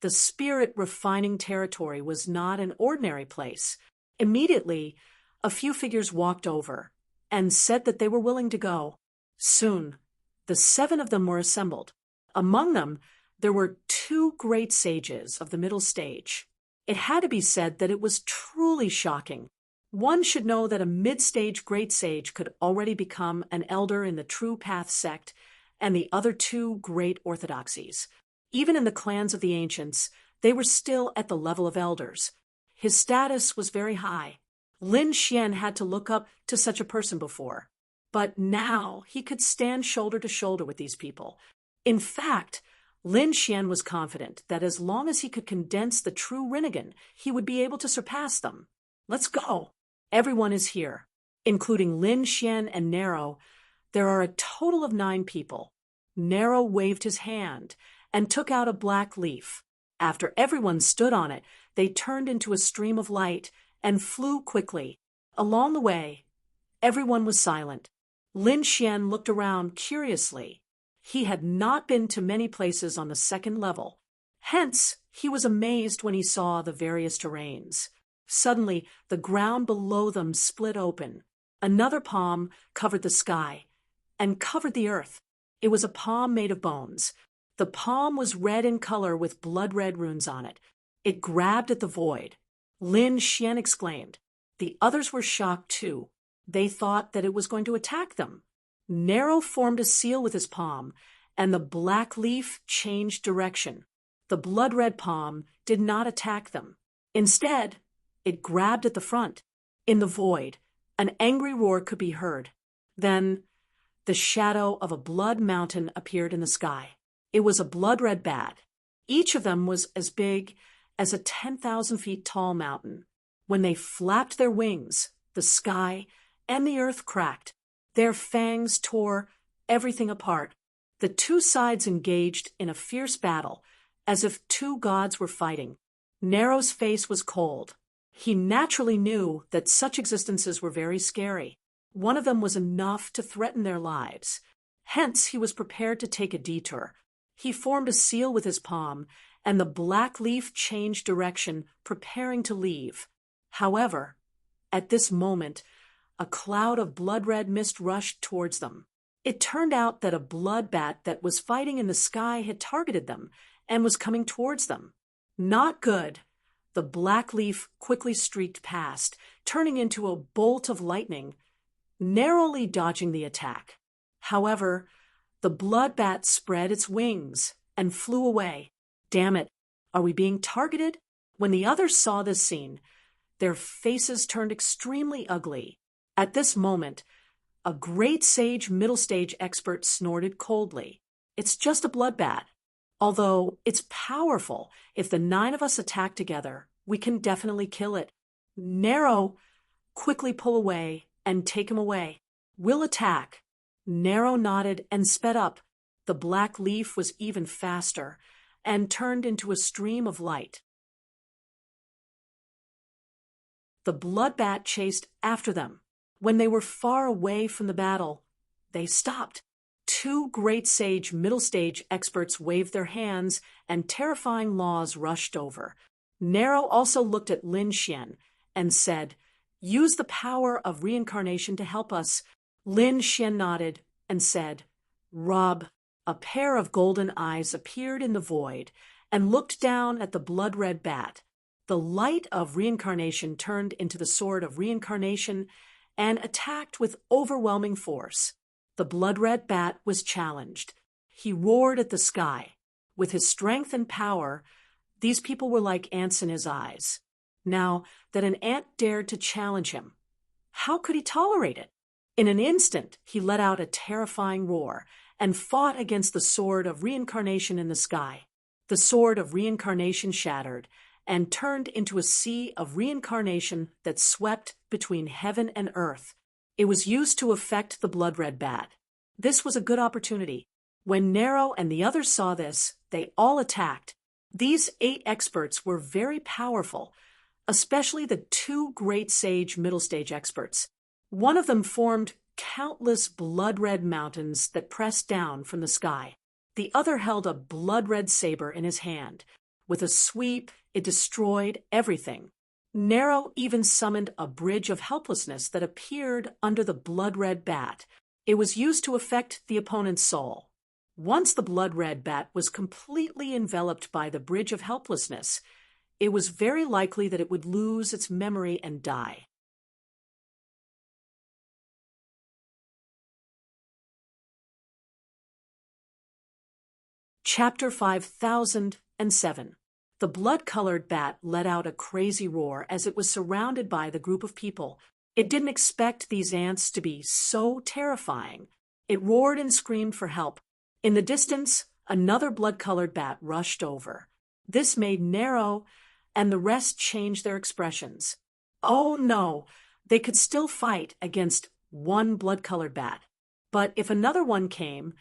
S1: The spirit-refining territory was not an ordinary place. Immediately, a few figures walked over and said that they were willing to go. Soon, the 7 of them were assembled. Among them, there were 2 great sages of the middle stage. It had to be said that it was truly shocking. One should know that a mid-stage great sage could already become an elder in the True Path sect and the other 2 great orthodoxies. Even in the clans of the ancients, they were still at the level of elders. His status was very high. Lin Xian had to look up to such a person before. But now he could stand shoulder to shoulder with these people. In fact, Lin Xian was confident that as long as he could condense the true Rinnegan, he would be able to surpass them. "Let's go." Everyone is here, including Lin Xian and Nero. There are a total of 9 people. Nero waved his hand and took out a black leaf. After everyone stood on it, they turned into a stream of light and flew quickly. Along the way, everyone was silent. Lin Xian looked around curiously. He had not been to many places on the 2nd level. Hence, he was amazed when he saw the various terrains. Suddenly, the ground below them split open. Another palm covered the sky and covered the earth. It was a palm made of bones. The palm was red in color with blood-red runes on it. It grabbed at the void. Lin Xian exclaimed. The others were shocked too. They thought that it was going to attack them. Nero formed a seal with his palm, and the black leaf changed direction. The blood-red palm did not attack them. Instead, it grabbed at the front. In the void, an angry roar could be heard. Then, the shadow of a blood mountain appeared in the sky. It was a blood-red bat. Each of them was as big as a 10,000 feet tall mountain. When they flapped their wings, the sky and the earth cracked. Their fangs tore everything apart. The 2 sides engaged in a fierce battle, as if 2 gods were fighting. Nero's face was cold. He naturally knew that such existences were very scary. One of them was enough to threaten their lives. Hence, he was prepared to take a detour. He formed a seal with his palm, and the black leaf changed direction, preparing to leave. However, at this moment, a cloud of blood-red mist rushed towards them. It turned out that a blood bat that was fighting in the sky had targeted them and was coming towards them. Not good. The black leaf quickly streaked past, turning into a bolt of lightning, narrowly dodging the attack. However, the blood bat spread its wings and flew away. Damn it, are we being targeted? When the others saw this scene, their faces turned extremely ugly. At this moment, a great sage middle stage expert snorted coldly. It's just a blood bat. Although it's powerful, if the 9 of us attack together, we can definitely kill it. Nero, quickly pull away and take him away. We'll attack. Nero nodded and sped up. The black leaf was even faster and turned into a stream of light. The blood bat chased after them. When they were far away from the battle, they stopped. 2 great sage middle stage experts waved their hands and terrifying laws rushed over. Nero also looked at Lin Xian and said, "Use the power of reincarnation to help us." Lin Xian nodded and said, "Rob, A pair of golden eyes appeared in the void and looked down at the blood-red bat. The light of reincarnation turned into the sword of reincarnation and attacked with overwhelming force. The blood-red bat was challenged. He roared at the sky. With his strength and power, these people were like ants in his eyes. Now that an ant dared to challenge him, how could he tolerate it? In an instant, he let out a terrifying roar and fought against the sword of reincarnation in the sky. The sword of reincarnation shattered and turned into a sea of reincarnation that swept between heaven and earth. It was used to affect the blood-red bat. This was a good opportunity. When Nero and the others saw this, they all attacked. These 8 experts were very powerful, especially the 2 great sage middle stage experts. One of them formed countless blood-red mountains that pressed down from the sky. The other held a blood-red saber in his hand. With a sweep, it destroyed everything. Nero even summoned a bridge of helplessness that appeared under the blood-red bat. It was used to affect the opponent's soul. Once the blood-red bat was completely enveloped by the bridge of helplessness, it was very likely that it would lose its memory and die. Chapter 5007. The blood-colored bat let out a crazy roar as it was surrounded by the group of people. It didn't expect these ants to be so terrifying. It roared and screamed for help. In the distance, another blood-colored bat rushed over. This made Nero and the rest change their expressions. Oh no, they could still fight against one blood-colored bat. But if another one came,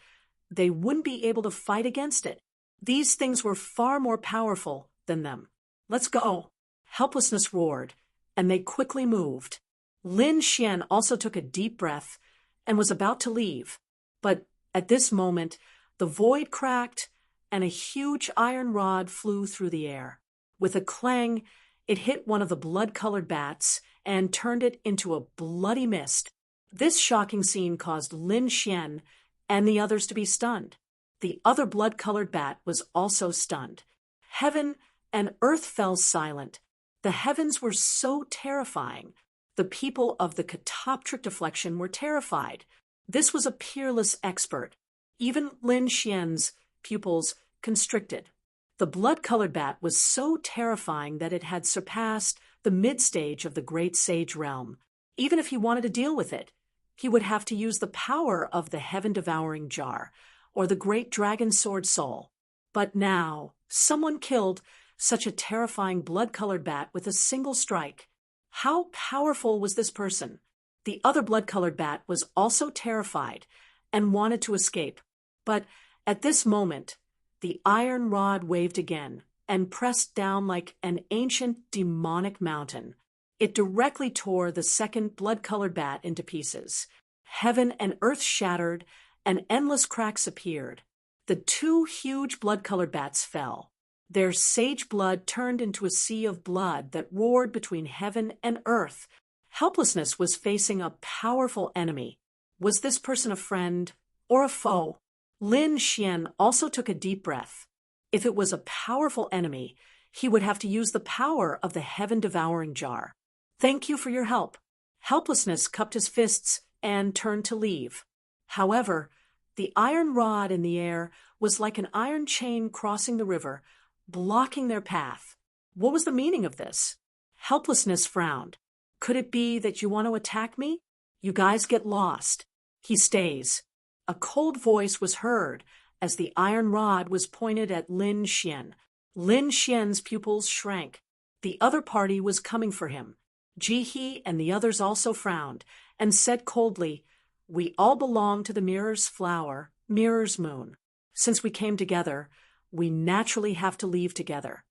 S1: they wouldn't be able to fight against it. These things were far more powerful than them. Let's go. Helplessness roared, and they quickly moved. Lin Xian also took a deep breath and was about to leave. But at this moment, the void cracked and a huge iron rod flew through the air. With a clang, it hit one of the blood-colored bats and turned it into a bloody mist. This shocking scene caused Lin Xian and the others to be stunned. The other blood-colored bat was also stunned. Heaven and earth fell silent. The heavens were so terrifying. The people of the catoptric deflection were terrified. This was a peerless expert. Even Lin Xian's pupils constricted. The blood-colored bat was so terrifying that it had surpassed the mid-stage of the great sage realm. Even if he wanted to deal with it, he would have to use the power of the heaven-devouring jar, or the great dragon sword soul. But now, someone killed such a terrifying blood-colored bat with a single strike. How powerful was this person? The other blood-colored bat was also terrified and wanted to escape. But at this moment, the iron rod waved again and pressed down like an ancient demonic mountain. It directly tore the second blood-colored bat into pieces. Heaven and earth shattered, and endless cracks appeared. The 2 huge blood-colored bats fell. Their sage blood turned into a sea of blood that roared between heaven and earth. Helplessness was facing a powerful enemy. Was this person a friend or a foe? Lin Xian also took a deep breath. If it was a powerful enemy, he would have to use the power of the heaven-devouring jar. Thank you for your help. Helplessness cupped his fists and turned to leave. However, the iron rod in the air was like an iron chain crossing the river, blocking their path. What was the meaning of this? Helplessness frowned. Could it be that you want to attack me? You guys get lost. He stays. A cold voice was heard as the iron rod was pointed at Lin Xian. Lin Xian's pupils shrank. The other party was coming for him. Jihe and the others also frowned and said coldly, "We all belong to the mirror's flower, mirror's moon. Since we came together, we naturally have to leave together."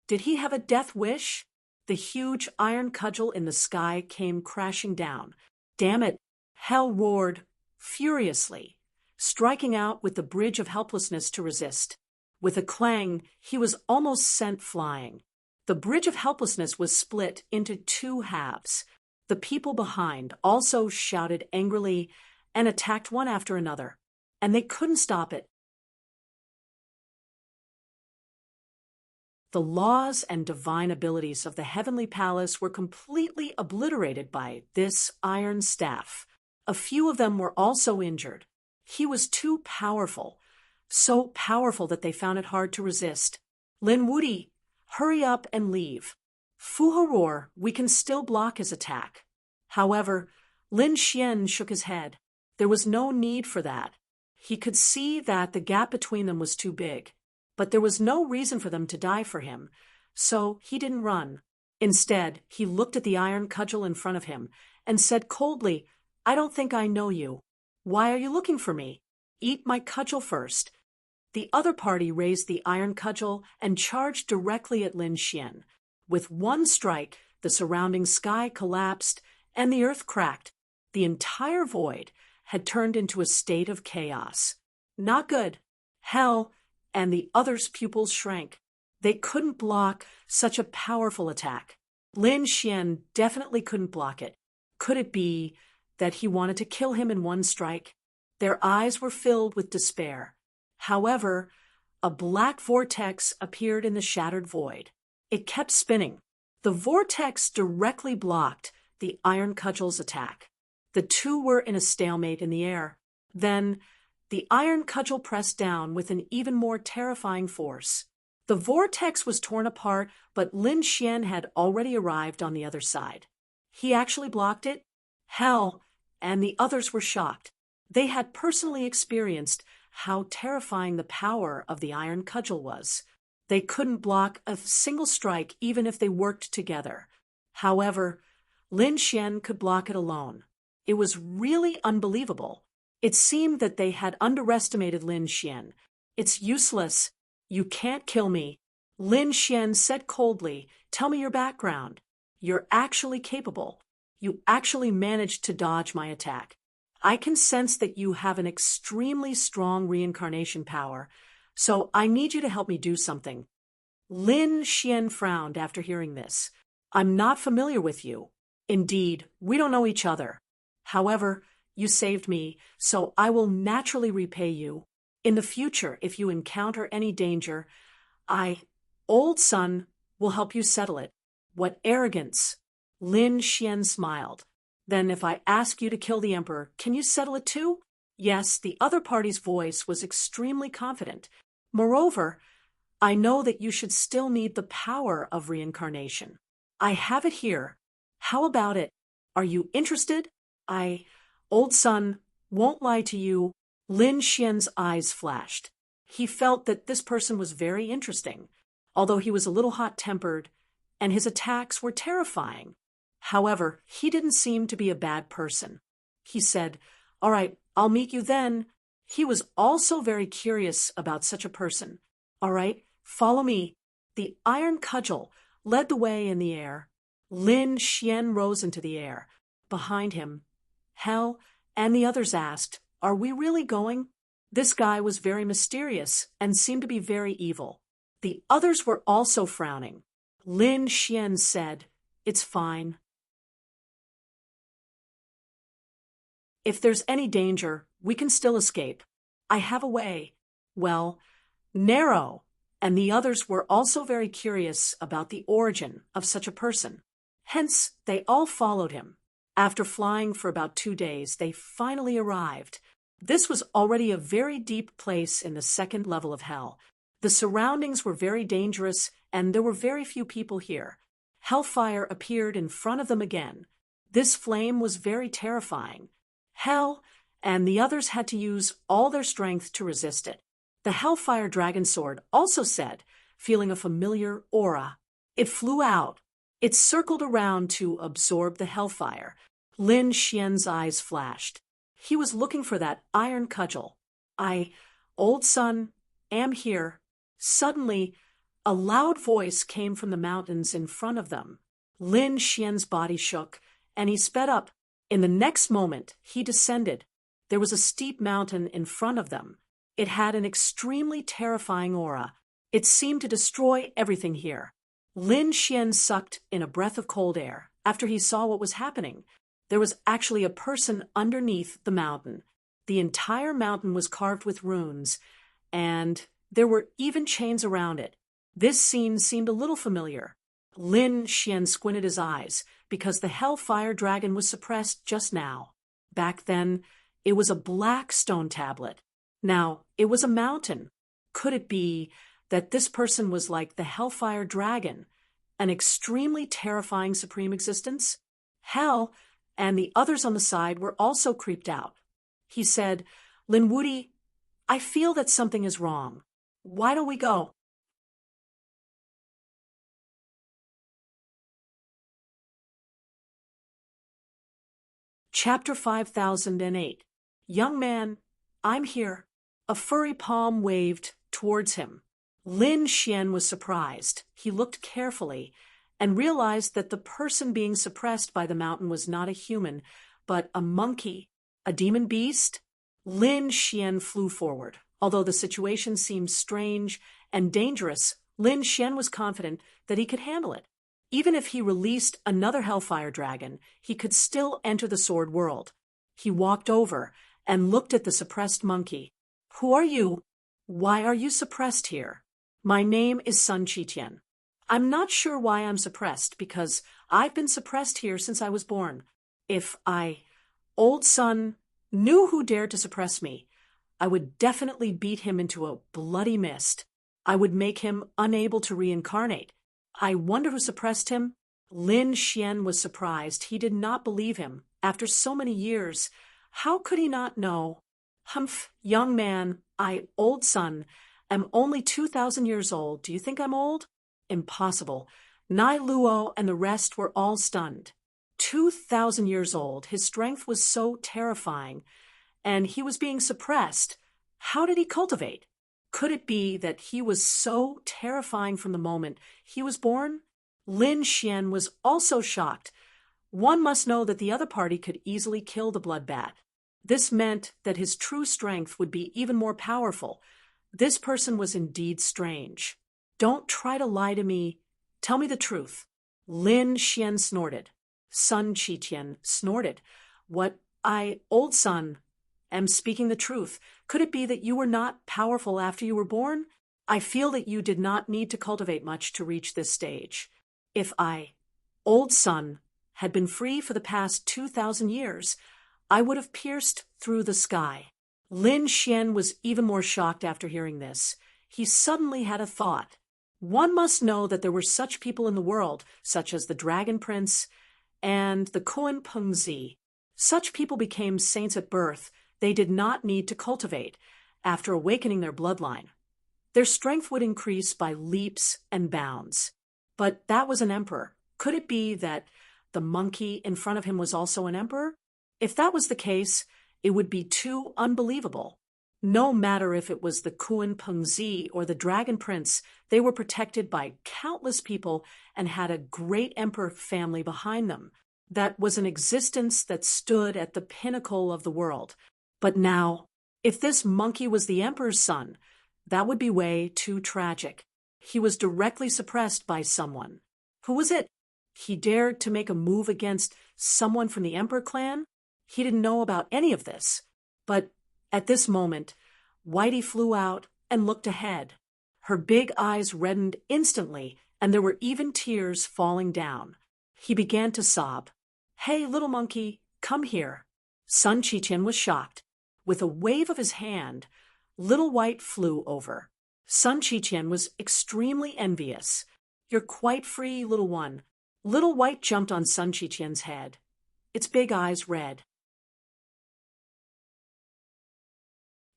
S1: Did he have a death wish? The huge iron cudgel in the sky came crashing down. Damn it! Hell roared furiously, striking out with the bridge of helplessness to resist. With a clang, he was almost sent flying. The bridge of helplessness was split into 2 halves. The people behind also shouted angrily and attacked one after another, and they couldn't stop it. The laws and divine abilities of the heavenly palace were completely obliterated by this iron staff. A few of them were also injured. He was too powerful, so powerful that they found it hard to resist. Lin Wuti, hurry up and leave. Fu Horror, we can still block his attack. However, Lin Xian shook his head. There was no need for that. He could see that the gap between them was too big, but there was no reason for them to die for him, so he didn't run. Instead, he looked at the iron cudgel in front of him and said coldly, I don't think I know you. Why are you looking for me? Eat my cudgel first. The other party raised the iron cudgel and charged directly at Lin Xian. With one strike, the surrounding sky collapsed and the earth cracked. The entire void had turned into a state of chaos. Not good. Hell and the others' pupils shrank. They couldn't block such a powerful attack. Lin Xian definitely couldn't block it. Could it be that he wanted to kill him in one strike? Their eyes were filled with despair. However, a black vortex appeared in the shattered void. It kept spinning. The vortex directly blocked the iron cudgel's attack. The two were in a stalemate in the air. Then, the iron cudgel pressed down with an even more terrifying force. The vortex was torn apart, but Lin Xian had already arrived on the other side. He actually blocked it? Hell, and the others were shocked. They had personally experienced how terrifying the power of the iron cudgel was. They couldn't block a single strike even if they worked together. However, Lin Xian could block it alone. It was really unbelievable. It seemed that they had underestimated Lin Xian. It's useless. You can't kill me. Lin Xian said coldly, tell me your background. You're actually capable. You actually managed to dodge my attack. I can sense that you have an extremely strong reincarnation power, so I need you to help me do something. Lin Xian frowned after hearing this. I'm not familiar with you. Indeed, we don't know each other. However, you saved me, so I will naturally repay you. In the future, if you encounter any danger, old son, will help you settle it. What arrogance! Lin Xian smiled. Then if I ask you to kill the emperor, can you settle it too? Yes, the other party's voice was extremely confident. Moreover, I know that you should still need the power of reincarnation. I have it here. How about it? Are you interested? Old son, won't lie to you. Lin Xian's eyes flashed. He felt that this person was very interesting, although he was a little hot-tempered, and his attacks were terrifying. However, he didn't seem to be a bad person. He said, all right, I'll meet you then. He was also very curious about such a person. All right, follow me. The iron cudgel led the way in the air. Lin Xian rose into the air. Behind him, Hell and the others asked, are we really going? This guy was very mysterious and seemed to be very evil. The others were also frowning. Lin Xian said, it's fine. If there's any danger, we can still escape. I have a way. Well, narrow, and the others were also very curious about the origin of such a person. Hence, they all followed him. After flying for about 2 days, they finally arrived. This was already a very deep place in the second level of hell. The surroundings were very dangerous, and there were very few people here. Hellfire appeared in front of them again. This flame was very terrifying. Hell and the others had to use all their strength to resist it. The Hellfire Dragon Sword also said, feeling a familiar aura. It flew out. It circled around to absorb the hellfire. Lin Xian's eyes flashed. He was looking for that iron cudgel. Old son, am here. Suddenly, a loud voice came from the mountains in front of them. Lin Xian's body shook, and he sped up. In the next moment, he descended. There was a steep mountain in front of them. It had an extremely terrifying aura. It seemed to destroy everything here. Lin Xian sucked in a breath of cold air after he saw what was happening. There was actually a person underneath the mountain. The entire mountain was carved with runes, and there were even chains around it. This scene seemed a little familiar. Lin Xian squinted his eyes because the Hellfire Dragon was suppressed just now. Back then, it was a black stone tablet. Now, it was a mountain. Could it be that this person was like the Hellfire Dragon, an extremely terrifying supreme existence? Hell and the others on the side were also creeped out. He said, "Lin Wudi, I feel that something is wrong. Why don't we go?" Chapter 5008. Young man, I'm here. A furry palm waved towards him. Lin Xian was surprised. He looked carefully and realized that the person being suppressed by the mountain was not a human, but a monkey, a demon beast. Lin Xian flew forward. Although the situation seemed strange and dangerous, Lin Xian was confident that he could handle it. Even if he released another Hellfire Dragon, he could still enter the Sword World. He walked over and looked at the suppressed monkey. "Who are you? Why are you suppressed here?" "My name is Sun Qitian. I'm not sure why I'm suppressed, because I've been suppressed here since I was born. If old Sun, knew who dared to suppress me, I would definitely beat him into a bloody mist. I would make him unable to reincarnate. I wonder who suppressed him?" Lin Xian was surprised. He did not believe him. After so many years, how could he not know? "Humph, young man, old Sun, am only 2,000 years old. Do you think I'm old?" "Impossible." Nai Luo and the rest were all stunned. 2,000 years old. His strength was so terrifying, and he was being suppressed. How did he cultivate? Could it be that he was so terrifying from the moment he was born? Lin Xian was also shocked. One must know that the other party could easily kill the bloodbat. This meant that his true strength would be even more powerful. This person was indeed strange. "Don't try to lie to me. Tell me the truth." Lin Xian snorted. Sun Qitian snorted. Old Sun, am speaking the truth. Could it be that you were not powerful after you were born? I feel that you did not need to cultivate much to reach this stage. If old Sun, had been free for the past 2,000 years, I would have pierced through the sky." Lin Xian was even more shocked after hearing this. He suddenly had a thought. One must know that there were such people in the world, such as the Dragon Prince and the Kuan Pengzi. Such people became saints at birth. They did not need to cultivate. After awakening their bloodline, their strength would increase by leaps and bounds. But that was an emperor. Could it be that the monkey in front of him was also an emperor? If that was the case, it would be too unbelievable. No matter if it was the Kuan Pengzi or the Dragon Prince, they were protected by countless people and had a great emperor family behind them. That was an existence that stood at the pinnacle of the world. But now, if this monkey was the emperor's son, that would be way too tragic. He was directly suppressed by someone. Who was it? He dared to make a move against someone from the emperor clan? He didn't know about any of this. But at this moment, Whitey flew out and looked ahead. Her big eyes reddened instantly, and there were even tears falling down. He began to sob. "Hey, little monkey, come here." Sun Qitian was shocked. With a wave of his hand, Little White flew over. Sun Qitian was extremely envious. "You're quite free, little one." Little White jumped on Sun Qitian's head. Its big eyes red.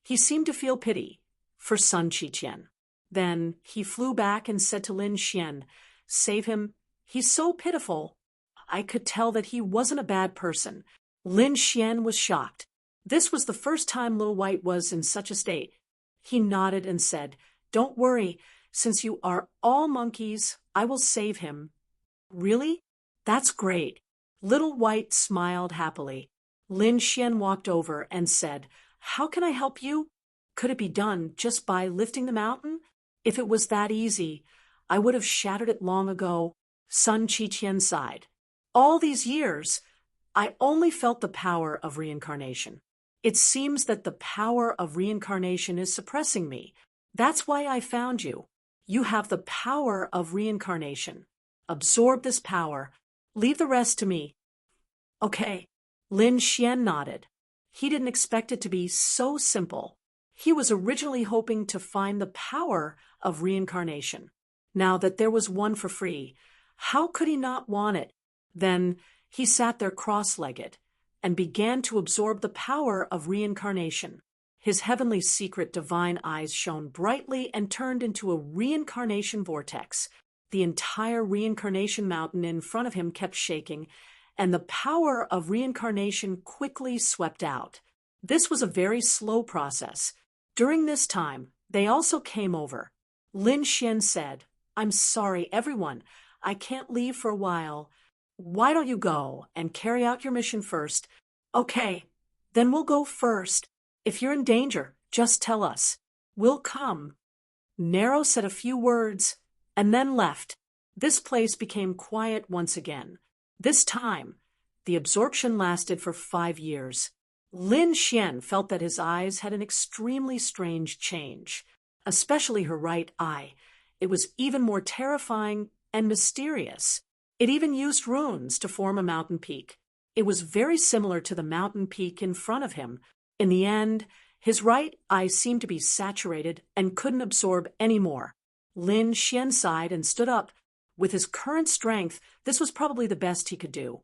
S1: He seemed to feel pity for Sun Qitian. Then he flew back and said to Lin Xian, "Save him. He's so pitiful." I could tell that he wasn't a bad person. Lin Xian was shocked. This was the first time Little White was in such a state. He nodded and said, "Don't worry. Since you are all monkeys, I will save him." "Really? That's great." Little White smiled happily. Lin Xian walked over and said, "How can I help you?" Could it be done just by lifting the mountain? If it was that easy, I would have shattered it long ago. Sun Qitian sighed. All these years, I only felt the power of reincarnation. It seems that the power of reincarnation is suppressing me. That's why I found you. You have the power of reincarnation. Absorb this power. Leave the rest to me. Okay. Lin Xian nodded. He didn't expect it to be so simple. He was originally hoping to find the power of reincarnation. Now that there was one for free, how could he not want it? Then he sat there cross-legged and began to absorb the power of reincarnation. His heavenly secret divine eyes shone brightly and turned into a reincarnation vortex. The entire reincarnation mountain in front of him kept shaking, and the power of reincarnation quickly swept out. This was a very slow process. During this time, they also came over. Lin Xian said, "I'm sorry, everyone. I can't leave for a while. Why don't you go and carry out your mission first?" "Okay, then we'll go first. If you're in danger, just tell us. We'll come." Nero said a few words and then left. This place became quiet once again. This time, the absorption lasted for 5 years. Lin Xian felt that his eyes had an extremely strange change, especially her right eye. It was even more terrifying and mysterious. It even used runes to form a mountain peak. It was very similar to the mountain peak in front of him. In the end, his right eye seemed to be saturated and couldn't absorb any more. Lin Xian sighed and stood up. With his current strength, this was probably the best he could do.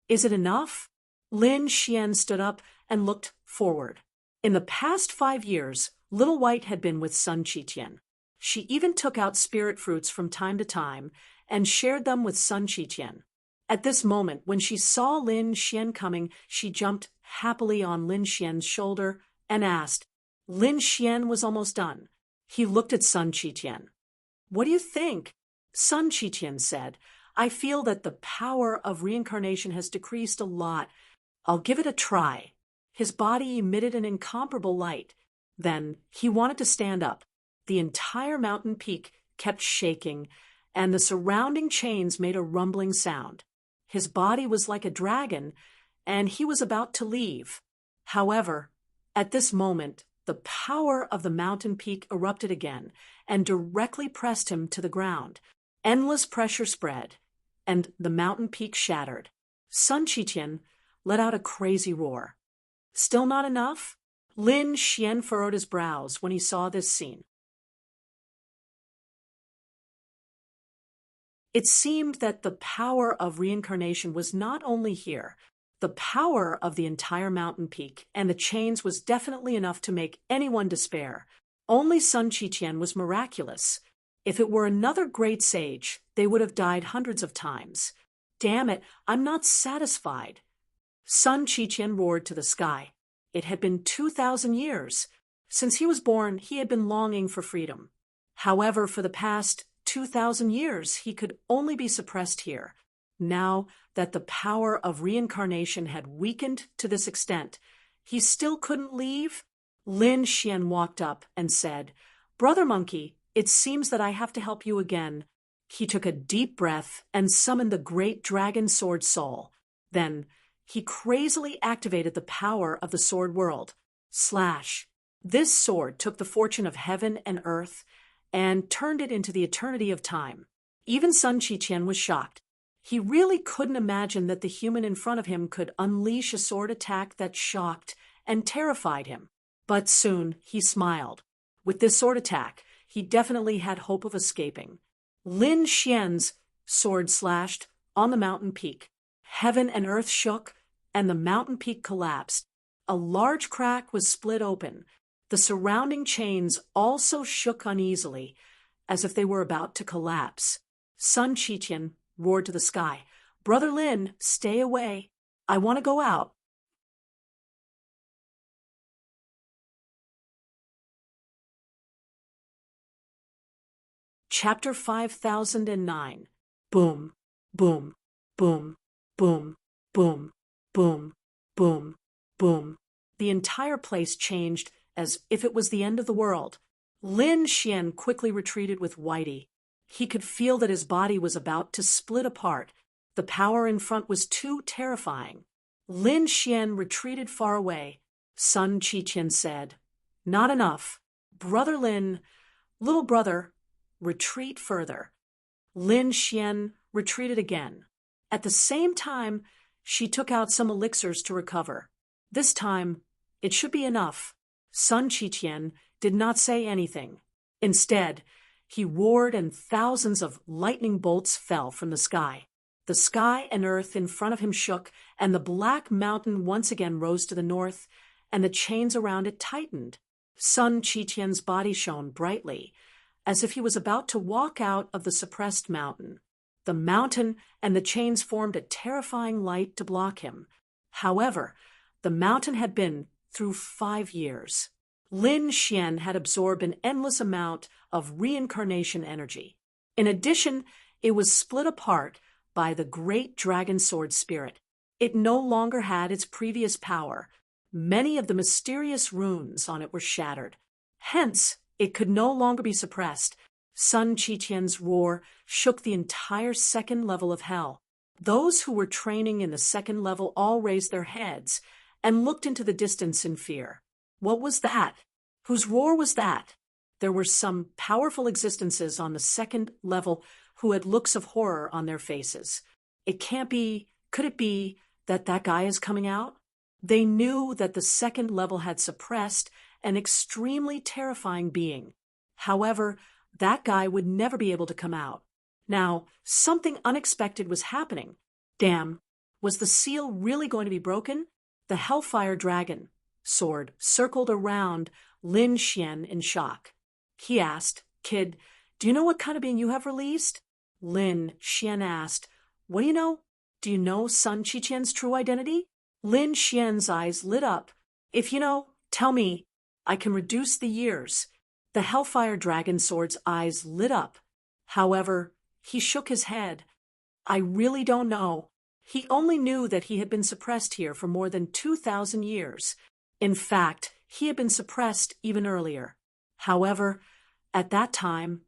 S1: Is it enough? Lin Xian stood up and looked forward. In the past 5 years, Little White had been with Sun Qiqian. She even took out spirit fruits from time to time and shared them with Sun Qiqian. At this moment, when she saw Lin Xian coming, she jumped happily on Lin Xian's shoulder and asked. Lin Xian was almost done. He looked at Sun Qiqian. "What do you think?" Sun Qiqian said, "I feel that the power of reincarnation has decreased a lot. I'll give it a try." His body emitted an incomparable light. Then he wanted to stand up. The entire mountain peak kept shaking, and the surrounding chains made a rumbling sound. His body was like a dragon, and he was about to leave. However, at this moment, the power of the mountain peak erupted again and directly pressed him to the ground. Endless pressure spread, and the mountain peak shattered. Sun Qiqian let out a crazy roar. Still not enough? Lin Xian furrowed his brows when he saw this scene. It seemed that the power of reincarnation was not only here. The power of the entire mountain peak and the chains was definitely enough to make anyone despair. Only Sun Qiqian was miraculous. If it were another great sage, they would have died hundreds of times. Damn it, I'm not satisfied. Sun Qiqian roared to the sky. It had been 2,000 years. Since he was born, he had been longing for freedom. However, for the past 2,000 years, he could only be suppressed here. Now that the power of reincarnation had weakened to this extent, he still couldn't leave? Lin Xian walked up and said, "Brother Monkey, it seems that I have to help you again." He took a deep breath and summoned the great dragon sword soul. Then he crazily activated the power of the sword world. Slash. This sword took the fortune of heaven and earth and turned it into the eternity of time. Even Sun Qiqian was shocked. He really couldn't imagine that the human in front of him could unleash a sword attack that shocked and terrified him. But soon he smiled. With this sword attack, he definitely had hope of escaping. Lin Xian's sword slashed on the mountain peak. Heaven and earth shook, and the mountain peak collapsed. A large crack was split open. The surrounding chains also shook uneasily, as if they were about to collapse. Sun Qiqian roared to the sky, "Brother Lin, stay away. I want to go out." Chapter 5009. Boom, boom, boom, boom, boom, boom, boom, boom. The entire place changed as if it was the end of the world. Lin Xian quickly retreated with Whitey. He could feel that his body was about to split apart. The power in front was too terrifying. Lin Xian retreated far away. Sun Qiqian said, "Not enough. Brother Lin, little brother, retreat further. Lin Xian retreated again. At the same time, she took out some elixirs to recover. This time, it should be enough. Sun Qiqian did not say anything. Instead, he roared and thousands of lightning bolts fell from the sky. The sky and earth in front of him shook, and the black mountain once again rose to the north, and the chains around it tightened. Sun Qiqian's body shone brightly, as if he was about to walk out of the suppressed mountain. The mountain and the chains formed a terrifying light to block him. However, the mountain had been through 5 years. Lin Xian had absorbed an endless amount of reincarnation energy. In addition, it was split apart by the great dragon sword spirit. It no longer had its previous power. Many of the mysterious runes on it were shattered. Hence, it could no longer be suppressed. Sun Qiqian's roar shook the entire second level of hell. Those who were training in the second level all raised their heads and looked into the distance in fear. What was that? Whose roar was that? There were some powerful existences on the second level who had looks of horror on their faces. It can't be, could it be that that guy is coming out? They knew that the second level had suppressed an extremely terrifying being. However, that guy would never be able to come out. Now, something unexpected was happening. Damn, was the seal really going to be broken? The Hellfire Dragon sword circled around Lin Xian in shock. He asked, "Kid, do you know what kind of being you have released?" Lin Xian asked, "What do you know? Do you know Sun Qiqian's true identity?" Lin Xian's eyes lit up. "If you know, tell me. I can reduce the years." The Hellfire Dragon sword's eyes lit up. However, he shook his head. "I really don't know." He only knew that he had been suppressed here for more than 2,000 years. In fact, he had been suppressed even earlier. However, at that time,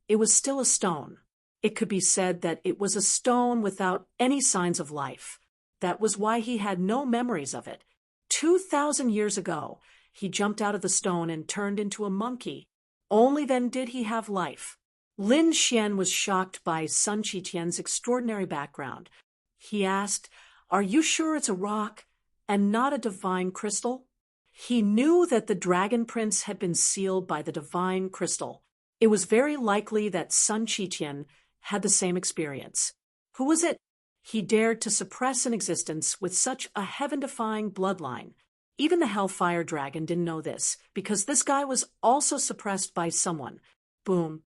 S1: it was still a stone. It could be said that it was a stone without any signs of life. That was why he had no memories of it. 2,000 years ago, he jumped out of the stone and turned into a monkey. Only then did he have life. Lin Xian was shocked by Sun Qiqian's extraordinary background. He asked, "Are you sure it's a rock and not a divine crystal?" He knew that the Dragon Prince had been sealed by the divine crystal. It was very likely that Sun Qiqian had the same experience. Who was it? He dared to suppress an existence with such a heaven-defying bloodline. Even the Hellfire Dragon didn't know this, because this guy was also suppressed by someone. Boom.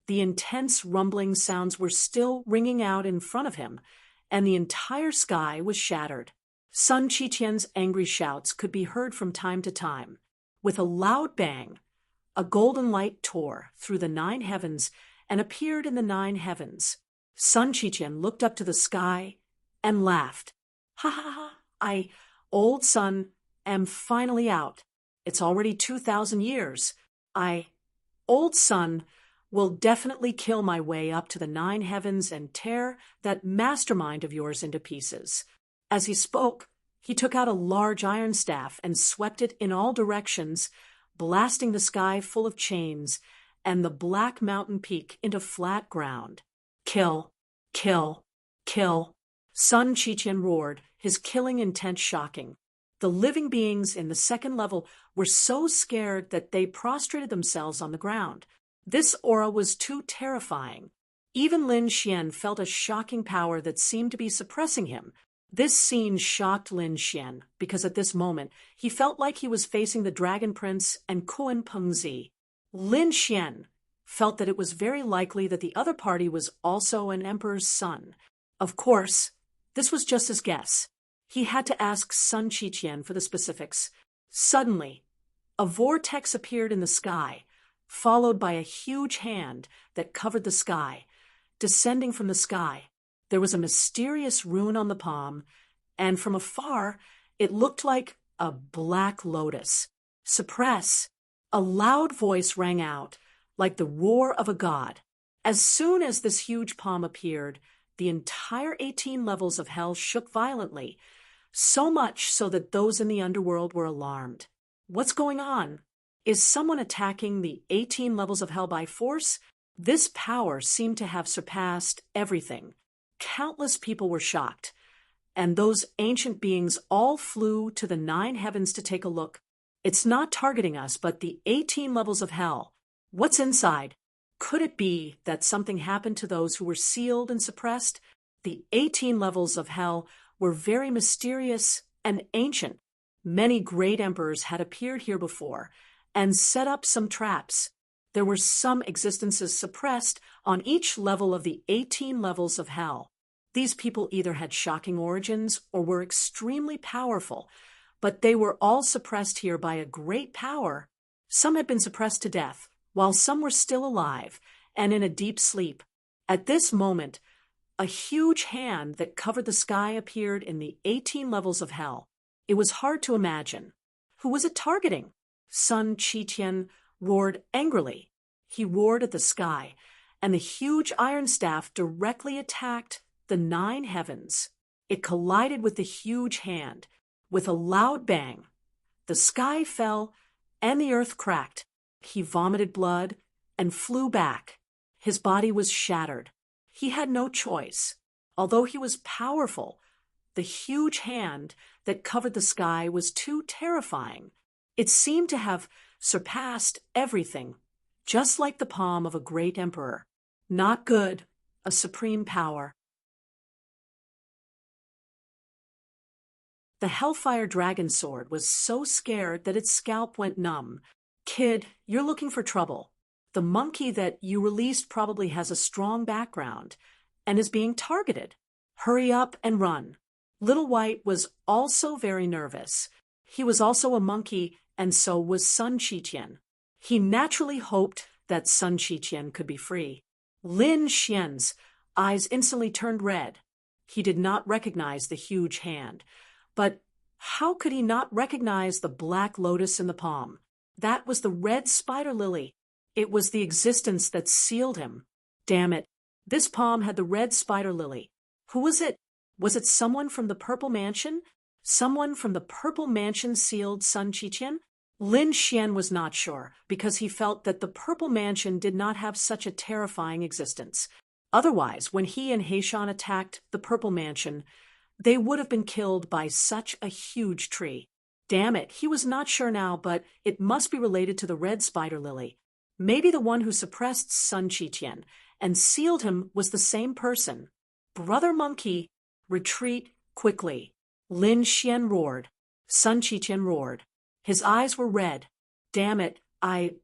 S1: The intense rumbling sounds were still ringing out in front of him, and the entire sky was shattered. Sun Qiqian's angry shouts could be heard from time to time. With a loud bang, a golden light tore through the 9 heavens and appeared in the 9 heavens. Sun Qiqian looked up to the sky and laughed. "Ha ha ha, old Sun, am finally out. It's already 2,000 years. Old Sun, will definitely kill my way up to the 9 heavens and tear that mastermind of yours into pieces." As he spoke, he took out a large iron staff and swept it in all directions, blasting the sky full of chains and the black mountain peak into flat ground. "Kill, kill, kill." Sun Qiqian roared, his killing intent shocking. The living beings in the second level were so scared that they prostrated themselves on the ground. This aura was too terrifying. Even Lin Xian felt a shocking power that seemed to be suppressing him. This scene shocked Lin Xian because at this moment he felt like he was facing the Dragon Prince and Kun Pengzi. Lin Xian felt that it was very likely that the other party was also an emperor's son. Of course, this was just his guess. He had to ask Sun Qiqian for the specifics. Suddenly, a vortex appeared in the sky, followed by a huge hand that covered the sky. Descending from the sky, there was a mysterious rune on the palm, and from afar, it looked like a black lotus. "Suppress!" A loud voice rang out, like the roar of a god. As soon as this huge palm appeared, the entire 18 levels of hell shook violently, so much so that those in the underworld were alarmed. "What's going on?" Is someone attacking the 18 levels of hell by force? This power seemed to have surpassed everything. Countless people were shocked, and those ancient beings all flew to the 9 heavens to take a look. It's not targeting us, but the 18 levels of hell. What's inside? Could it be that something happened to those who were sealed and suppressed? The 18 levels of hell were very mysterious and ancient. Many great emperors had appeared here before and set up some traps. There were some existences suppressed on each level of the 18 levels of hell. These people either had shocking origins or were extremely powerful, but they were all suppressed here by a great power. Some had been suppressed to death, while some were still alive and in a deep sleep. At this moment, a huge hand that covered the sky appeared in the 18 levels of hell. It was hard to imagine. Who was it targeting? Sun Chi-Tien roared angrily. He roared at the sky, and the huge iron staff directly attacked the 9 heavens. It collided with the huge hand. With a loud bang, the sky fell and the earth cracked. He vomited blood and flew back. His body was shattered. He had no choice. Although he was powerful, the huge hand that covered the sky was too terrifying. It seemed to have surpassed everything, just like the palm of a great emperor. Not good, a supreme power. The Hellfire Dragon Sword was so scared that its scalp went numb. Kid, you're looking for trouble. The monkey that you released probably has a strong background and is being targeted. Hurry up and run. Little White was also very nervous. He was also a monkey, and so was Sun Chi-Tien. He naturally hoped that Sun Chi-Tien could be free. Lin Xian's eyes instantly turned red. He did not recognize the huge hand. But how could he not recognize the black lotus in the palm? That was the red spider lily. It was the existence that sealed him. Damn it. This palm had the red spider lily. Who was it? Was it someone from the Purple Mansion? Someone from the Purple Mansion sealed Sun Chi-Tien? Lin Xian was not sure, because he felt that the Purple Mansion did not have such a terrifying existence. Otherwise, when he and Heishan attacked the Purple Mansion, they would have been killed by such a huge tree. Damn it, he was not sure now, but it must be related to the red spider lily. Maybe the one who suppressed Sun Chi-Tien and sealed him was the same person. Brother Monkey, retreat quickly. Lin Xian roared. Sun Chi-Tien roared. His eyes were red. Damn it,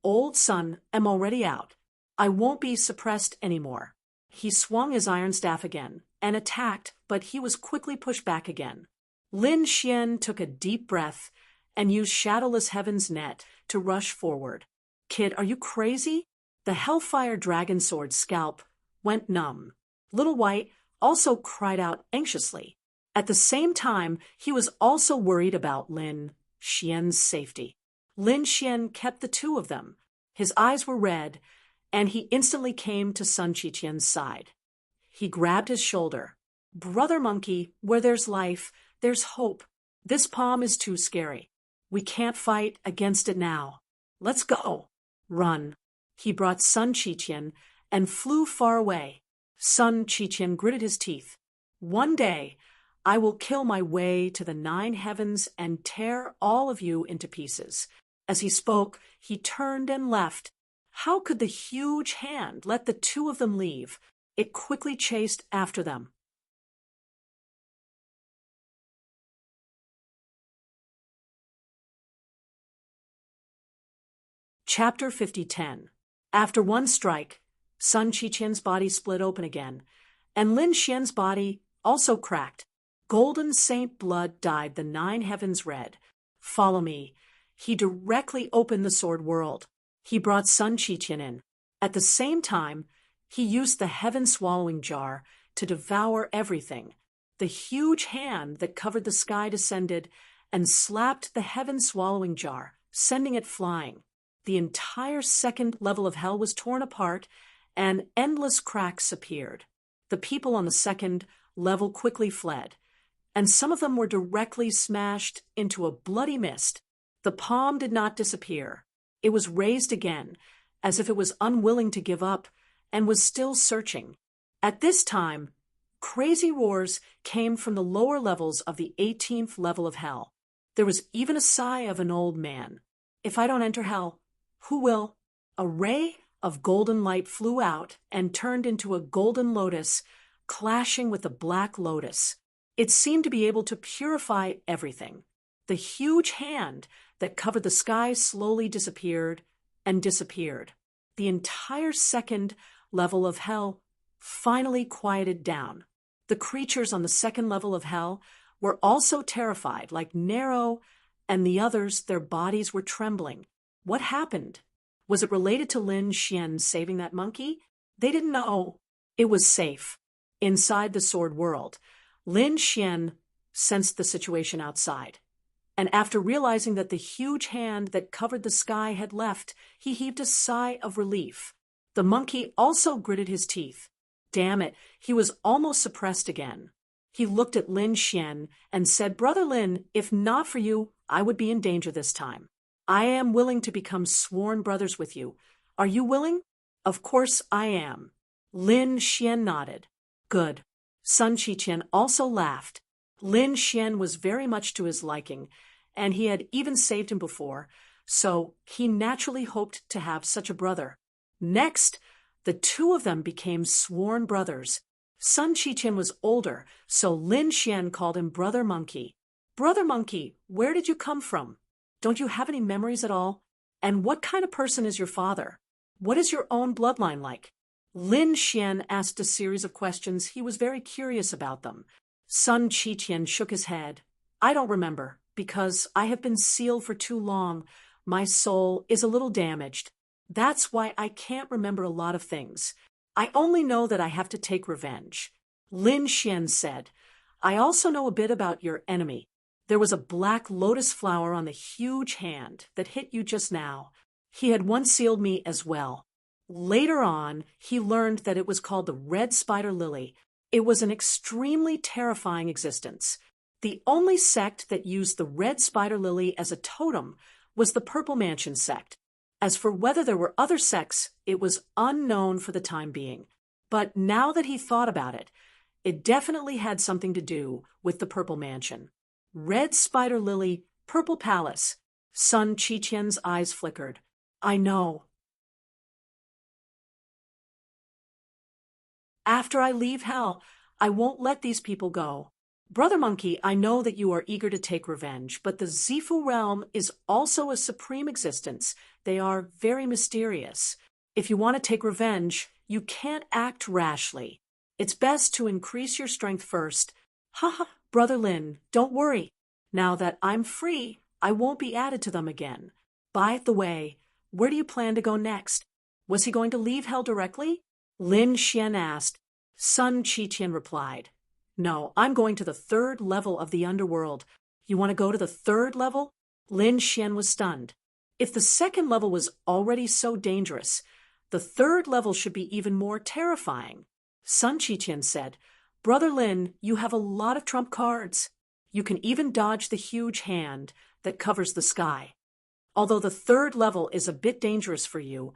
S1: old son, am already out. I won't be suppressed anymore. He swung his iron staff again and attacked, but he was quickly pushed back again. Lin Xian took a deep breath and used Shadowless Heaven's net to rush forward. Kid, are you crazy? The Hellfire Dragon Sword scalp went numb. Little White also cried out anxiously. At the same time, he was also worried about Lin Xian's safety. Lin Xian kept the two of them. His eyes were red, and he instantly came to Sun Chi-Tien's side. He grabbed his shoulder. Brother Monkey, where there's life, there's hope. This palm is too scary. We can't fight against it now. Let's go. Run. He brought Sun Chi-Tien and flew far away. Sun Chi-Tien gritted his teeth. One day, I will kill my way to the 9 heavens and tear all of you into pieces. As he spoke, he turned and left. How could the huge hand let the two of them leave? It quickly chased after them. Chapter 50:10. After one strike, Sun Chi-Tien's body split open again, and Lin Xian's body also cracked. Golden Saint blood dyed the 9 heavens red. Follow me. He directly opened the sword world. He brought Sun Chi-Tien in. At the same time, he used the heaven-swallowing jar to devour everything. The huge hand that covered the sky descended and slapped the heaven-swallowing jar, sending it flying. The entire second level of hell was torn apart, and endless cracks appeared. The people on the second level quickly fled, and some of them were directly smashed into a bloody mist. The palm did not disappear. It was raised again, as if it was unwilling to give up, and was still searching. At this time, crazy roars came from the lower levels of the 18th level of hell. There was even a sigh of an old man. If I don't enter hell, who will? A ray of golden light flew out and turned into a golden lotus, clashing with the black lotus. It seemed to be able to purify everything. The huge hand that covered the sky slowly disappeared and disappeared. The entire second level of hell finally quieted down. The creatures on the second level of hell were also terrified, like Nero and the others. Their bodies were trembling. What happened? Was it related to Lin Xian saving that monkey? They didn't know. It was safe. Inside the sword world, Lin Xian sensed the situation outside. And after realizing that the huge hand that covered the sky had left, he heaved a sigh of relief. The monkey also gritted his teeth. Damn it, he was almost suppressed again. He looked at Lin Xian and said, "Brother Lin, if not for you, I would be in danger this time. I am willing to become sworn brothers with you. Are you willing?" "Of course I am." Lin Xian nodded. "Good." Sun Qiqian also laughed. Lin Xian was very much to his liking, and he had even saved him before, so he naturally hoped to have such a brother. Next, the two of them became sworn brothers. Sun Qiqian was older, so Lin Xian called him Brother Monkey. "Brother Monkey, where did you come from? Don't you have any memories at all? And what kind of person is your father? What is your own bloodline like?" Lin Xian asked a series of questions. He was very curious about them. Sun Qiqian shook his head. "I don't remember, because I have been sealed for too long. My soul is a little damaged. That's why I can't remember a lot of things. I only know that I have to take revenge." Lin Xian said, "I also know a bit about your enemy. There was a black lotus flower on the huge hand that hit you just now. He had once sealed me as well. Later on, he learned that it was called the red spider lily. It was an extremely terrifying existence. The only sect that used the red spider lily as a totem was the Purple Mansion sect. As for whether there were other sects, it was unknown for the time being. But now that he thought about it, it definitely had something to do with the Purple Mansion. Red spider lily, purple palace. Sun Qiqian's eyes flickered. "I know. After I leave hell, I won't let these people go. Brother Monkey, I know that you are eager to take revenge, but the Zifu realm is also a supreme existence. They are very mysterious. If you want to take revenge, you can't act rashly. It's best to increase your strength first." "Haha, Brother Lin, don't worry. Now that I'm free, I won't be added to them again. By the way, where do you plan to go next?" Was he going to leave hell directly? Lin Xian asked. Sun Qiqian replied, "No, I'm going to the third level of the underworld." "You want to go to the third level?" Lin Xian was stunned. If the second level was already so dangerous, the third level should be even more terrifying. Sun Qiqian said, "Brother Lin, you have a lot of trump cards. You can even dodge the huge hand that covers the sky. Although the third level is a bit dangerous for you,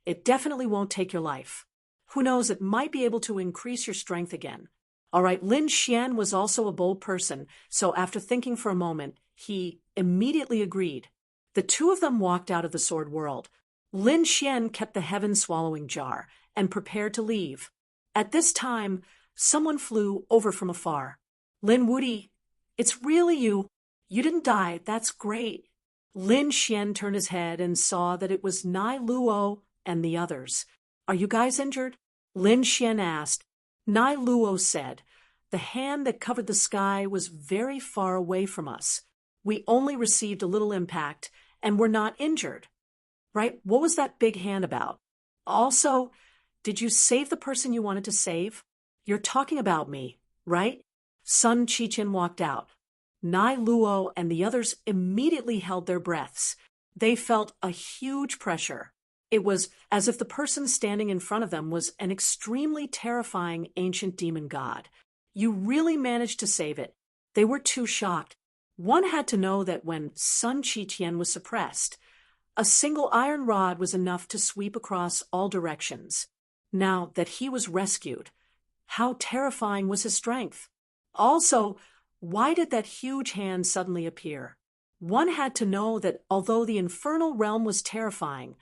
S1: it definitely won't take your life. Who knows, it might be able to increase your strength again." All right, Lin Xian was also a bold person, so after thinking for a moment, he immediately agreed. The two of them walked out of the sword world. Lin Xian kept the heaven-swallowing jar and prepared to leave. At this time, someone flew over from afar. "Lin Wudi, it's really you. You didn't die, that's great." Lin Xian turned his head and saw that it was Nai Luo and the others. "Are you guys injured?" Lin Xian asked. Nai Luo said, "The hand that covered the sky was very far away from us. We only received a little impact and were not injured." "Right, what was that big hand about? Also, did you save the person you wanted to save? You're talking about me, right?" Sun Qiqian walked out. Nai Luo and the others immediately held their breaths. They felt a huge pressure. It was as if the person standing in front of them was an extremely terrifying ancient demon god. "You really managed to save it." They were too shocked. One had to know that when Sun Qiqian was suppressed, A single iron rod was enough to sweep across all directions. Now that he was rescued, how terrifying was his strength? Also, why did that huge hand suddenly appear? One had to know that although the infernal realm was terrifying,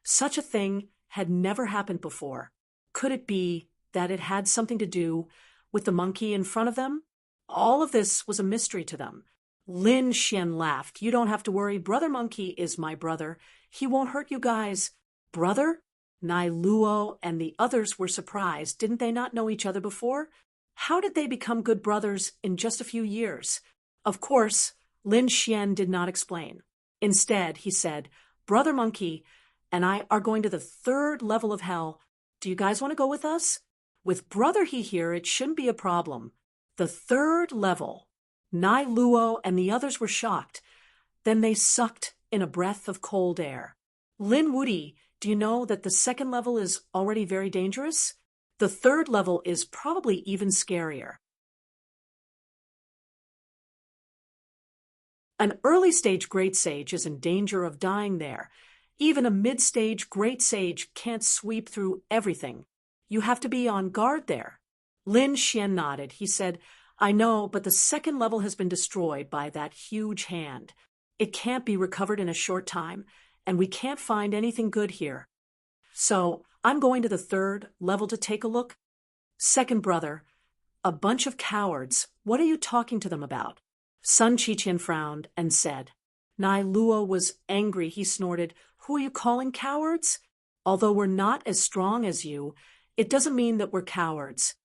S1: such a thing had never happened before. Could it be that it had something to do with the monkey in front of them? All of this was a mystery to them. Lin Xian laughed. "You don't have to worry. Brother Monkey is my brother. He won't hurt you guys." Brother? Nai Luo and the others were surprised. Didn't they not know each other before? How did they become good brothers in just a few years? Of course, Lin Xian did not explain. Instead, he said, "Brother Monkey and I are going to the 3rd level of hell. Do you guys want to go with us?" With Brother He here, it shouldn't be a problem. The 3rd level. Nai Luo and the others were shocked. Then they sucked in a breath of cold air. "Lin Wudi, do you know that the 2nd level is already very dangerous? The 3rd level is probably even scarier." An early-stage great sage is in danger of dying there. Even a mid-stage great sage can't sweep through everything. You have to be on guard there. Lin Xian nodded. He said, "I know, but the 2nd level has been destroyed by that huge hand. It can't be recovered in a short time, and we can't find anything good here. So I'm going to the 3rd level to take a look." "Second brother, a bunch of cowards. What are you talking to them about?" Sun Qiqian frowned and said. Nai Luo was angry. He snorted, "Who are you calling cowards? Although we're not as strong as you, it doesn't mean that we're cowards."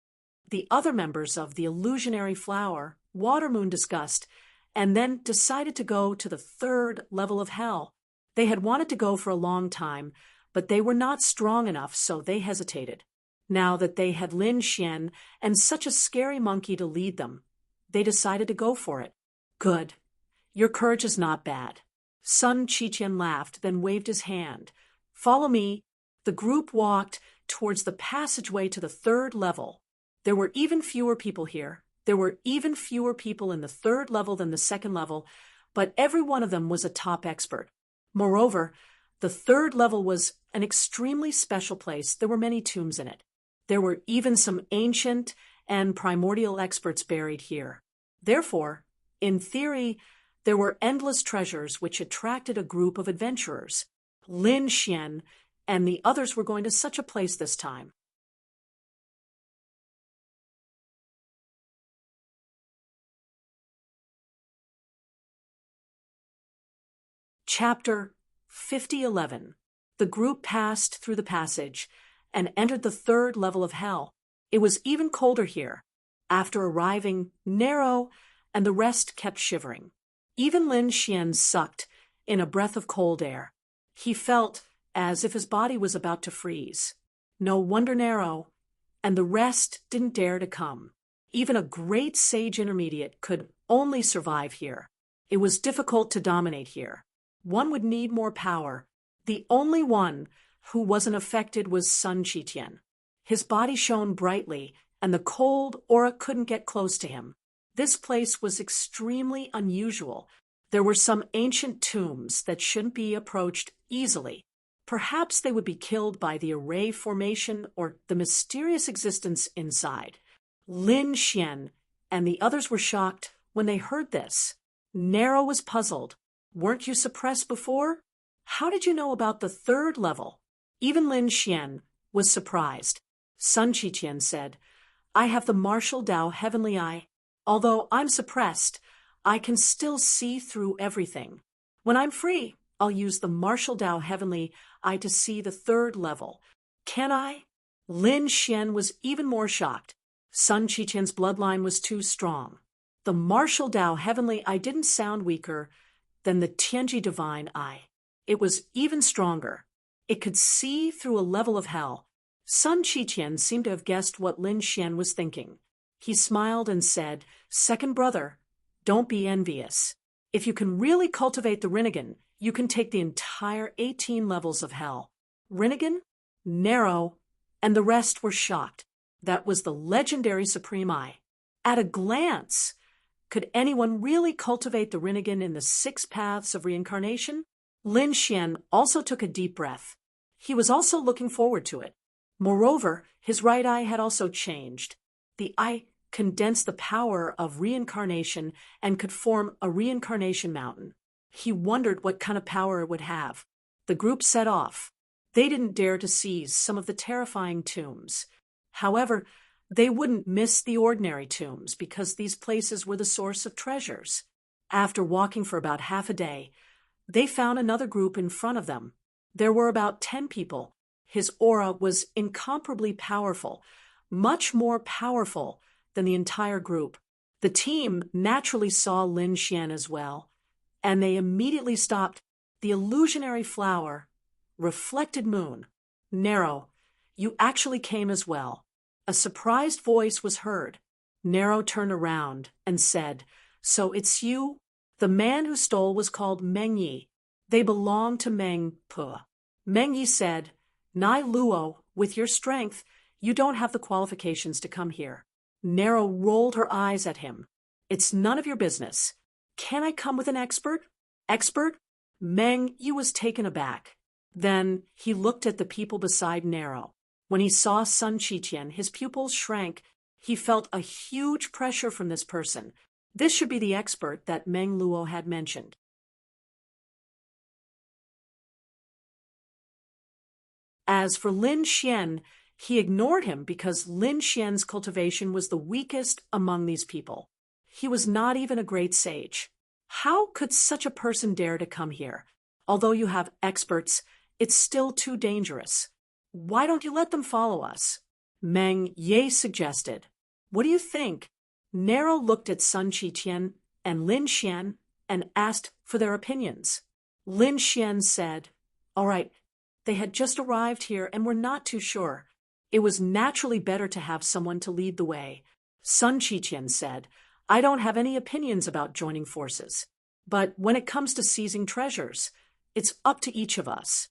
S1: The other members of the illusionary flower, Water Moon, discussed, and then decided to go to the 3rd level of hell. They had wanted to go for a long time, but they were not strong enough, so they hesitated. Now that they had Lin Xian and such a scary monkey to lead them, they decided to go for it. "Good. Your courage is not bad." Sun Qiqian laughed, then waved his hand. "Follow me." The group walked towards the passageway to the 3rd level. There were even fewer people here. There were even fewer people in the 3rd level than the 2nd level, but every one of them was a top expert. Moreover, the 3rd level was an extremely special place. There were many tombs in it. There were even some ancient and primordial experts buried here. Therefore, in theory, there were endless treasures which attracted a group of adventurers. Lin Xian and the others were going to such a place this time. Chapter 5011. The group passed through the passage and entered the 3rd level of hell. It was even colder here. After arriving, Narrow and the rest kept shivering. Even Lin Xian sucked in a breath of cold air. He felt as if his body was about to freeze. No wonder Narrow and the rest didn't dare to come. Even a great sage intermediate could only survive here. It was difficult to dominate here. One would need more power. The only one who wasn't affected was Sun Qiqian. His body shone brightly, and the cold aura couldn't get close to him. This place was extremely unusual. There were some ancient tombs that shouldn't be approached easily. Perhaps they would be killed by the array formation or the mysterious existence inside. Lin Xian and the others were shocked when they heard this. Narrow was puzzled. "Weren't you suppressed before? How did you know about the 3rd level?" Even Lin Xian was surprised. Sun Qiqian said, "I have the martial Dao Heavenly Eye. Although I'm suppressed, I can still see through everything. When I'm free, I'll use the martial Dao Heavenly Eye to see the 3rd level. Can I?" Lin Xian was even more shocked. Sun Qiqian's bloodline was too strong. The martial Dao Heavenly Eye didn't sound weaker than the Tianji Divine Eye. It was even stronger. It could see through a level of hell. Sun Qiqian seemed to have guessed what Lin Xian was thinking. He smiled and said, "Second brother, don't be envious. If you can really cultivate the Rinnegan, you can take the entire 18 levels of hell." Rinnegan, Narrow, and the rest were shocked. That was the legendary Supreme Eye. At a glance, could anyone really cultivate the Rinnegan in the 6 paths of reincarnation? Lin Xian also took a deep breath. He was also looking forward to it. Moreover, his right eye had also changed. The eye condensed the power of reincarnation and could form a reincarnation mountain. He wondered what kind of power it would have. The group set off. They didn't dare to seize some of the terrifying tombs. However, they wouldn't miss the ordinary tombs because these places were the source of treasures. After walking for about half a day, they found another group in front of them. There were about 10 people. His aura was incomparably powerful, much more powerful than the entire group. The team naturally saw Lin Xian as well, and they immediately stopped. The illusionary flower, reflected moon, Narrow, you actually came as well. A surprised voice was heard. Narrow turned around and said, "So it's you?" The man who stole was called Meng Yi. They belonged to Meng Pe. Meng Yi said, "Nai Luo, with your strength, you don't have the qualifications to come here." Narrow rolled her eyes at him. "It's none of your business. Can I come with an expert?" "Expert?" Meng Yi was taken aback. Then he looked at the people beside Narrow. When he saw Sun Qiqian, his pupils shrank. He felt a huge pressure from this person. This should be the expert that Meng Luo had mentioned. As for Lin Xian, he ignored him because Lin Xian's cultivation was the weakest among these people. He was not even a great sage. How could such a person dare to come here? Although you have experts, it's still too dangerous. Why don't you let them follow us? Meng Ye suggested. What do you think? Narrow looked at Sun Qiqian and Lin Xian and asked for their opinions. Lin Xian said, "All right, they had just arrived here and were not too sure. It was naturally better to have someone to lead the way." Sun Qiqian said, "I don't have any opinions about joining forces. But when it comes to seizing treasures, it's up to each of us.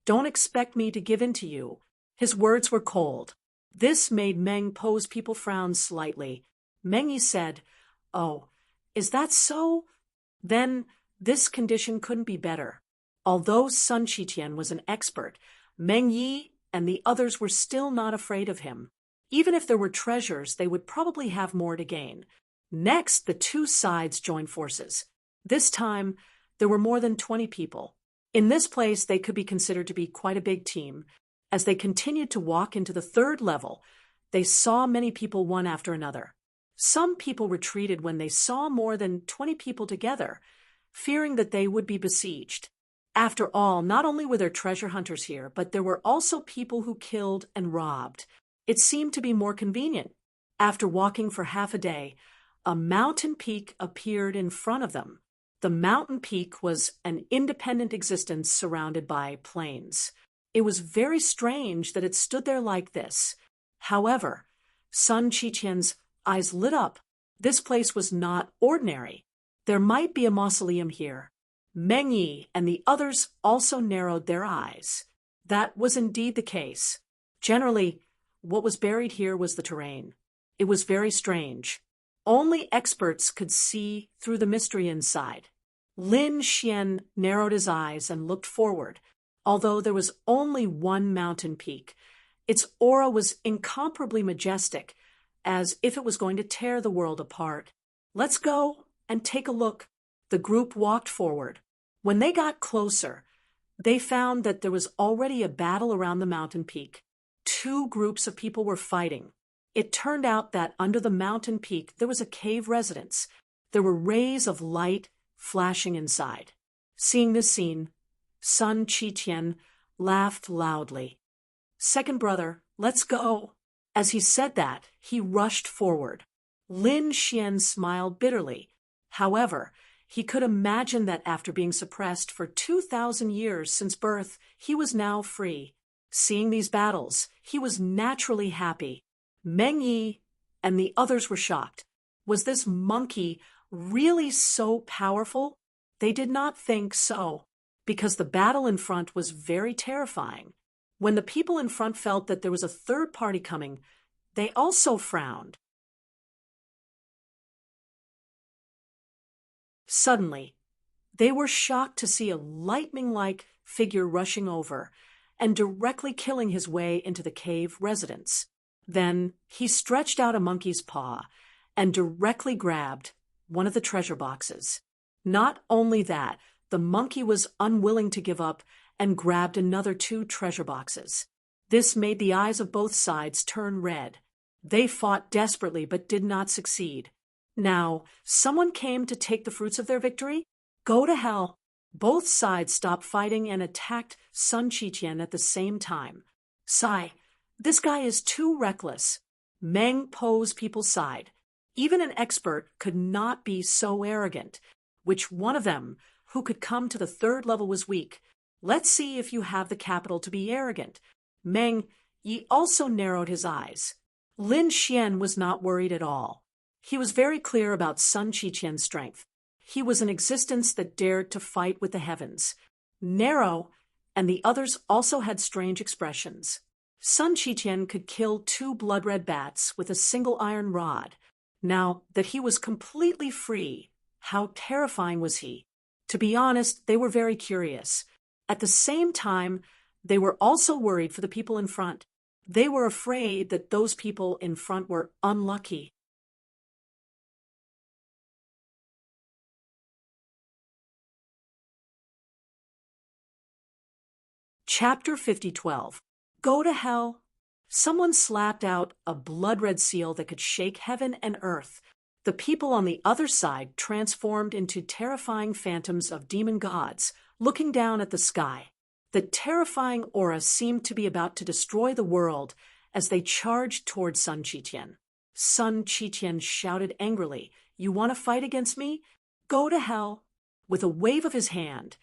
S1: Don't expect me to give in to you." His words were cold. This made Meng Po's people frown slightly. Meng Yi said, "Oh, is that so? Then this condition couldn't be better." Although Sun Qiqian was an expert, Meng Yi and the others were still not afraid of him. Even if there were treasures, they would probably have more to gain. Next, the two sides joined forces. This time, there were more than 20 people. In this place, they could be considered to be quite a big team. As they continued to walk into the third level, they saw many people one after another. Some people retreated when they saw more than 20 people together, fearing that they would be besieged. After all, not only were there treasure hunters here, but there were also people who killed and robbed. It seemed to be more convenient. After walking for half a day, a mountain peak appeared in front of them. The mountain peak was an independent existence surrounded by plains. It was very strange that it stood there like this. However, Sun Qiqian's eyes lit up. This place was not ordinary. There might be a mausoleum here. Meng Yi and the others also narrowed their eyes. That was indeed the case. Generally, what was buried here was the terrain. It was very strange. Only experts could see through the mystery inside. Lin Xian narrowed his eyes and looked forward. Although there was only one mountain peak, its aura was incomparably majestic, as if it was going to tear the world apart. "Let's go and take a look." The group walked forward. When they got closer, they found that there was already a battle around the mountain peak. Two groups of people were fighting. It turned out that under the mountain peak there was a cave residence. There were rays of light flashing inside. Seeing this scene, Sun Qiqian laughed loudly. "Second brother, let's go." As he said that, he rushed forward. Lin Xian smiled bitterly. However, he could imagine that after being suppressed for 2,000 years since birth, he was now free. Seeing these battles, he was naturally happy. Meng Yi and the others were shocked. Was this monkey really so powerful? They did not think so, because the battle in front was very terrifying. When the people in front felt that there was a third party coming, they also frowned. Suddenly, They were shocked to see a lightning-like figure rushing over and directly killing his way into the cave residence. Then he stretched out a monkey's paw and directly grabbed one of the treasure boxes. Not only that, the monkey was unwilling to give up and grabbed another 2 treasure boxes. This made the eyes of both sides turn red. They fought desperately but did not succeed. Now, someone came to take the fruits of their victory? Go to hell. Both sides stopped fighting and attacked Sun Qiqian at the same time. Sigh, this guy is too reckless. Meng Po's people sighed. Even an expert could not be so arrogant. Which one of them who could come to the 3rd level was weak? Let's see if you have the capital to be arrogant. Meng Yi also narrowed his eyes. Lin Xian was not worried at all. He was very clear about Sun Qiqian's strength. He was an existence that dared to fight with the heavens. Narrow and the others also had strange expressions. Sun Qiqian could kill 2 blood-red bats with a single iron rod. Now that he was completely free, how terrifying was he? To be honest, they were very curious. At the same time, they were also worried for the people in front. They were afraid that those people in front were unlucky. Chapter 50:12. Go to hell. Someone slapped out a blood-red seal that could shake heaven and earth. The people on the other side transformed into terrifying phantoms of demon gods, looking down at the sky. The terrifying aura seemed to be about to destroy the world as they charged toward Sun Qiqian. Sun Qiqian shouted angrily, "You want to fight against me? Go to hell." With a wave of his hand,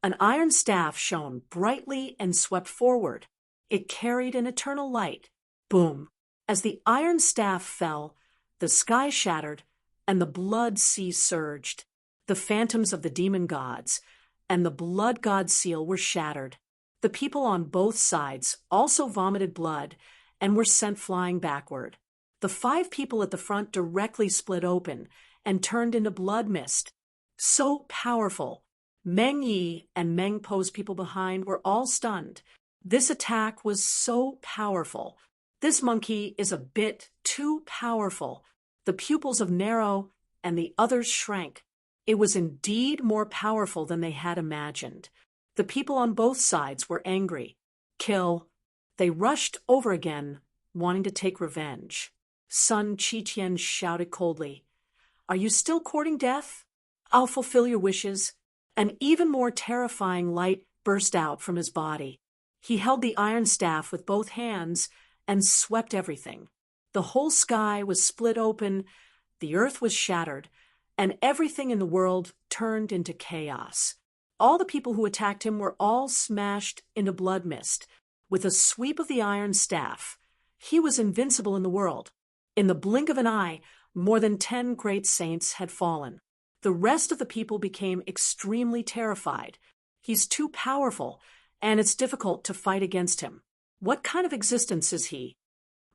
S1: an iron staff shone brightly and swept forward. It carried an eternal light. Boom! As the iron staff fell, the sky shattered and the blood sea surged. The phantoms of the demon gods and the blood god seal were shattered. The people on both sides also vomited blood and were sent flying backward. The 5 people at the front directly split open and turned into blood mist. So powerful. Meng Yi and Meng Po's people behind were all stunned. This attack was so powerful. This monkey is a bit too powerful. The pupils of Narrow and the others shrank. It was indeed more powerful than they had imagined. The people on both sides were angry. Kill. They rushed over again, wanting to take revenge. Sun Qiqian shouted coldly, "Are you still courting death? I'll fulfill your wishes." An even more terrifying light burst out from his body. He held the iron staff with both hands and swept everything. The whole sky was split open, the earth was shattered, and everything in the world turned into chaos. All the people who attacked him were all smashed into blood mist. With a sweep of the iron staff, he was invincible in the world. In the blink of an eye, more than 10 great saints had fallen. The rest of the people became extremely terrified. He's too powerful, and it's difficult to fight against him. What kind of existence is he?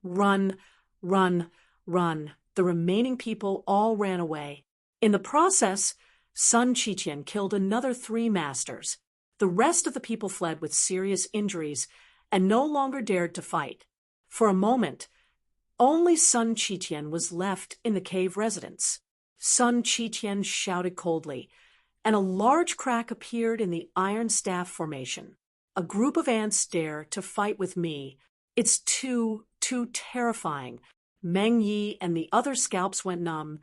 S1: Run, run, run. The remaining people all ran away. In the process, Sun Qiqian killed another 3 masters. The rest of the people fled with serious injuries and no longer dared to fight. For a moment, only Sun Qiqian was left in the cave residence. Sun Qiqian shouted coldly, and a large crack appeared in the iron staff formation. A group of ants dare to fight with me. It's too terrifying. Meng Yi and the other scalps went numb,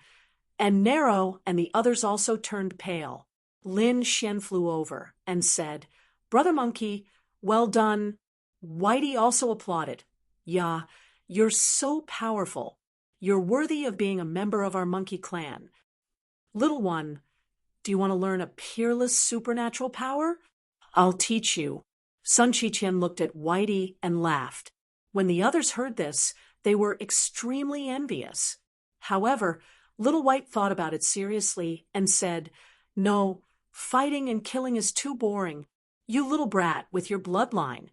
S1: and Narrow and the others also turned pale. Lin Xian flew over and said, "Brother Monkey, well done." Whitey also applauded. "Yeah, you're so powerful. You're worthy of being a member of our monkey clan. Little one, do you want to learn a peerless supernatural power? I'll teach you." Sun Qiqian looked at Whitey and laughed. When the others heard this, they were extremely envious. However, Little White thought about it seriously and said, "No, fighting and killing is too boring. You little brat with your bloodline.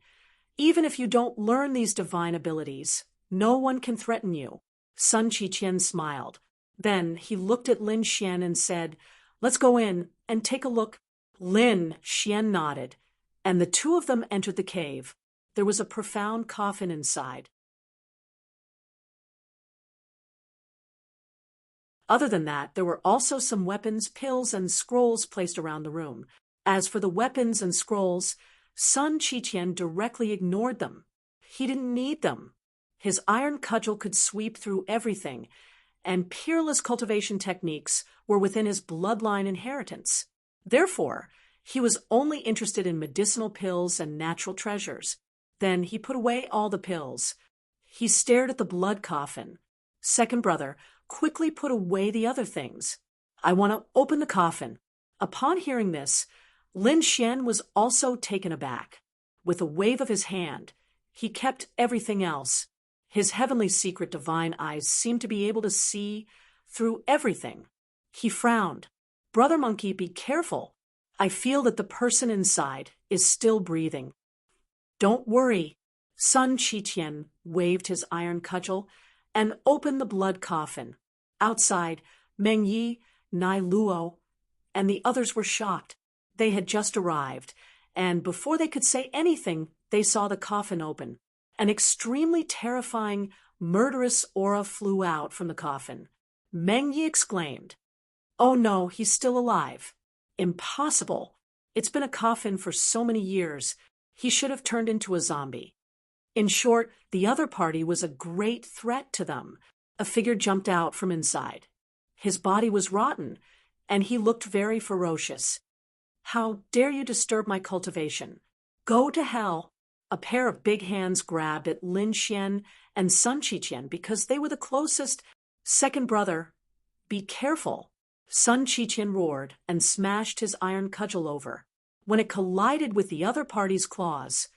S1: Even if you don't learn these divine abilities, no one can threaten you." Sun Qiqian smiled. Then he looked at Lin Xian and said, "Let's go in and take a look Lin Xian nodded, and the two of them entered the cave. There was a profound coffin inside. Other than that, there were also some weapons, pills, and scrolls placed around the room. As for the weapons and scrolls, Sun Qiqian directly ignored them. He didn't need them. His iron cudgel could sweep through everything, and peerless cultivation techniques were within his bloodline inheritance. Therefore, he was only interested in medicinal pills and natural treasures. Then he put away all the pills. He stared at the blood coffin. Second brother quickly put away the other things. I want to open the coffin. Upon hearing this, Lin Xian was also taken aback. With a wave of his hand, he kept everything else. His heavenly secret divine eyes seemed to be able to see through everything. He frowned. Brother Monkey, be careful. I feel that the person inside is still breathing. Don't worry. Sun Qiqian waved his iron cudgel and opened the blood coffin. Outside, Meng Yi, Nai Luo, and the others were shocked. They had just arrived, and before they could say anything, they saw the coffin open. An extremely terrifying, murderous aura flew out from the coffin. Meng Yi exclaimed, "Oh no, he's still alive. Impossible. It's been a coffin for so many years. He should have turned into a zombie." In short, the other party was a great threat to them. A figure jumped out from inside. His body was rotten, and he looked very ferocious. "How dare you disturb my cultivation? Go to hell." A pair of big hands grabbed at Lin Xian and Sun Qiqian because they were the closest. Second brother, be careful. Sun Qiqian roared and smashed his iron cudgel over. When it collided with the other party's claws,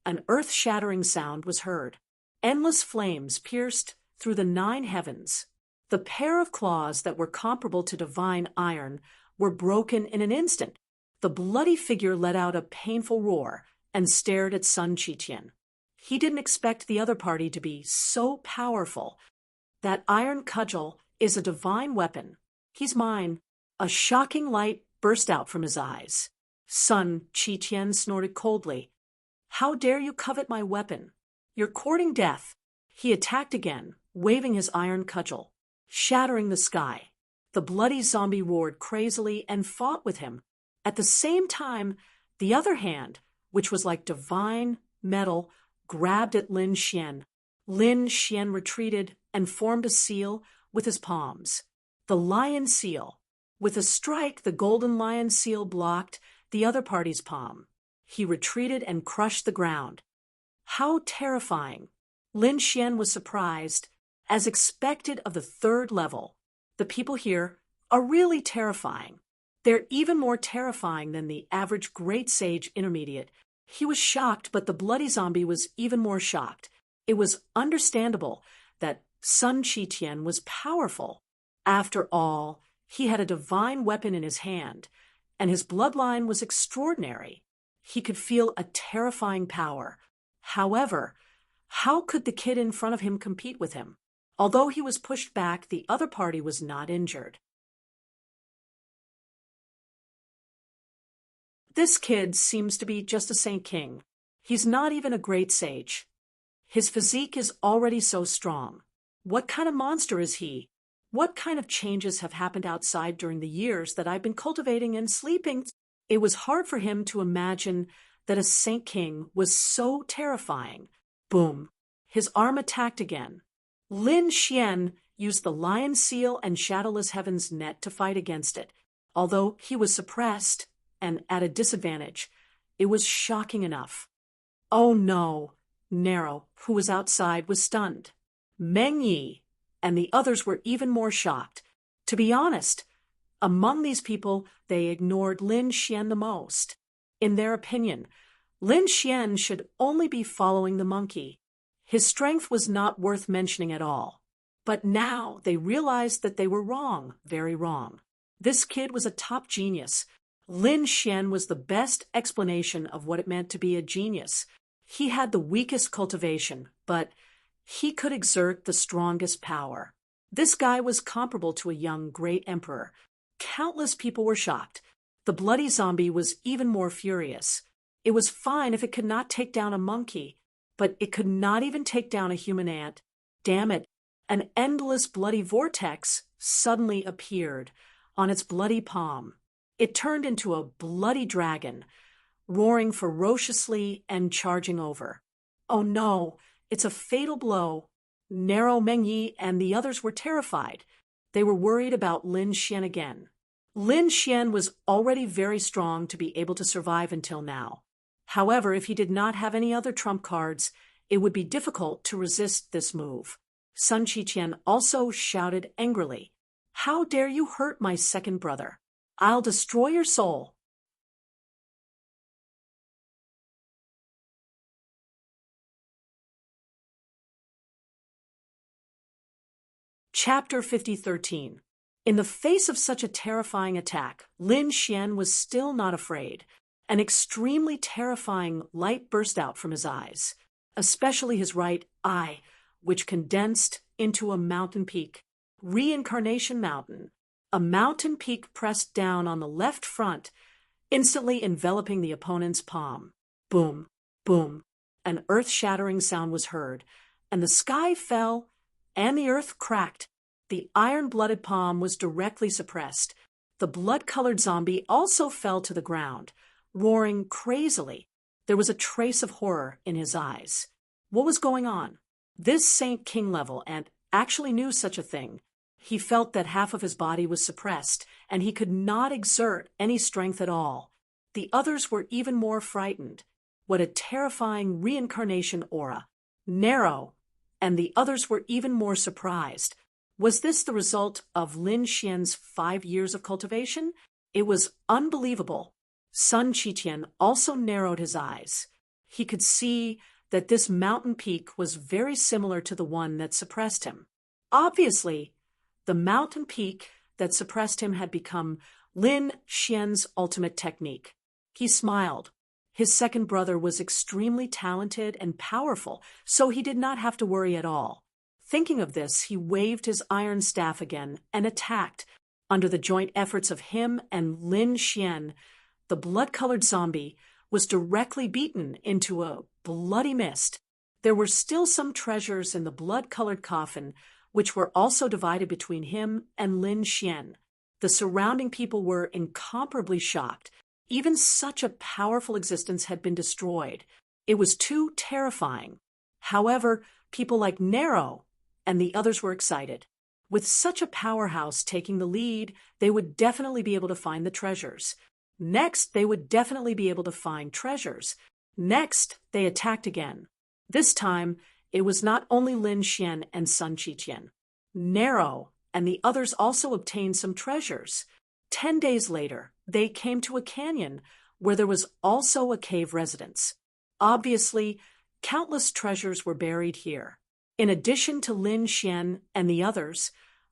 S1: an earth-shattering sound was heard. Endless flames pierced through the 9 heavens. The pair of claws that were comparable to divine iron were broken in an instant. The bloody figure let out a painful roar and stared at Sun Qiqian. He didn't expect the other party to be so powerful. "That iron cudgel is a divine weapon. He's mine." A shocking light burst out from his eyes. Sun Qiqian snorted coldly. "How dare you covet my weapon? You're courting death." He attacked again, waving his iron cudgel, shattering the sky. The bloody zombie roared crazily and fought with him. At the same time, the other hand, which was like divine metal, grabbed at Lin Xian. Lin Xian retreated and formed a seal with his palms. The lion seal. With a strike, the golden lion seal blocked the other party's palm. He retreated and crushed the ground. How terrifying! Lin Xian was surprised, as expected of the 3rd level. The people here are really terrifying. They're even more terrifying than the average great sage intermediate. He was shocked, but the bloody zombie was even more shocked. It was understandable that Sun Qiqian was powerful. After all, he had a divine weapon in his hand, and his bloodline was extraordinary. He could feel a terrifying power. However, how could the kid in front of him compete with him? Although he was pushed back, the other party was not injured. This kid seems to be just a Saint King. He's not even a great sage. His physique is already so strong. What kind of monster is he? What kind of changes have happened outside during the years that I've been cultivating and sleeping? It was hard for him to imagine that a Saint King was so terrifying. Boom. His arm attacked again. Lin Xian used the lion seal and shadowless heaven's net to fight against it. Although he was suppressed and at a disadvantage, it was shocking enough. Oh no! Nero, who was outside, was stunned. Meng Yi and the others were even more shocked. To be honest, among these people, they ignored Lin Xian the most. In their opinion, Lin Xian should only be following the monkey. His strength was not worth mentioning at all. But now they realized that they were wrong, very wrong. This kid was a top genius. Lin Xian was the best explanation of what it meant to be a genius. He had the weakest cultivation, but he could exert the strongest power. This guy was comparable to a young great emperor. Countless people were shocked. The bloody zombie was even more furious. It was fine if it could not take down a monkey, but it could not even take down a human ant. Damn it! An endless bloody vortex suddenly appeared on its bloody palm. It turned into a bloody dragon, roaring ferociously and charging over. Oh no, it's a fatal blow. Nero, Mengyi, and the others were terrified. They were worried about Lin Xian again. Lin Xian was already very strong to be able to survive until now. However, if he did not have any other trump cards, it would be difficult to resist this move. Sun Qiqian also shouted angrily, "How dare you hurt my second brother? I'll destroy your soul." Chapter 50:13. In the face of such a terrifying attack, Lin Xian was still not afraid. An extremely terrifying light burst out from his eyes, especially his right eye, which condensed into a mountain peak. Reincarnation Mountain. A mountain peak pressed down on the left front, instantly enveloping the opponent's palm. Boom, boom. An earth-shattering sound was heard, and the sky fell, and the earth cracked. The iron-blooded palm was directly suppressed. The blood-colored zombie also fell to the ground, roaring crazily. There was a trace of horror in his eyes. What was going on? This Saint King level and actually knew such a thing. He felt that half of his body was suppressed, and he could not exert any strength at all. The others were even more frightened. What a terrifying reincarnation aura. Nero and the others were even more surprised. Was this the result of Lin Xian's 5 years of cultivation? It was unbelievable. Sun Qiqian also narrowed his eyes. He could see that this mountain peak was very similar to the one that suppressed him. Obviously, the mountain peak that suppressed him had become Lin Xian's ultimate technique. He smiled. His second brother was extremely talented and powerful, so he did not have to worry at all. Thinking of this, he waved his iron staff again and attacked. Under the joint efforts of him and Lin Xian, the blood-colored zombie was directly beaten into a bloody mist. There were still some treasures in the blood-colored coffin, which were also divided between him and Lin Xian. The surrounding people were incomparably shocked. Even such a powerful existence had been destroyed. It was too terrifying. However, people like Nero and the others were excited. With such a powerhouse taking the lead, they would definitely be able to find the treasures. Next, they would definitely be able to find treasures. Next, they attacked again. This time, it was not only Lin Xian and Sun Qiqian. Nero and the others also obtained some treasures. 10 days later, they came to a canyon where there was also a cave residence. Obviously, countless treasures were buried here. In addition to Lin Xian and the others,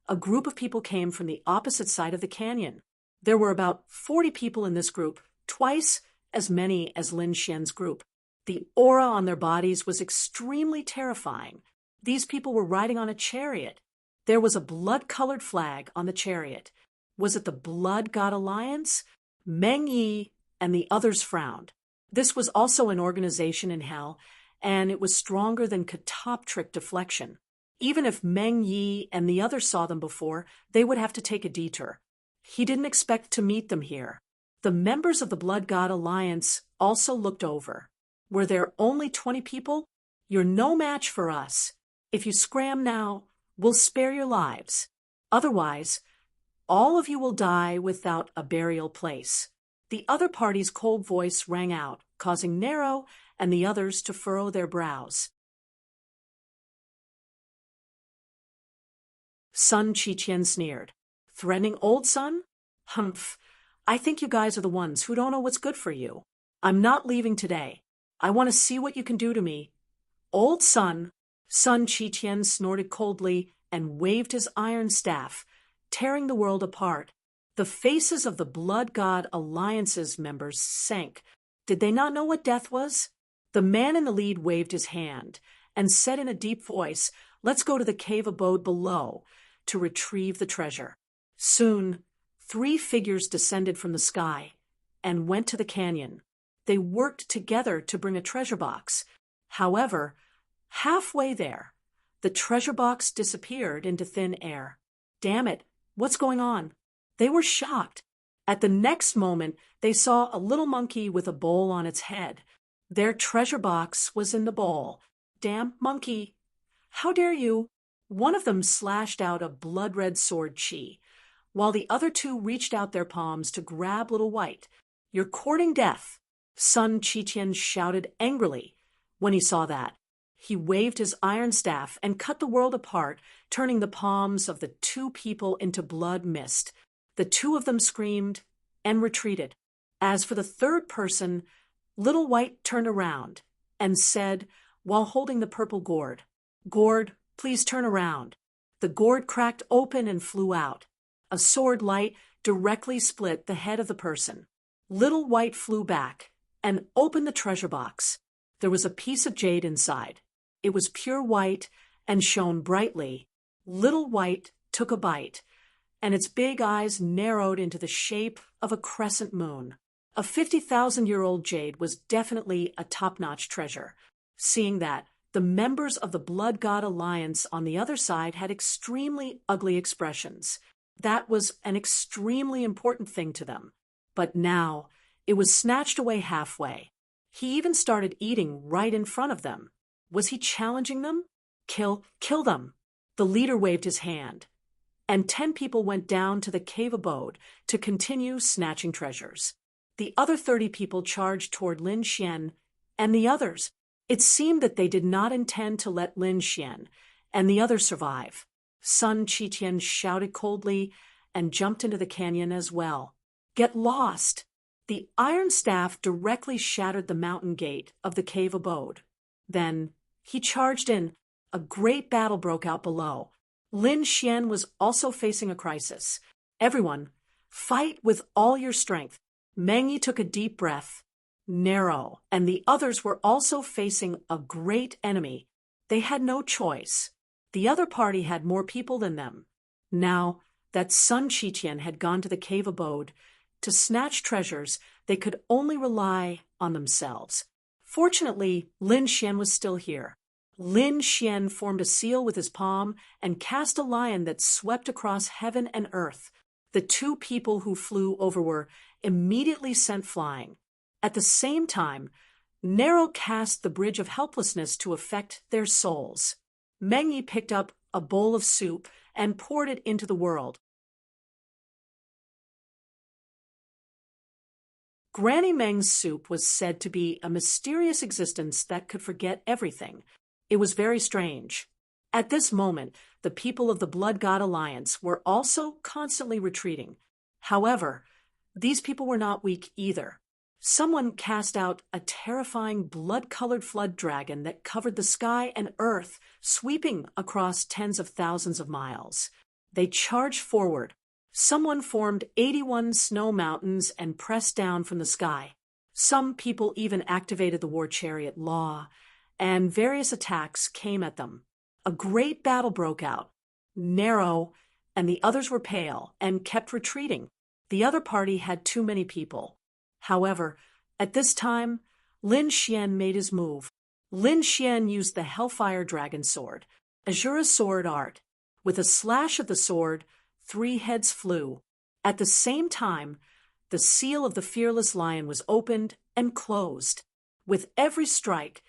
S1: a group of people came from the opposite side of the canyon. There were about 40 people in this group, twice as many as Lin Xian's group. The aura on their bodies was extremely terrifying. These people were riding on a chariot. There was a blood-colored flag on the chariot. Was it the Blood God Alliance? Meng Yi and the others frowned. This was also an organization in hell, and it was stronger than catoptric deflection. Even if Meng Yi and the others saw them before, they would have to take a detour. He didn't expect to meet them here. The members of the Blood God Alliance also looked over. Were there only 20 people? You're no match for us. If you scram now, we'll spare your lives. Otherwise, all of you will die without a burial place. The other party's cold voice rang out, causing Nero and the others to furrow their brows. Sun Qiqian sneered. Threatening old Sun? Humph. I think you guys are the ones who don't know what's good for you. I'm not leaving today. I want to see what you can do to me. Old Sun. Sun Qiqian snorted coldly and waved his iron staff, tearing the world apart. The faces of the Blood God Alliance's members sank. Did they not know what death was? The man in the lead waved his hand and said in a deep voice, "Let's go to the cave abode below to retrieve the treasure." Soon, 3 figures descended from the sky. and went to the canyon. They worked together to bring a treasure box. However, halfway there, the treasure box disappeared into thin air. Damn it, what's going on? They were shocked. At the next moment, they saw a little monkey with a bowl on its head. Their treasure box was in the bowl. Damn monkey! How dare you? One of them slashed out a blood-red sword chi, while the other two reached out their palms to grab Little White. You're courting death, Sun Qiqian shouted angrily when he saw that. He waved his iron staff and cut the world apart, turning the palms of the two people into blood mist. The two of them screamed and retreated. As for the third person, Little White turned around and said, while holding the purple gourd, "Gourd, please turn around." The gourd cracked open and flew out. A sword light directly split the head of the person. Little White flew back and opened the treasure box. There was a piece of jade inside. It was pure white and shone brightly. Little White took a bite, and its big eyes narrowed into the shape of a crescent moon. A 50,000-year-old jade was definitely a top-notch treasure. Seeing that, the members of the Blood God Alliance on the other side had extremely ugly expressions. That was an extremely important thing to them. But now, it was snatched away halfway. He even started eating right in front of them. Was he challenging them? Kill them. The leader waved his hand, and 10 people went down to the cave abode to continue snatching treasures. The other 30 people charged toward Lin Xian and the others. It seemed that they did not intend to let Lin Xian and the others survive. Sun Qiqian shouted coldly and jumped into the canyon as well. Get lost! The iron staff directly shattered the mountain gate of the cave abode. Then he charged in. A great battle broke out below. Lin Xian was also facing a crisis. Everyone, fight with all your strength. Meng Yi took a deep breath. Nero and the others were also facing a great enemy. They had no choice. The other party had more people than them. Now that Sun Qiqian had gone to the cave abode to snatch treasures, they could only rely on themselves. Fortunately, Lin Xian was still here. Lin Xian formed a seal with his palm and cast a lion that swept across heaven and earth. The two people who flew over were immediately sent flying. At the same time, Nero cast the bridge of helplessness to affect their souls. Meng Yi picked up a bowl of soup and poured it into the world. Granny Meng's soup was said to be a mysterious existence that could forget everything. It was very strange. At this moment, the people of the Blood God Alliance were also constantly retreating. However, these people were not weak either. Someone cast out a terrifying blood-colored flood dragon that covered the sky and earth, sweeping across tens of thousands of miles. They charged forward. Someone formed 81 snow mountains and pressed down from the sky. Some people even activated the war chariot law, and various attacks came at them. A great battle broke out. Nero and the others were pale and kept retreating. The other party had too many people. However, at this time, Lin Xian made his move. Lin Xian used the Hellfire Dragon Sword, Azura's sword art. With a slash of the sword, 3 heads flew. At the same time, the seal of the Fearless Lion was opened and closed. With every strike,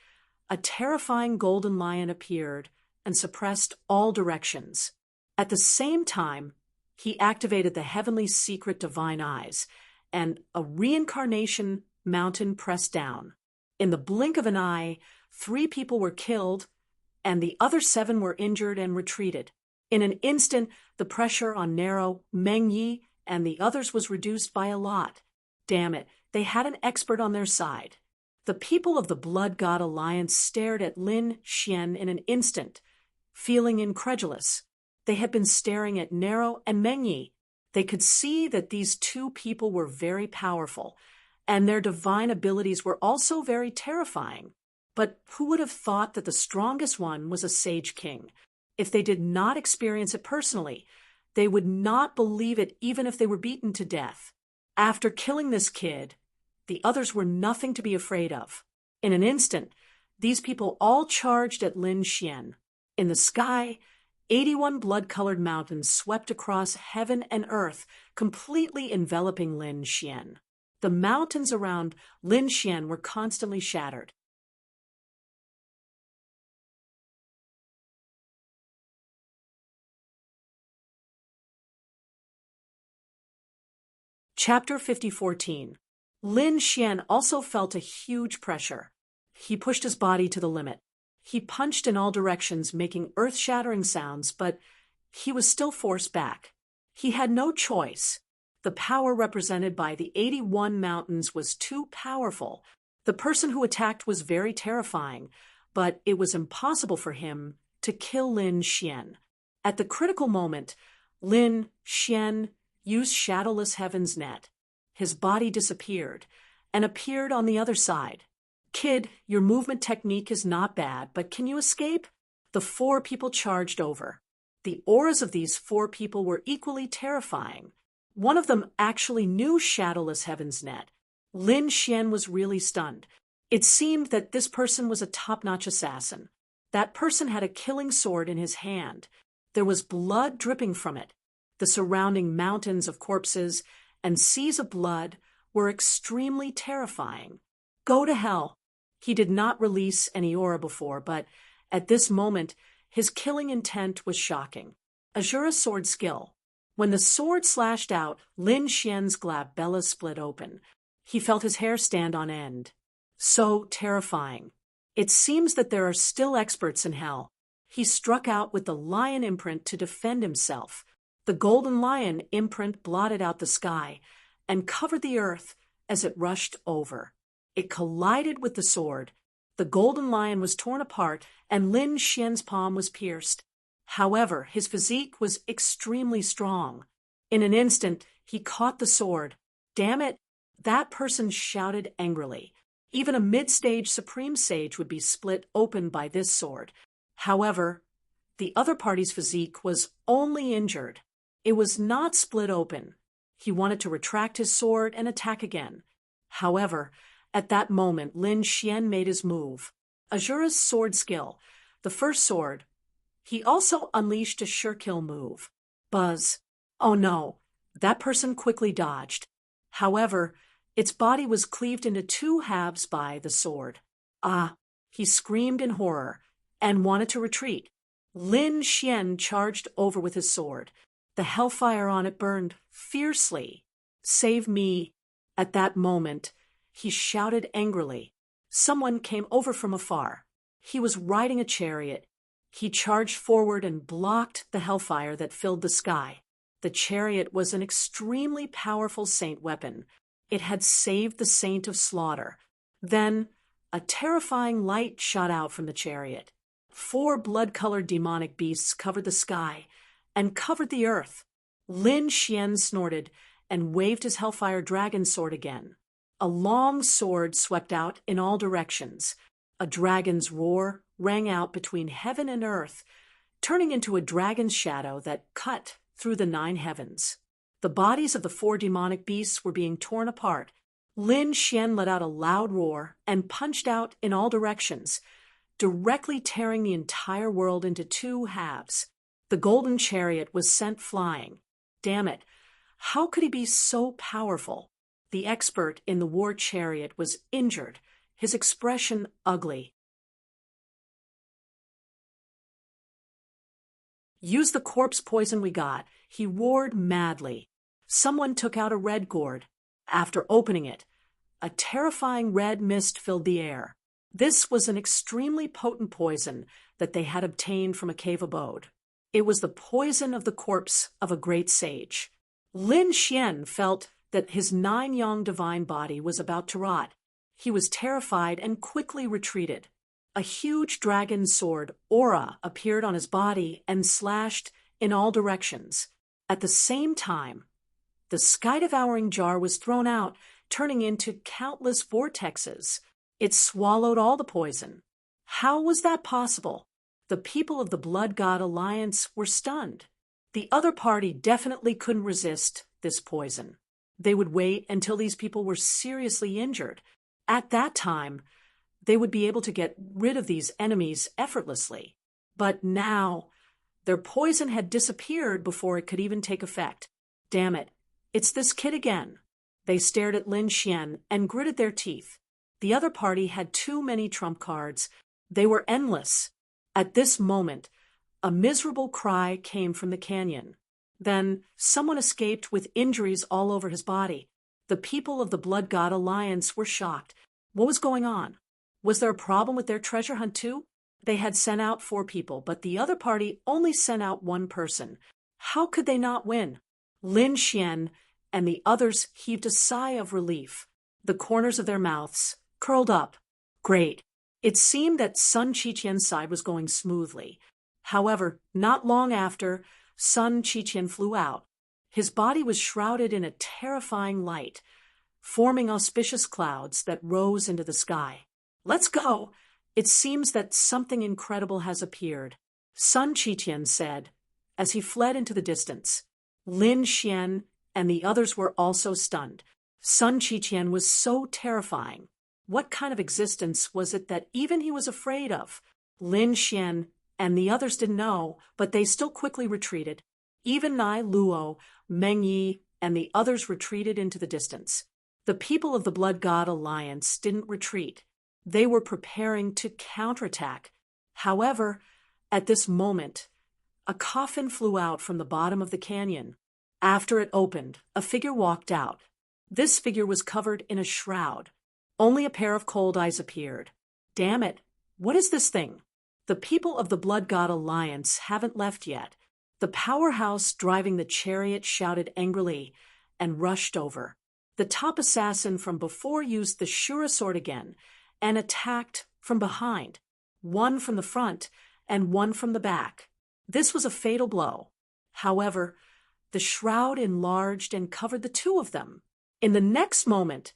S1: a terrifying golden lion appeared and suppressed all directions. At the same time, he activated the heavenly secret divine eyes, and a reincarnation mountain pressed down. In the blink of an eye, 3 people were killed, and the other 7 were injured and retreated. In an instant, the pressure on Nero, Meng Yi, and the others was reduced by a lot. Damn it, they had an expert on their side. The people of the Blood God Alliance stared at Lin Xian in an instant, feeling incredulous. They had been staring at Nero and Meng Yi. They could see that these 2 people were very powerful, and their divine abilities were also very terrifying. But who would have thought that the strongest one was a sage king? If they did not experience it personally, they would not believe it even if they were beaten to death. After killing this kid The others were nothing to be afraid of. In an instant, these people all charged at Lin Xian. In the sky, 81 blood-colored mountains swept across heaven and earth, completely enveloping Lin Xian. The mountains around Lin Xian were constantly shattered. Chapter 50:14. Lin Xian also felt a huge pressure. He pushed his body to the limit. He punched in all directions, making earth-shattering sounds, but he was still forced back. He had no choice. The power represented by the 81 mountains was too powerful. The person who attacked was very terrifying, but it was impossible for him to kill Lin Xian. At the critical moment, Lin Xian used Shadowless Heaven's net. His body disappeared and appeared on the other side. Kid, your movement technique is not bad, but can you escape? The 4 people charged over. The auras of these 4 people were equally terrifying. One of them actually knew Shadowless Heaven's net. Lin Xian was really stunned. It seemed that this person was a top-notch assassin. That person had a killing sword in his hand. There was blood dripping from it. The surrounding mountains of corpses and seas of blood were extremely terrifying. Go to hell. He did not release any aura before, but at this moment, his killing intent was shocking. Azura's sword skill. When the sword slashed out, Lin Xian's glabella split open. He felt his hair stand on end. So terrifying. It seems that there are still experts in hell. He struck out with the lion imprint to defend himself. The golden lion imprint blotted out the sky and covered the earth as it rushed over. It collided with the sword. The golden lion was torn apart and Lin Xian's palm was pierced. However, his physique was extremely strong. In an instant, he caught the sword. Damn it! That person shouted angrily. Even a mid-stage supreme sage would be split open by this sword. However, the other party's physique was only injured. It was not split open. He wanted to retract his sword and attack again. However, at that moment, Lin Xian made his move. Azura's sword skill. The first sword. He also unleashed a sure-kill move. Buzz. Oh no. That person quickly dodged. However, its body was cleaved into 2 halves by the sword. Ah! He screamed in horror and wanted to retreat. Lin Xian charged over with his sword. The hellfire on it burned fiercely. Save me. At that moment, he shouted angrily. Someone came over from afar. He was riding a chariot. He charged forward and blocked the hellfire that filled the sky. The chariot was an extremely powerful saint weapon. It had saved the saint of slaughter. Then, a terrifying light shot out from the chariot. 4 blood-colored demonic beasts covered the sky and covered the earth. Lin Xian snorted and waved his hellfire dragon sword again. A long sword swept out in all directions. A dragon's roar rang out between heaven and earth, turning into a dragon's shadow that cut through the 9 heavens. The bodies of the 4 demonic beasts were being torn apart. Lin Xian let out a loud roar and punched out in all directions, directly tearing the entire world into 2 halves. The golden chariot was sent flying. Damn it! How could he be so powerful? The expert in the war chariot was injured, his expression ugly. Use the corpse poison we got. He roared madly. Someone took out a red gourd. After opening it, a terrifying red mist filled the air. This was an extremely potent poison that they had obtained from a cave abode. It was the poison of the corpse of a great sage. Lin Xian felt that his 9-yang divine body was about to rot. He was terrified and quickly retreated. A huge dragon sword, aura, appeared on his body and slashed in all directions. At the same time, the sky-devouring jar was thrown out, turning into countless vortexes. It swallowed all the poison. How was that possible? The people of the Blood God Alliance were stunned. The other party definitely couldn't resist this poison. They would wait until these people were seriously injured. At that time, they would be able to get rid of these enemies effortlessly. But now, their poison had disappeared before it could even take effect. Damn it, it's this kid again. They stared at Lin Xian and gritted their teeth. The other party had too many trump cards. They were endless. At this moment, a miserable cry came from the canyon. Then someone escaped with injuries all over his body. The people of the Blood God Alliance were shocked. What was going on? Was there a problem with their treasure hunt too? They had sent out 4 people, but the other party only sent out 1 person. How could they not win? Lin Xian and the others heaved a sigh of relief. The corners of their mouths curled up. Great. It seemed that Sun Qiqian's side was going smoothly. However, not long after, Sun Qiqian flew out. His body was shrouded in a terrifying light, forming auspicious clouds that rose into the sky. Let's go! It seems that something incredible has appeared, Sun Qiqian said, as he fled into the distance. Lin Xian and the others were also stunned. Sun Qiqian was so terrifying. What kind of existence was it that even he was afraid of? Lin Xian and the others didn't know, but they still quickly retreated. Even Nai Luo, Meng Yi, and the others retreated into the distance. The people of the Blood God Alliance didn't retreat. They were preparing to counterattack. However, at this moment, a coffin flew out from the bottom of the canyon. After it opened, a figure walked out. This figure was covered in a shroud. Only a pair of cold eyes appeared. Damn it, what is this thing? The people of the Blood God Alliance haven't left yet. The powerhouse driving the chariot shouted angrily and rushed over. The top assassin from before used the Shura sword again and attacked from behind, 1 from the front and 1 from the back. This was a fatal blow. However, the shroud enlarged and covered the 2 of them. In the next moment,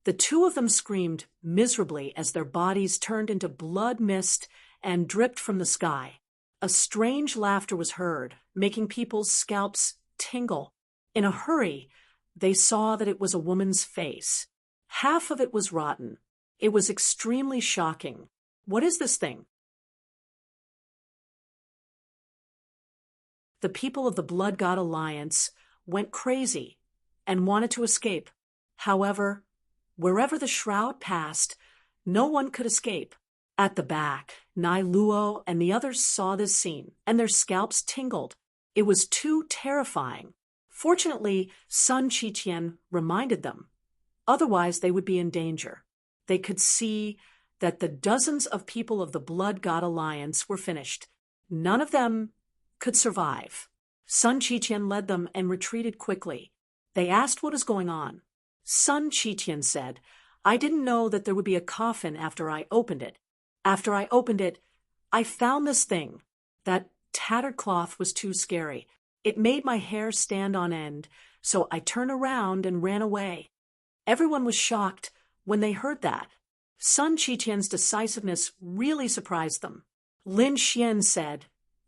S1: the 2 of them screamed miserably as their bodies turned into blood mist and dripped from the sky. A strange laughter was heard, making people's scalps tingle. In a hurry, they saw that it was a woman's face. Half of it was rotten. It was extremely shocking. What is this thing? The people of the Blood God Alliance went crazy and wanted to escape. However, wherever the shroud passed, no one could escape. At the back, Nai Luo and the others saw this scene, and their scalps tingled. It was too terrifying. Fortunately, Sun Qiqian reminded them. Otherwise, they would be in danger. They could see that the dozens of people of the Blood God Alliance were finished. None of them could survive. Sun Qiqian led them and retreated quickly. They asked what is going on. Sun Qiqian said, I didn't know that there would be a coffin after I opened it. After I opened it, I found this thing. That tattered cloth was too scary. It made my hair stand on end, so I turned around and ran away. Everyone was shocked when they heard that. Sun Qiqian's decisiveness really surprised them. Lin Xian said,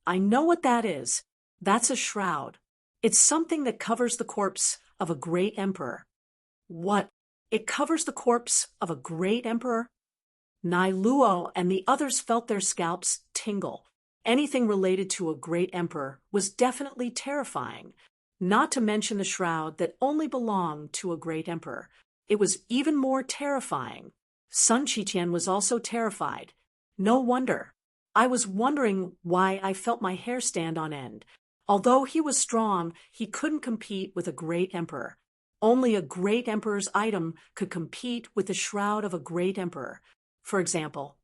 S1: I know what that is. That's a shroud. It's something that covers the corpse of a great emperor. What? It covers the corpse of a great emperor? Nai Luo and the others felt their scalps tingle. Anything related to a great emperor was definitely terrifying, not to mention the shroud that only belonged to a great emperor. It was even more terrifying. Sun Qiqian was also terrified. No wonder. I was wondering why I felt my hair stand on end. Although he was strong, he couldn't compete with a great emperor. Only a great emperor's item could compete with the shroud of a great emperor. For example,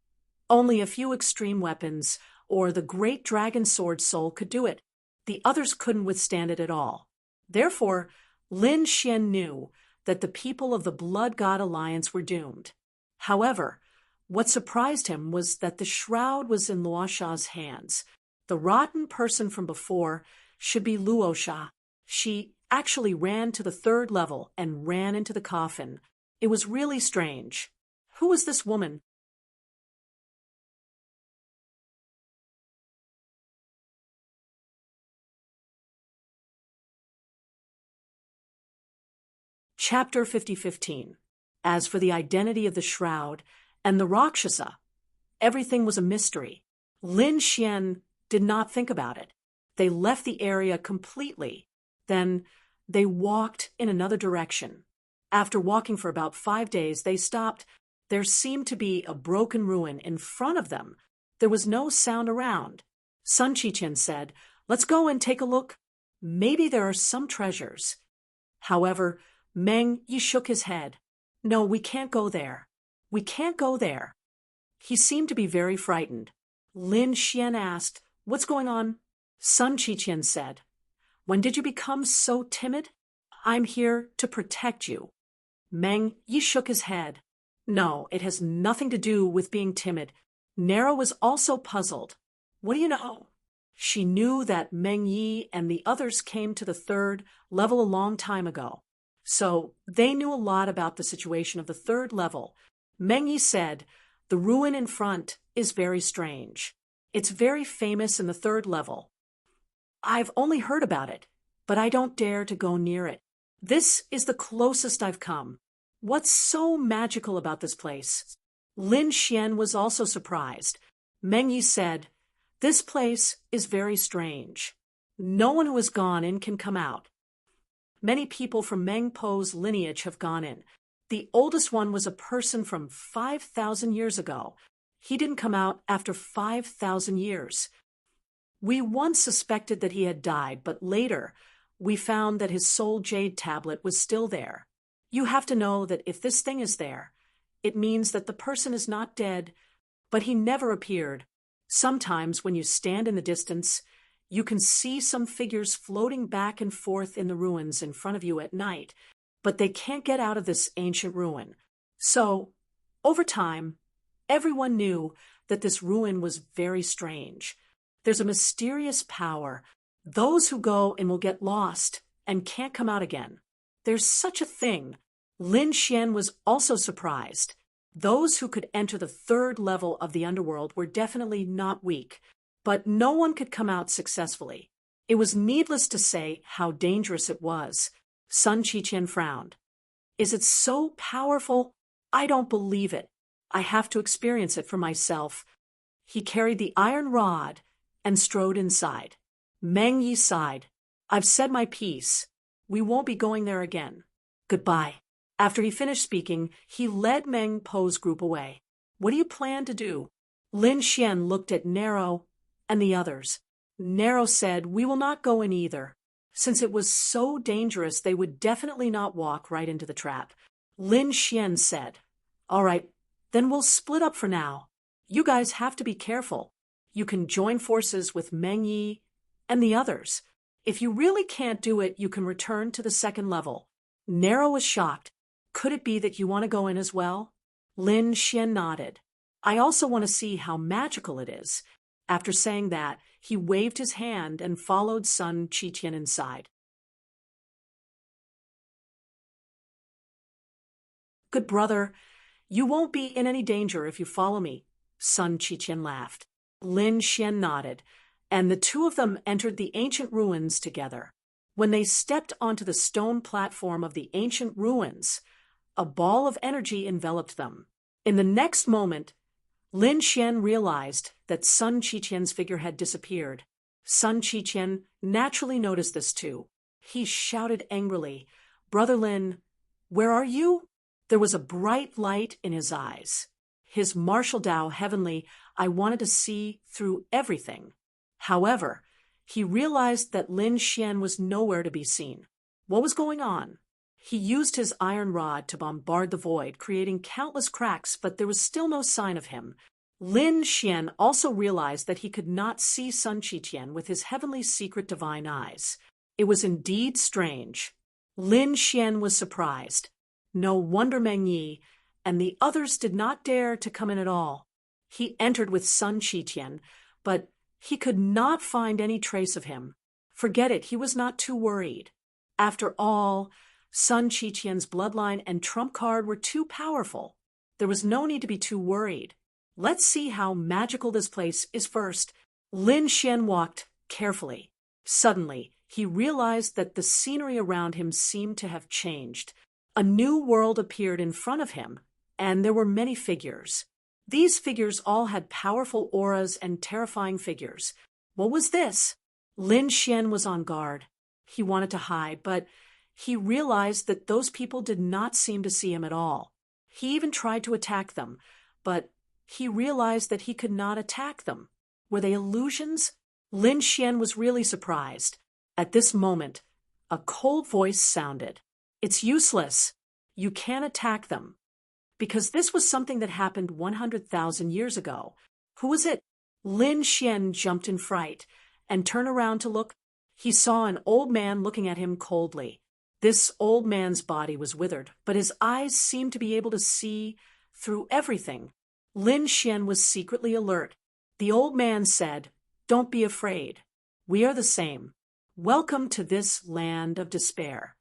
S1: only a few extreme weapons or the great dragon sword soul could do it. The others couldn't withstand it at all. Therefore, Lin Xian knew that the people of the Blood God Alliance were doomed. However, what surprised him was that the shroud was in Luosha's hands. The rotten person from before should be Luosha. She actually ran to the 3rd level and ran into the coffin. It was really strange. Who was this woman? Chapter 50:15. As for the identity of the shroud and the Rakshasa, everything was a mystery. Lin Xian did not think about it. They left the area completely. Then they walked in another direction. After walking for about 5 days, they stopped. There seemed to be a broken ruin in front of them. There was no sound around. Sun Qiqian said, "Let's go and take a look. Maybe there are some treasures." However, Meng Yi shook his head. "No, we can't go there. We can't go there." He seemed to be very frightened. Lin Xian asked, "What's going on?" Sun Qiqian said, "When did you become so timid? I'm here to protect you." Meng Yi shook his head. "No, it has nothing to do with being timid." Nero was also puzzled. "What do you know?" She knew that Meng Yi and the others came to the 3rd level a long time ago. So they knew a lot about the situation of the 3rd level. Meng Yi said, "The ruin in front is very strange. It's very famous in the 3rd level. I've only heard about it, but I don't dare to go near it. This is the closest I've come. What's so magical about this place?" Lin Xian was also surprised. Meng Yi said, "This place is very strange. No one who has gone in can come out. Many people from Meng Po's lineage have gone in. The oldest one was a person from 5,000 years ago. He didn't come out after 5,000 years. We once suspected that he had died, but later we found that his soul jade tablet was still there. You have to know that if this thing is there, it means that the person is not dead, but he never appeared. Sometimes when you stand in the distance, you can see some figures floating back and forth in the ruins in front of you at night, but they can't get out of this ancient ruin. So, over time, everyone knew that this ruin was very strange. There's a mysterious power. Those who go in will get lost and can't come out again. There's such a thing." Lin Xian was also surprised. Those who could enter the 3rd level of the underworld were definitely not weak, but no one could come out successfully. It was needless to say how dangerous it was. Sun Qiqian frowned. "Is it so powerful? I don't believe it. I have to experience it for myself." He carried the iron rod and strode inside. Meng Yi sighed. "I've said my piece. We won't be going there again. Goodbye." After he finished speaking, he led Meng Po's group away. "What do you plan to do?" Lin Xian looked at Nero and the others. Nero said, "We will not go in either. Since it was so dangerous, they would definitely not walk right into the trap." Lin Xian said, "All right, then we'll split up for now. You guys have to be careful. You can join forces with Meng Yi and the others. If you really can't do it, you can return to the 2nd level." Nero was shocked. "Could it be that you want to go in as well?" Lin Xian nodded. "I also want to see how magical it is." After saying that, he waved his hand and followed Sun Qiqian inside. "Good brother, you won't be in any danger if you follow me," Sun Qiqian laughed. Lin Xian nodded, and the two of them entered the ancient ruins together. When they stepped onto the stone platform of the ancient ruins, a ball of energy enveloped them. In the next moment, Lin Xian realized that Sun Qiqian's figure had disappeared. Sun Qiqian naturally noticed this too. He shouted angrily, "Brother Lin, where are you?" There was a bright light in his eyes. His martial Dao heavenly, "I wanted to see through everything." However, he realized that Lin Xian was nowhere to be seen. What was going on? He used his iron rod to bombard the void, creating countless cracks, but there was still no sign of him. Lin Xian also realized that he could not see Sun Qiqian with his heavenly secret divine eyes. It was indeed strange. Lin Xian was surprised. No wonder Meng Yi and the others did not dare to come in at all. He entered with Sun Qiqian, but he could not find any trace of him. Forget it, he was not too worried. After all, Sun Qiqian's bloodline and trump card were too powerful. There was no need to be too worried. Let's see how magical this place is first. Lin Xian walked carefully. Suddenly, he realized that the scenery around him seemed to have changed. A new world appeared in front of him, and there were many figures. These figures all had powerful auras and terrifying figures. What was this? Lin Xian was on guard. He wanted to hide, but he realized that those people did not seem to see him at all. He even tried to attack them, but he realized that he could not attack them. Were they illusions? Lin Xian was really surprised. At this moment, a cold voice sounded. It's useless. You can't attack them. Because this was something that happened 100,000 years ago. Who was it? Lin Xian jumped in fright and turned around to look. He saw an old man looking at him coldly. This old man's body was withered, but his eyes seemed to be able to see through everything. Lin Xian was secretly alert. The old man said, "Don't be afraid. We are the same. Welcome to this land of despair."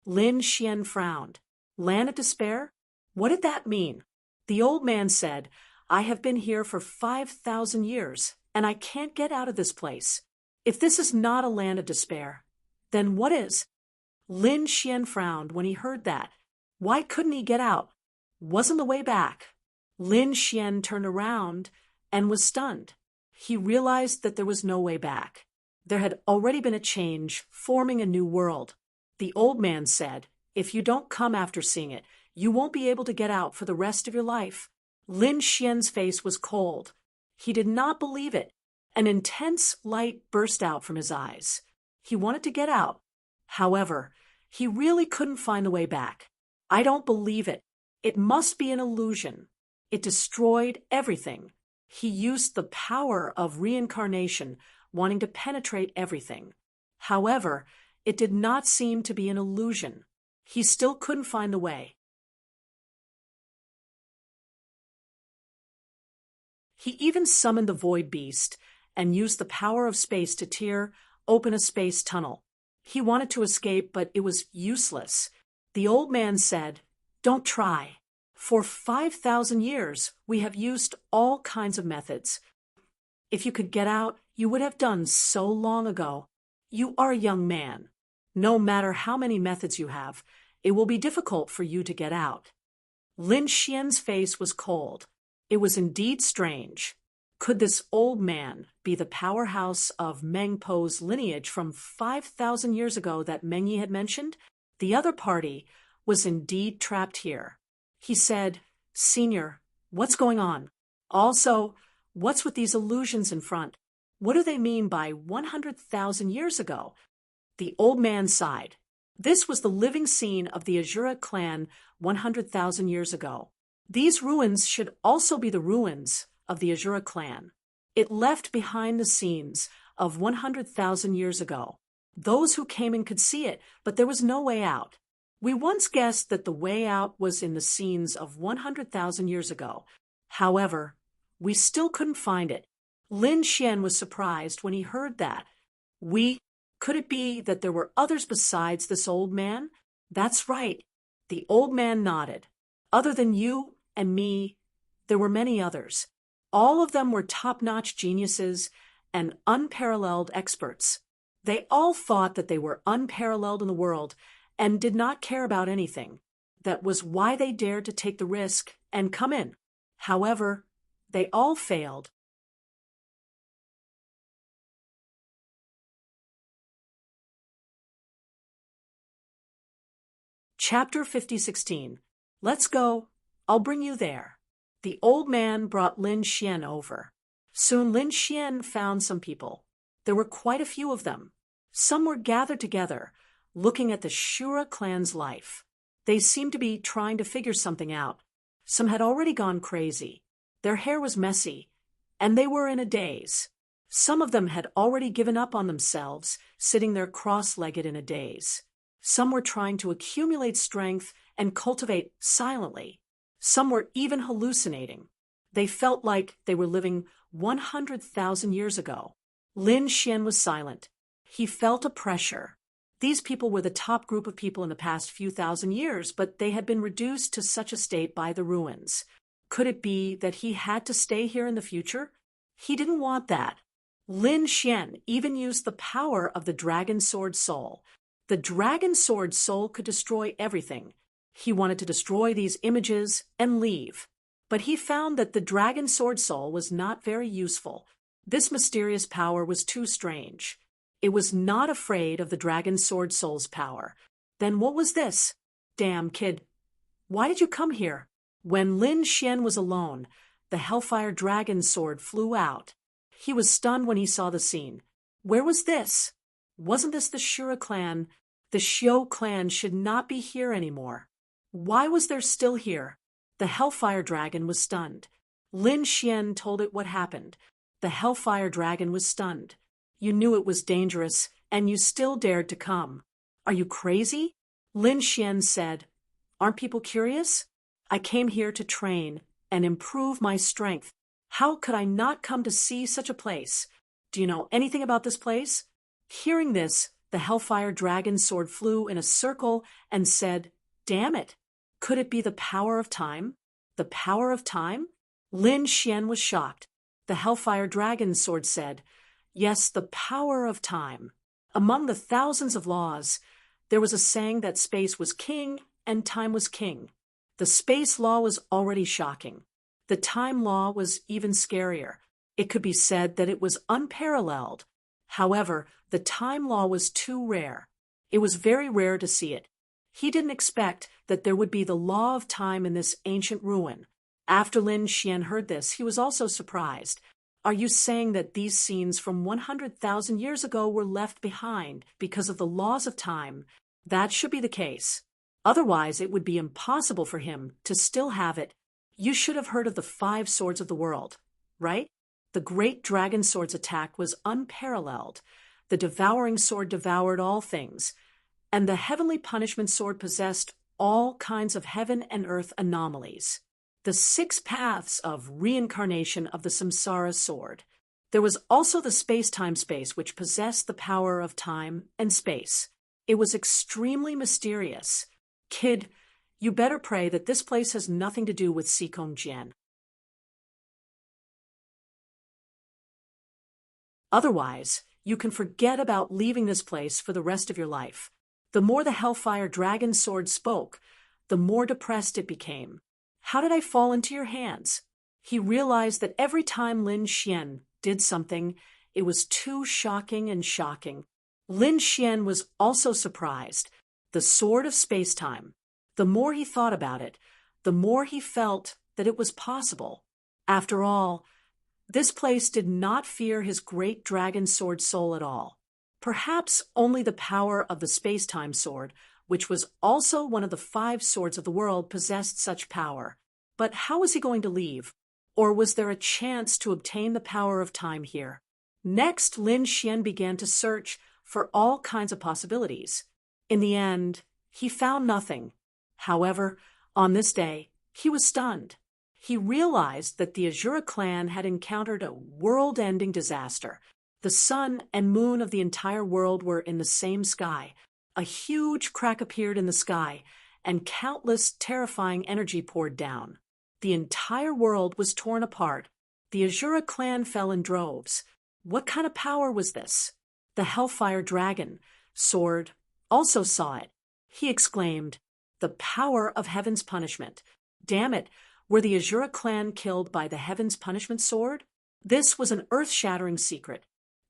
S1: Lin Xian frowned. Land of despair? What did that mean? The old man said, "I have been here for 5,000 years, and I can't get out of this place. If this is not a land of despair, then what is?" Lin Xian frowned when he heard that. Why couldn't he get out? Wasn't the way back? Lin Xian turned around and was stunned. He realized that there was no way back. There had already been a change, forming a new world. The old man said, "If you don't come after seeing it, you won't be able to get out for the rest of your life." Lin Xian's face was cold. He did not believe it. An intense light burst out from his eyes. He wanted to get out. However, he really couldn't find the way back. I don't believe it. It must be an illusion. It destroyed everything. He used the power of reincarnation, wanting to penetrate everything. However, it did not seem to be an illusion. He still couldn't find the way. He even summoned the Void Beast and used the power of space to tear open a space tunnel. He wanted to escape, but it was useless. The old man said, "Don't try. For 5,000 years, we have used all kinds of methods. If you could get out, you would have done so long ago. You are a young man. No matter how many methods you have, it will be difficult for you to get out." Lin Xian's face was cold. It was indeed strange. Could this old man be the powerhouse of Meng Po's lineage from 5,000 years ago that Meng Yi had mentioned? The other party was indeed trapped here. He said, "Senior, what's going on? Also, what's with these illusions in front? What do they mean by 100,000 years ago?" The old man sighed. This was the living scene of the Azura clan 100,000 years ago. These ruins should also be the ruins of the Azura clan. It left behind the scenes of 100,000 years ago. Those who came in could see it, but there was no way out. We once guessed that the way out was in the scenes of 100,000 years ago. However, we still couldn't find it. Lin Xian was surprised when he heard that. Could it be that there were others besides this old man? That's right. The old man nodded. Other than you and me, there were many others. All of them were top-notch geniuses and unparalleled experts. They all thought that they were unparalleled in the world and did not care about anything. That was why they dared to take the risk and come in. However, they all failed. Chapter 5016. Let's go. I'll bring you there. The old man brought Lin Xian over. Soon Lin Xian found some people. There were quite a few of them. Some were gathered together, looking at the Shura clan's life. They seemed to be trying to figure something out. Some had already gone crazy. Their hair was messy, and they were in a daze. Some of them had already given up on themselves, sitting there cross-legged in a daze. Some were trying to accumulate strength and cultivate silently. Some were even hallucinating. They felt like they were living 100,000 years ago. Lin Xian was silent. He felt a pressure. These people were the top group of people in the past few thousand years, but they had been reduced to such a state by the ruins. Could it be that he had to stay here in the future? He didn't want that. Lin Xian even used the power of the Dragon Sword Soul. The Dragon Sword Soul could destroy everything. He wanted to destroy these images and leave. But he found that the dragon sword soul was not very useful. This mysterious power was too strange. It was not afraid of the dragon sword soul's power. Then what was this? Damn, kid. Why did you come here? When Lin Xian was alone, the Hellfire Dragon sword flew out. He was stunned when he saw the scene. Where was this? Wasn't this the Shura clan? The Xiao clan should not be here anymore. Why was there still here? The Hellfire Dragon was stunned. Lin Xian told it what happened. The Hellfire Dragon was stunned. You knew it was dangerous, and you still dared to come. Are you crazy? Lin Xian said. Aren't people curious? I came here to train and improve my strength. How could I not come to see such a place? Do you know anything about this place? Hearing this, the Hellfire Dragon sword flew in a circle and said, Damn it! Could it be the power of time? The power of time? Lin Xian was shocked. The Hellfire Dragon sword said, Yes, the power of time. Among the thousands of laws, there was a saying that space was king and time was king. The space law was already shocking. The time law was even scarier. It could be said that it was unparalleled. However, the time law was too rare. It was very rare to see it. He didn't expect that there would be the law of time in this ancient ruin. After Lin Xian heard this, he was also surprised. Are you saying that these scenes from 100,000 years ago were left behind because of the laws of time? That should be the case. Otherwise, it would be impossible for him to still have it. You should have heard of the 5 swords of the world, right? The great dragon sword's attack was unparalleled. The devouring sword devoured all things, and the heavenly punishment sword possessed all kinds of heaven and earth anomalies. The 6 paths of reincarnation of the samsara sword. There was also the space-time space, which possessed the power of time and space. It was extremely mysterious. Kid, you better pray that this place has nothing to do with Sikong Jian. Otherwise, you can forget about leaving this place for the rest of your life. The more the Hellfire Dragon sword spoke, the more depressed it became. How did I fall into your hands? He realized that every time Lin Xian did something, it was too shocking and shocking. Lin Xian was also surprised. The sword of space-time. The more he thought about it, the more he felt that it was possible. After all, this place did not fear his great dragon sword soul at all. Perhaps only the power of the space-time sword, which was also one of the 5 swords of the world, possessed such power. But how was he going to leave? Or was there a chance to obtain the power of time here? Next, Lin Xian began to search for all kinds of possibilities. In the end, he found nothing. However, on this day, he was stunned. He realized that the Azura clan had encountered a world-ending disaster. The sun and moon of the entire world were in the same sky. A huge crack appeared in the sky, and countless terrifying energy poured down. The entire world was torn apart. The Azura clan fell in droves. What kind of power was this? The Hellfire Dragon sword also saw it. He exclaimed, The power of heaven's punishment. Damn it, were the Azura clan killed by the heaven's punishment sword? This was an earth-shattering secret.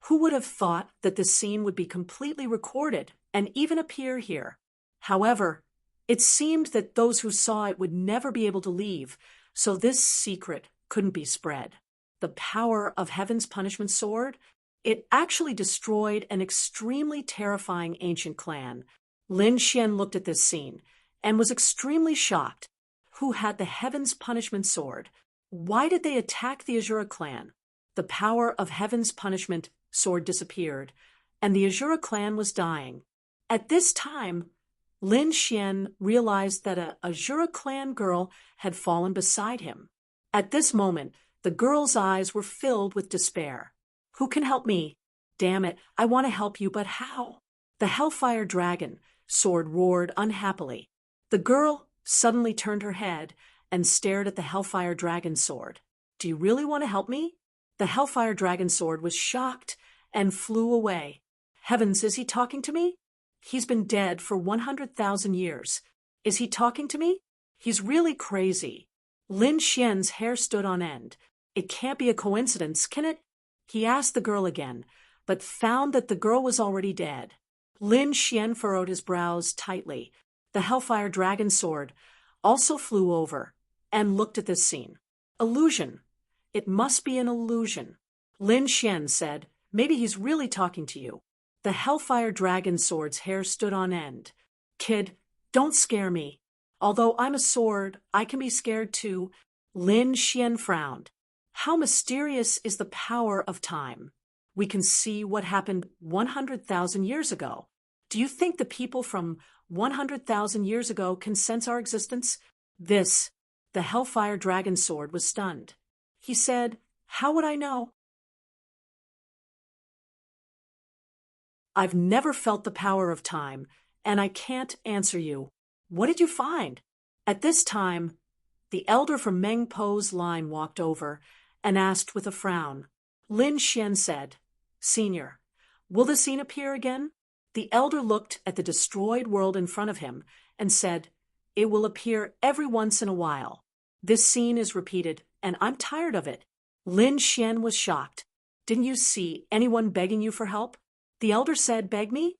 S1: Who would have thought that this scene would be completely recorded and even appear here? However, it seemed that those who saw it would never be able to leave, so this secret couldn't be spread. The power of heaven's punishment sword? It actually destroyed an extremely terrifying ancient clan. Lin Xian looked at this scene and was extremely shocked. Who had the heaven's punishment sword? Why did they attack the Azura clan? The power of heaven's punishment sword disappeared, and the Azura clan was dying. At this time, Lin Xian realized that a Azura clan girl had fallen beside him. At this moment, the girl's eyes were filled with despair. Who can help me? Damn it, I want to help you, but how? The Hellfire Dragon sword roared unhappily. The girl suddenly turned her head and stared at the Hellfire Dragon sword. Do you really want to help me? The Hellfire Dragon sword was shocked and flew away. Heavens, is he talking to me? He's been dead for 100,000 years. Is he talking to me? He's really crazy. Lin Xian's hair stood on end. It can't be a coincidence, can it? He asked the girl again, but found that the girl was already dead. Lin Xian furrowed his brows tightly. The Hellfire Dragon sword also flew over and looked at this scene. Illusion. It must be an illusion. Lin Xian said, maybe he's really talking to you. The Hellfire Dragon sword's hair stood on end. Kid, don't scare me. Although I'm a sword, I can be scared too. Lin Xian frowned. How mysterious is the power of time? We can see what happened 100,000 years ago. Do you think the people from 100,000 years ago can sense our existence? The Hellfire Dragon sword was stunned. He said, how would I know? I've never felt the power of time, and I can't answer you. What did you find? At this time, the elder from Meng Po's line walked over and asked with a frown. Lin Xian said, Senior, will the scene appear again? The elder looked at the destroyed world in front of him and said, it will appear every once in a while. This scene is repeated, and I'm tired of it. Lin Xian was shocked. Didn't you see anyone begging you for help? The elder said, beg me?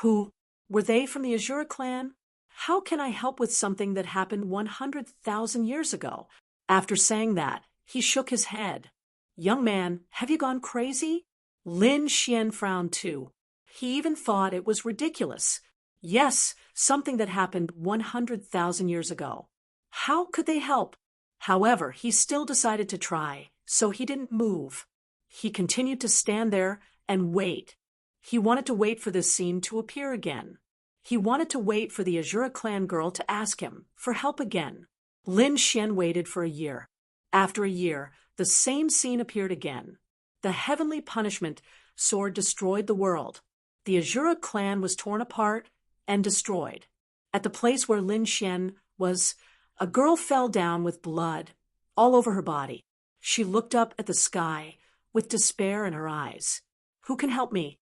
S1: Who? Were they from the Azura clan? How can I help with something that happened 100,000 years ago? After saying that, he shook his head. Young man, have you gone crazy? Lin Xian frowned too. He even thought it was ridiculous. Yes, something that happened 100,000 years ago. How could they help? However, he still decided to try, so he didn't move. He continued to stand there and wait. He wanted to wait for this scene to appear again. He wanted to wait for the Azura clan girl to ask him for help again. Lin Xian waited for a year. After a year, the same scene appeared again. The heavenly punishment sword destroyed the world. The Azura clan was torn apart and destroyed. At the place where Lin Xian was, a girl fell down with blood all over her body. She looked up at the sky with despair in her eyes. Who can help me?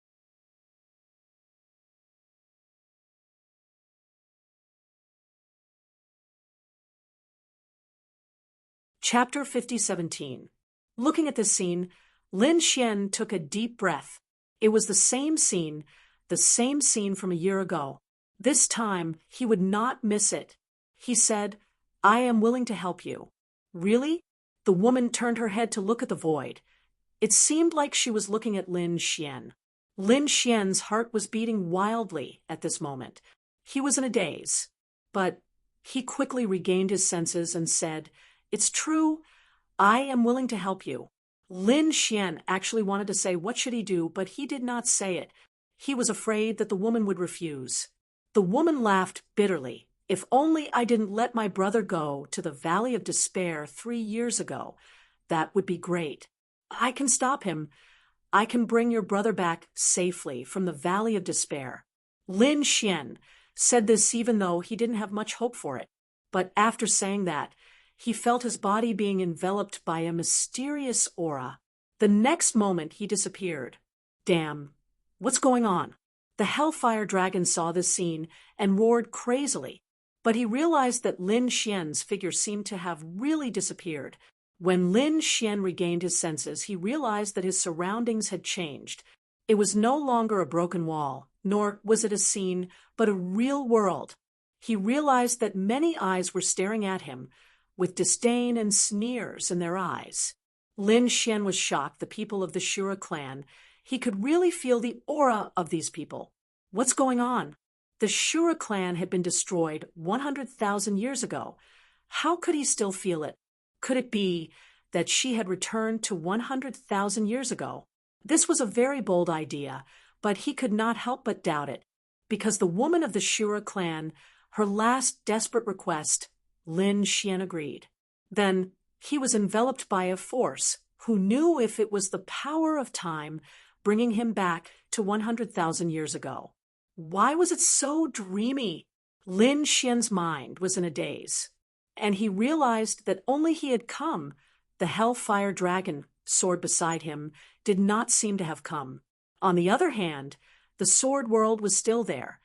S1: Chapter 50:17. Looking at this scene, Lin Xian took a deep breath. It was the same scene from a year ago. This time, he would not miss it. He said, I am willing to help you. Really? The woman turned her head to look at the void. It seemed like she was looking at Lin Xian. Lin Xian's heart was beating wildly at this moment. He was in a daze. But he quickly regained his senses and said, it's true, I am willing to help you. Lin Xian actually wanted to say what should he do, but he did not say it. He was afraid that the woman would refuse. The woman laughed bitterly. If only I didn't let my brother go to the Valley of Despair 3 years ago. That would be great. I can stop him. I can bring your brother back safely from the Valley of Despair. Lin Xian said this even though he didn't have much hope for it. But after saying that, he felt his body being enveloped by a mysterious aura. The next moment, he disappeared. Damn, what's going on? The Hellfire Dragon saw this scene and roared crazily, but he realized that Lin Xian's figure seemed to have really disappeared. When Lin Xian regained his senses, he realized that his surroundings had changed. It was no longer a broken wall, nor was it a scene, but a real world. He realized that many eyes were staring at him, with disdain and sneers in their eyes. Lin Xian was shocked. The people of the Shura clan, he could really feel the aura of these people. What's going on? The Shura clan had been destroyed 100,000 years ago. How could he still feel it? Could it be that she had returned to 100,000 years ago? This was a very bold idea, but he could not help but doubt it, because the woman of the Shura clan, her last desperate request, Lin Xian agreed. Then he was enveloped by a force who knew if it was the power of time bringing him back to 100,000 years ago. Why was it so dreamy? Lin Xian's mind was in a daze, and he realized that only he had come. The Hellfire Dragon sword beside him did not seem to have come. On the other hand, the sword world was still there,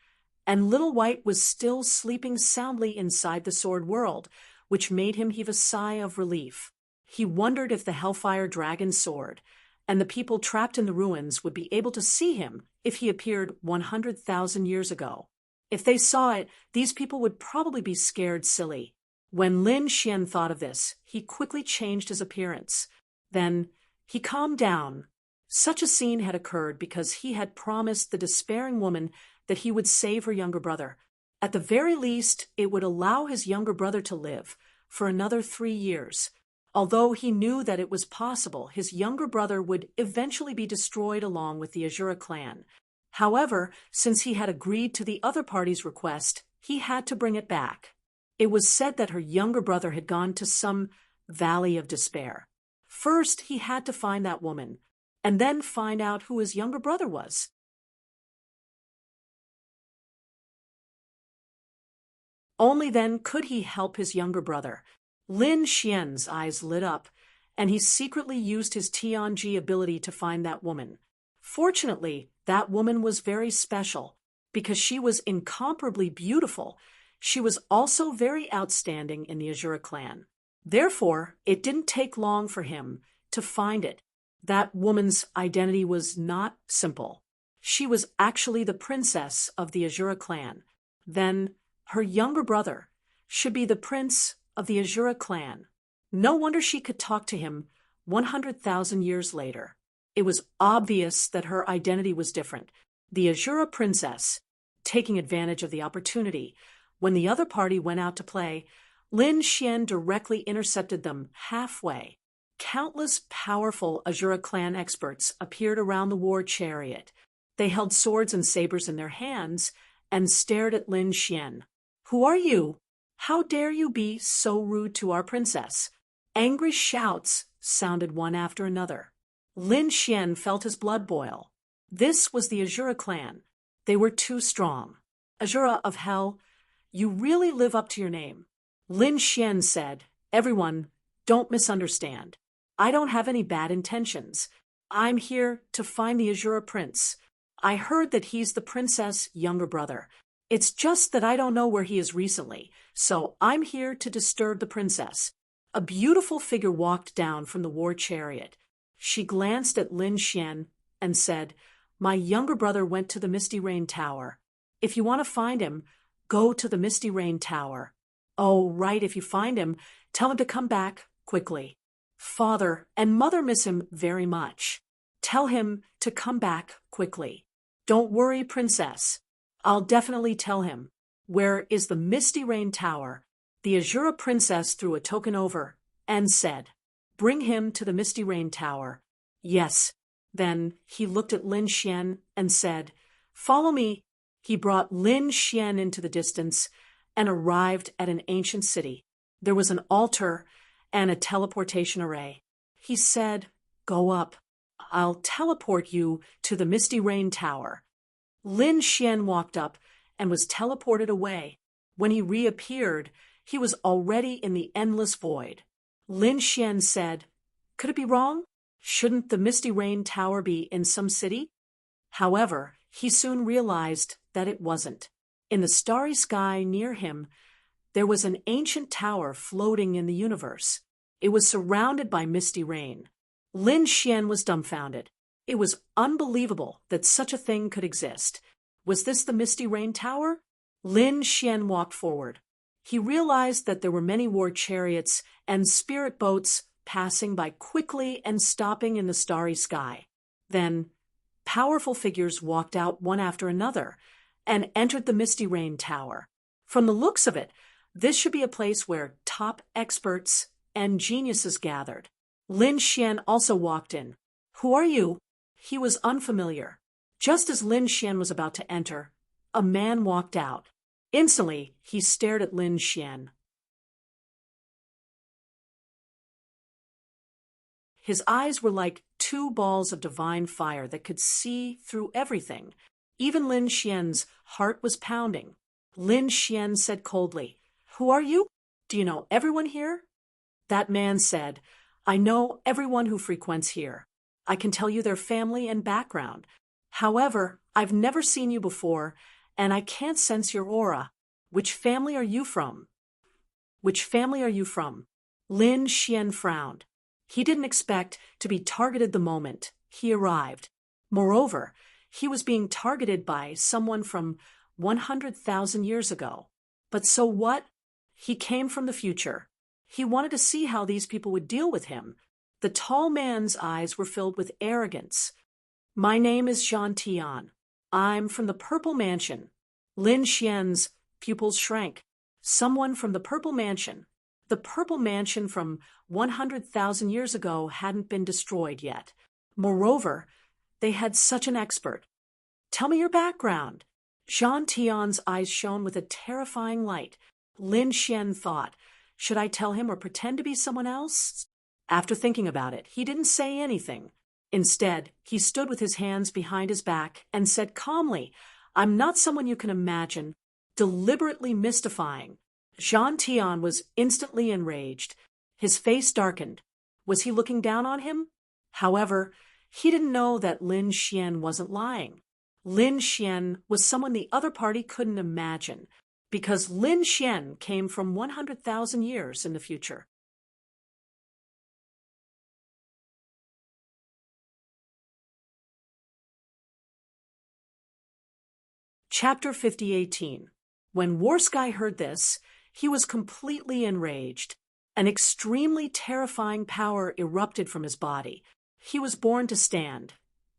S1: and Little White was still sleeping soundly inside the sword world, which made him heave a sigh of relief. He wondered if the Hellfire Dragon's sword and the people trapped in the ruins would be able to see him if he appeared 100,000 years ago. If they saw it, these people would probably be scared silly. When Lin Xian thought of this, he quickly changed his appearance. Then he calmed down. Such a scene had occurred because he had promised the despairing woman that he would save her younger brother. At the very least, it would allow his younger brother to live for another 3 years. Although he knew that it was possible his younger brother would eventually be destroyed along with the Azura clan. However, since he had agreed to the other party's request, he had to bring it back. It was said that her younger brother had gone to some valley of despair. First, he had to find that woman, and then find out who his younger brother was. Only then could he help his younger brother. Lin Xian's eyes lit up, and he secretly used his Tianji ability to find that woman. Fortunately, that woman was very special, because she was incomparably beautiful. She was also very outstanding in the Azura clan. Therefore, it didn't take long for him to find it. That woman's identity was not simple. She was actually the princess of the Azura clan. Then, her younger brother should be the prince of the Azura clan. No wonder she could talk to him 100,000 years later. It was obvious that her identity was different. The Azura princess, taking advantage of the opportunity, when the other party went out to play, Lin Xian directly intercepted them halfway. Countless powerful Azura clan experts appeared around the war chariot. They held swords and sabers in their hands and stared at Lin Xian. "Who are you? How dare you be so rude to our princess?" Angry shouts sounded one after another. Lin Xian felt his blood boil. This was the Azura clan. They were too strong. "Azura of Hell, you really live up to your name." Lin Xian said, "Everyone, don't misunderstand. I don't have any bad intentions. I'm here to find the Azura prince. I heard that he's the princess' younger brother. It's just that I don't know where he is recently, so I'm here to disturb the princess." A beautiful figure walked down from the war chariot. She glanced at Lin Xian and said, "My younger brother went to the Misty Rain Tower. If you want to find him, go to the Misty Rain Tower. Oh, right, if you find him, tell him to come back quickly. Father and Mother miss him very much. Tell him to come back quickly. Don't worry, princess. I'll definitely tell him. Where is the Misty Rain Tower?" The Azura princess threw a token over and said, "Bring him to the Misty Rain Tower." "Yes." Then he looked at Lin Xian and said, "Follow me." He brought Lin Xian into the distance and arrived at an ancient city. There was an altar and a teleportation array. He said, "Go up. I'll teleport you to the Misty Rain Tower." Lin Xian walked up and was teleported away. When he reappeared, he was already in the endless void. Lin Xian said, "Could it be wrong? Shouldn't the Misty Rain Tower be in some city?" However, he soon realized that it wasn't. In the starry sky near him, there was an ancient tower floating in the universe. It was surrounded by misty rain. Lin Xian was dumbfounded. It was unbelievable that such a thing could exist. Was this the Misty Rain Tower? Lin Xian walked forward. He realized that there were many war chariots and spirit boats passing by quickly and stopping in the starry sky. Then, powerful figures walked out one after another and entered the Misty Rain Tower. From the looks of it, this should be a place where top experts and geniuses gathered. Lin Xian also walked in. "Who are you?" He was unfamiliar. Just as Lin Xian was about to enter, a man walked out. Instantly, he stared at Lin Xian. His eyes were like two balls of divine fire that could see through everything. Even Lin Xian's heart was pounding. Lin Xian said coldly, "Who are you? Do you know everyone here?" That man said, "I know everyone who frequents here. I can tell you their family and background. However, I've never seen you before, and I can't sense your aura. Which family are you from? Which family are you from? Lin Xian frowned. He didn't expect to be targeted the moment he arrived. Moreover, he was being targeted by someone from 100,000 years ago. But so what? He came from the future. He wanted to see how these people would deal with him. The tall man's eyes were filled with arrogance. My name is Zhan Tian. I'm from the Purple Mansion. Lin Xian's pupils shrank. Someone from the Purple Mansion. The Purple Mansion from 100,000 years ago hadn't been destroyed yet. Moreover, they had such an expert. Tell me your background. Zhan Tian's eyes shone with a terrifying light. Lin Xian thought, should I tell him or pretend to be someone else? After thinking about it, he didn't say anything. Instead, he stood with his hands behind his back and said calmly, I'm not someone you can imagine, deliberately mystifying. Zhan Tian was instantly enraged. His face darkened. Was he looking down on him? However, he didn't know that Lin Xian wasn't lying. Lin Xian was someone the other party couldn't imagine, because Lin Xian came from 100,000 years in the future. Chapter 50:18. When Warsky heard this, he was completely enraged. An extremely terrifying power erupted from his body. He was born to stand,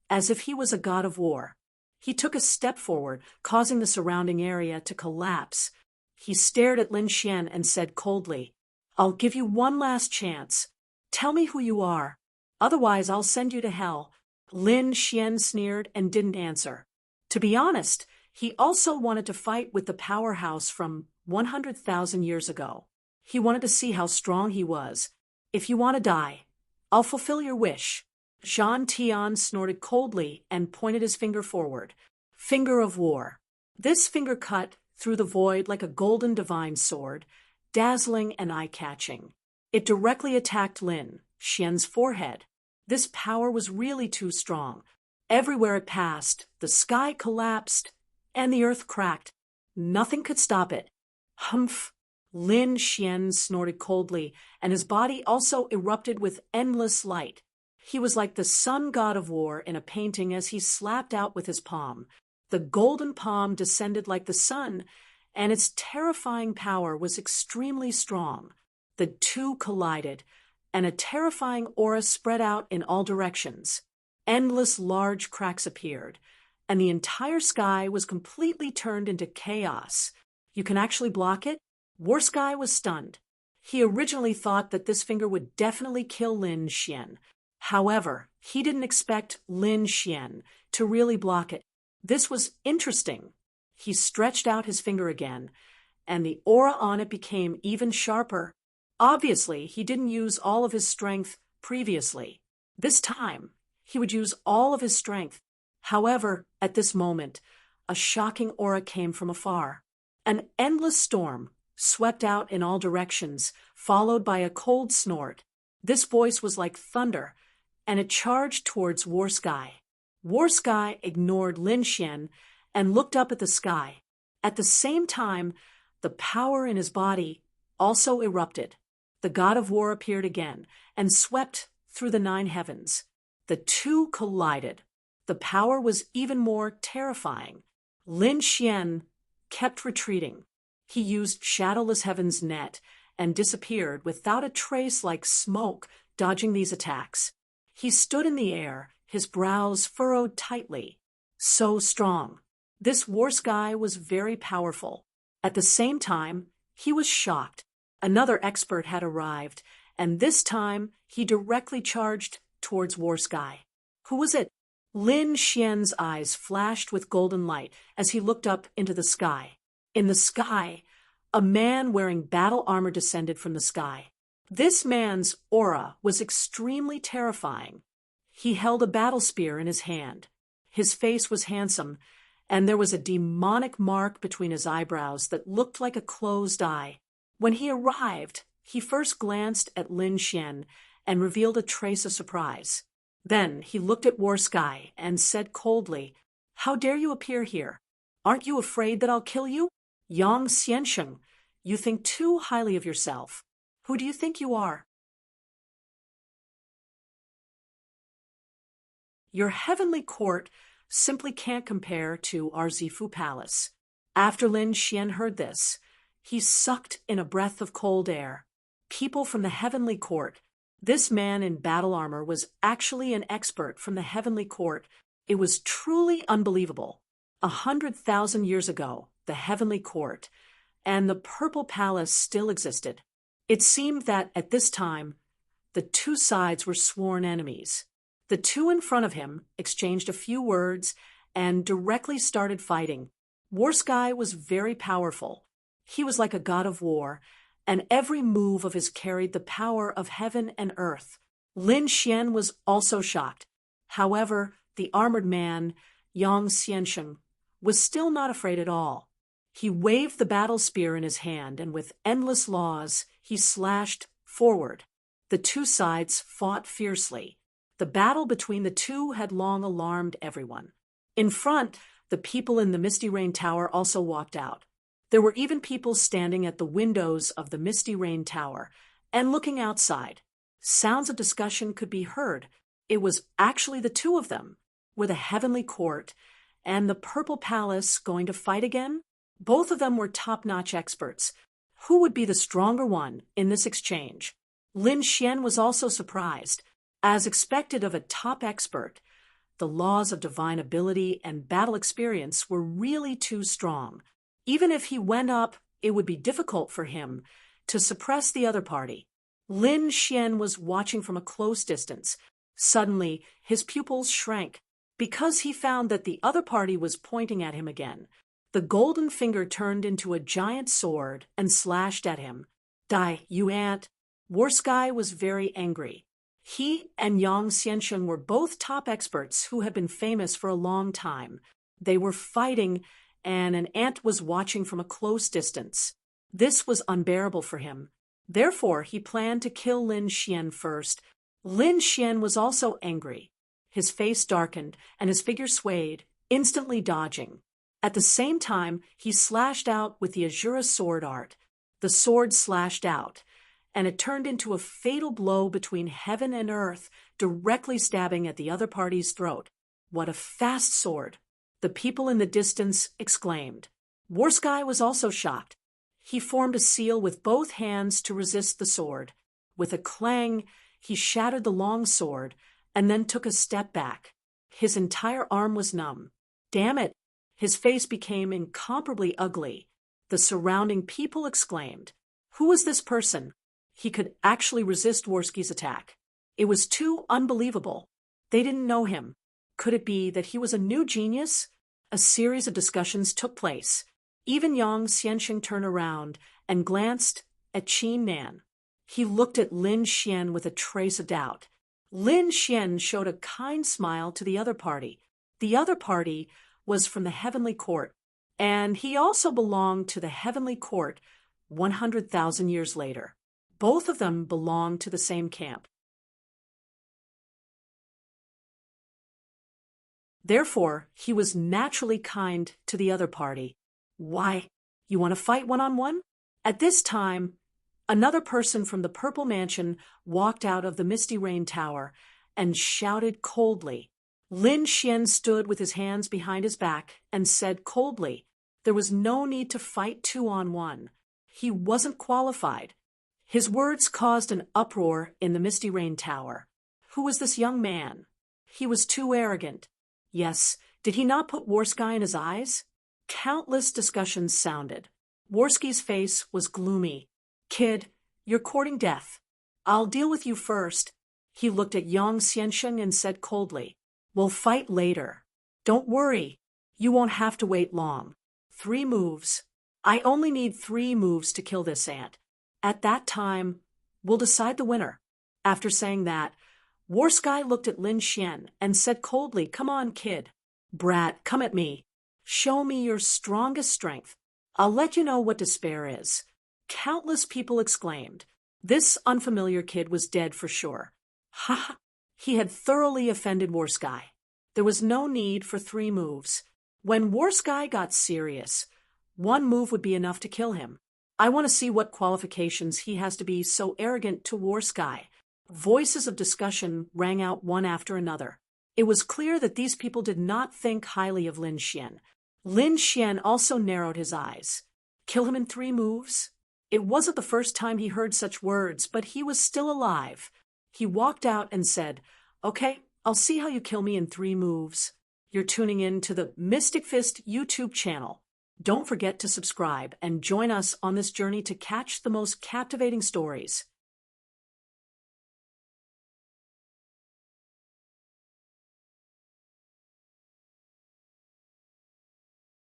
S1: as if he was a god of war. He took a step forward, causing the surrounding area to collapse. He stared at Lin Xian and said coldly, I'll give you one last chance. Tell me who you are. Otherwise, I'll send you to hell. Lin Xian sneered and didn't answer. To be honest, he also wanted to fight with the powerhouse from 100,000 years ago. He wanted to see how strong he was. If you want to die, I'll fulfill your wish. Zhan Tian snorted coldly and pointed his finger forward. Finger of war. This finger cut through the void like a golden divine sword, dazzling and eye-catching. It directly attacked Lin Xian's forehead. This power was really too strong. Everywhere it passed, the sky collapsed and the earth cracked. Nothing could stop it. Humph! Lin Xian snorted coldly, and his body also erupted with endless light. He was like the sun god of war in a painting as he slapped out with his palm. The golden palm descended like the sun, and its terrifying power was extremely strong. The two collided, and a terrifying aura spread out in all directions. Endless large cracks appeared, and the entire sky was completely turned into chaos. You can actually block it? Warsky was stunned. He originally thought that this finger would definitely kill Lin Xian. However, he didn't expect Lin Xian to really block it. This was interesting. He stretched out his finger again, and the aura on it became even sharper. Obviously, he didn't use all of his strength previously. This time, he would use all of his strength. However, at this moment, a shocking aura came from afar. An endless storm swept out in all directions, followed by a cold snort. This voice was like thunder, and it charged towards Warsky. Warsky ignored Lin Xian and looked up at the sky. At the same time, the power in his body also erupted. The god of war appeared again and swept through the 9 heavens. The two collided. The power was even more terrifying. Lin Xian kept retreating. He used Shadowless Heaven's net and disappeared without a trace like smoke, dodging these attacks. He stood in the air, his brows furrowed tightly. So strong. This Warsky was very powerful. At the same time, he was shocked. Another expert had arrived, and this time he directly charged towards Warsky. Who was it? Lin Xian's eyes flashed with golden light as he looked up into the sky. In the sky, a man wearing battle armor descended from the sky. This man's aura was extremely terrifying. He held a battle spear in his hand. His face was handsome, and there was a demonic mark between his eyebrows that looked like a closed eye. When he arrived, he first glanced at Lin Xian and revealed a trace of surprise. Then he looked at Warsky and said coldly, "How dare you appear here? Aren't you afraid that I'll kill you? Yang Xiansheng, you think too highly of yourself. Who do you think you are? Your heavenly court simply can't compare to our Zifu palace. After Lin Xian heard this, he sucked in a breath of cold air. People from the heavenly court. This man in battle armor was actually an expert from the heavenly court. It was truly unbelievable. 100,000 years ago, the heavenly court and the purple palace still existed. It seemed that at this time, the two sides were sworn enemies. The two in front of him exchanged a few words and directly started fighting. Warsky was very powerful. He was like a god of war, and every move of his carried the power of heaven and earth. Lin Xian was also shocked. However, the armored man, Yang Xiansheng, was still not afraid at all. He waved the battle spear in his hand, and with endless laws, he slashed forward. The two sides fought fiercely. The battle between the two had long alarmed everyone. In front, the people in the Misty Rain Tower also walked out. There were even people standing at the windows of the Misty Rain Tower and looking outside. Sounds of discussion could be heard. It was actually the two of them. Were the heavenly court and the purple palace going to fight again? Both of them were top-notch experts. Who would be the stronger one in this exchange? Lin Xian was also surprised. As expected of a top expert, the laws of divine ability and battle experience were really too strong. Even if he went up, it would be difficult for him to suppress the other party. Lin Xian was watching from a close distance. Suddenly, his pupils shrank because he found that the other party was pointing at him again. The golden finger turned into a giant sword and slashed at him. Die, you ant! Warsky was very angry. He and Yang Xiansheng were both top experts who had been famous for a long time. They were fighting, and an ant was watching from a close distance. This was unbearable for him. Therefore, he planned to kill Lin Xian first. Lin Xian was also angry. His face darkened, and his figure swayed, instantly dodging. At the same time, he slashed out with the Azura sword art. The sword slashed out, and it turned into a fatal blow between heaven and earth, directly stabbing at the other party's throat. What a fast sword! The people in the distance exclaimed. Warsky was also shocked. He formed a seal with both hands to resist the sword. With a clang, he shattered the long sword and then took a step back. His entire arm was numb. Damn it! His face became incomparably ugly. The surrounding people exclaimed. Who was this person? He could actually resist Warsky's attack. It was too unbelievable. They didn't know him. Could it be that he was a new genius? A series of discussions took place. Even Yang Xiansheng turned around and glanced at Qin Nan. He looked at Lin Xian with a trace of doubt. Lin Xian showed a kind smile to the other party. The other party was from the heavenly court, and he also belonged to the heavenly court 100,000 years later. Both of them belonged to the same camp. Therefore, he was naturally kind to the other party. Why, you want to fight one-on-one? At this time, another person from the Purple Mansion walked out of the Misty Rain Tower and shouted coldly. Lin Xian stood with his hands behind his back and said coldly, there was no need to fight 2-on-1. He wasn't qualified. His words caused an uproar in the Misty Rain Tower. Who was this young man? He was too arrogant. Yes, did he not put Warsky in his eyes? Countless discussions sounded. Warsky's face was gloomy. Kid, you're courting death. I'll deal with you first. He looked at Yang Xiansheng and said coldly, we'll fight later. Don't worry. You won't have to wait long. 3 moves. I only need 3 moves to kill this ant. At that time, we'll decide the winner. After saying that, Warsky looked at Lin Xian and said coldly, come on, kid. Brat, come at me. Show me your strongest strength. I'll let you know what despair is. Countless people exclaimed. This unfamiliar kid was dead for sure. Ha ha! He had thoroughly offended Warsky. There was no need for 3 moves. When Warsky got serious, one move would be enough to kill him. I want to see what qualifications he has to be so arrogant to Warsky. Voices of discussion rang out one after another. It was clear that these people did not think highly of Lin Xian. Lin Xian also narrowed his eyes. Kill him in 3 moves? It wasn't the first time he heard such words, but he was still alive. He walked out and said, "Okay, I'll see how you kill me in 3 moves. You're tuning in to the Mystic Fist YouTube channel. Don't forget to subscribe and join us on this journey to catch the most captivating stories.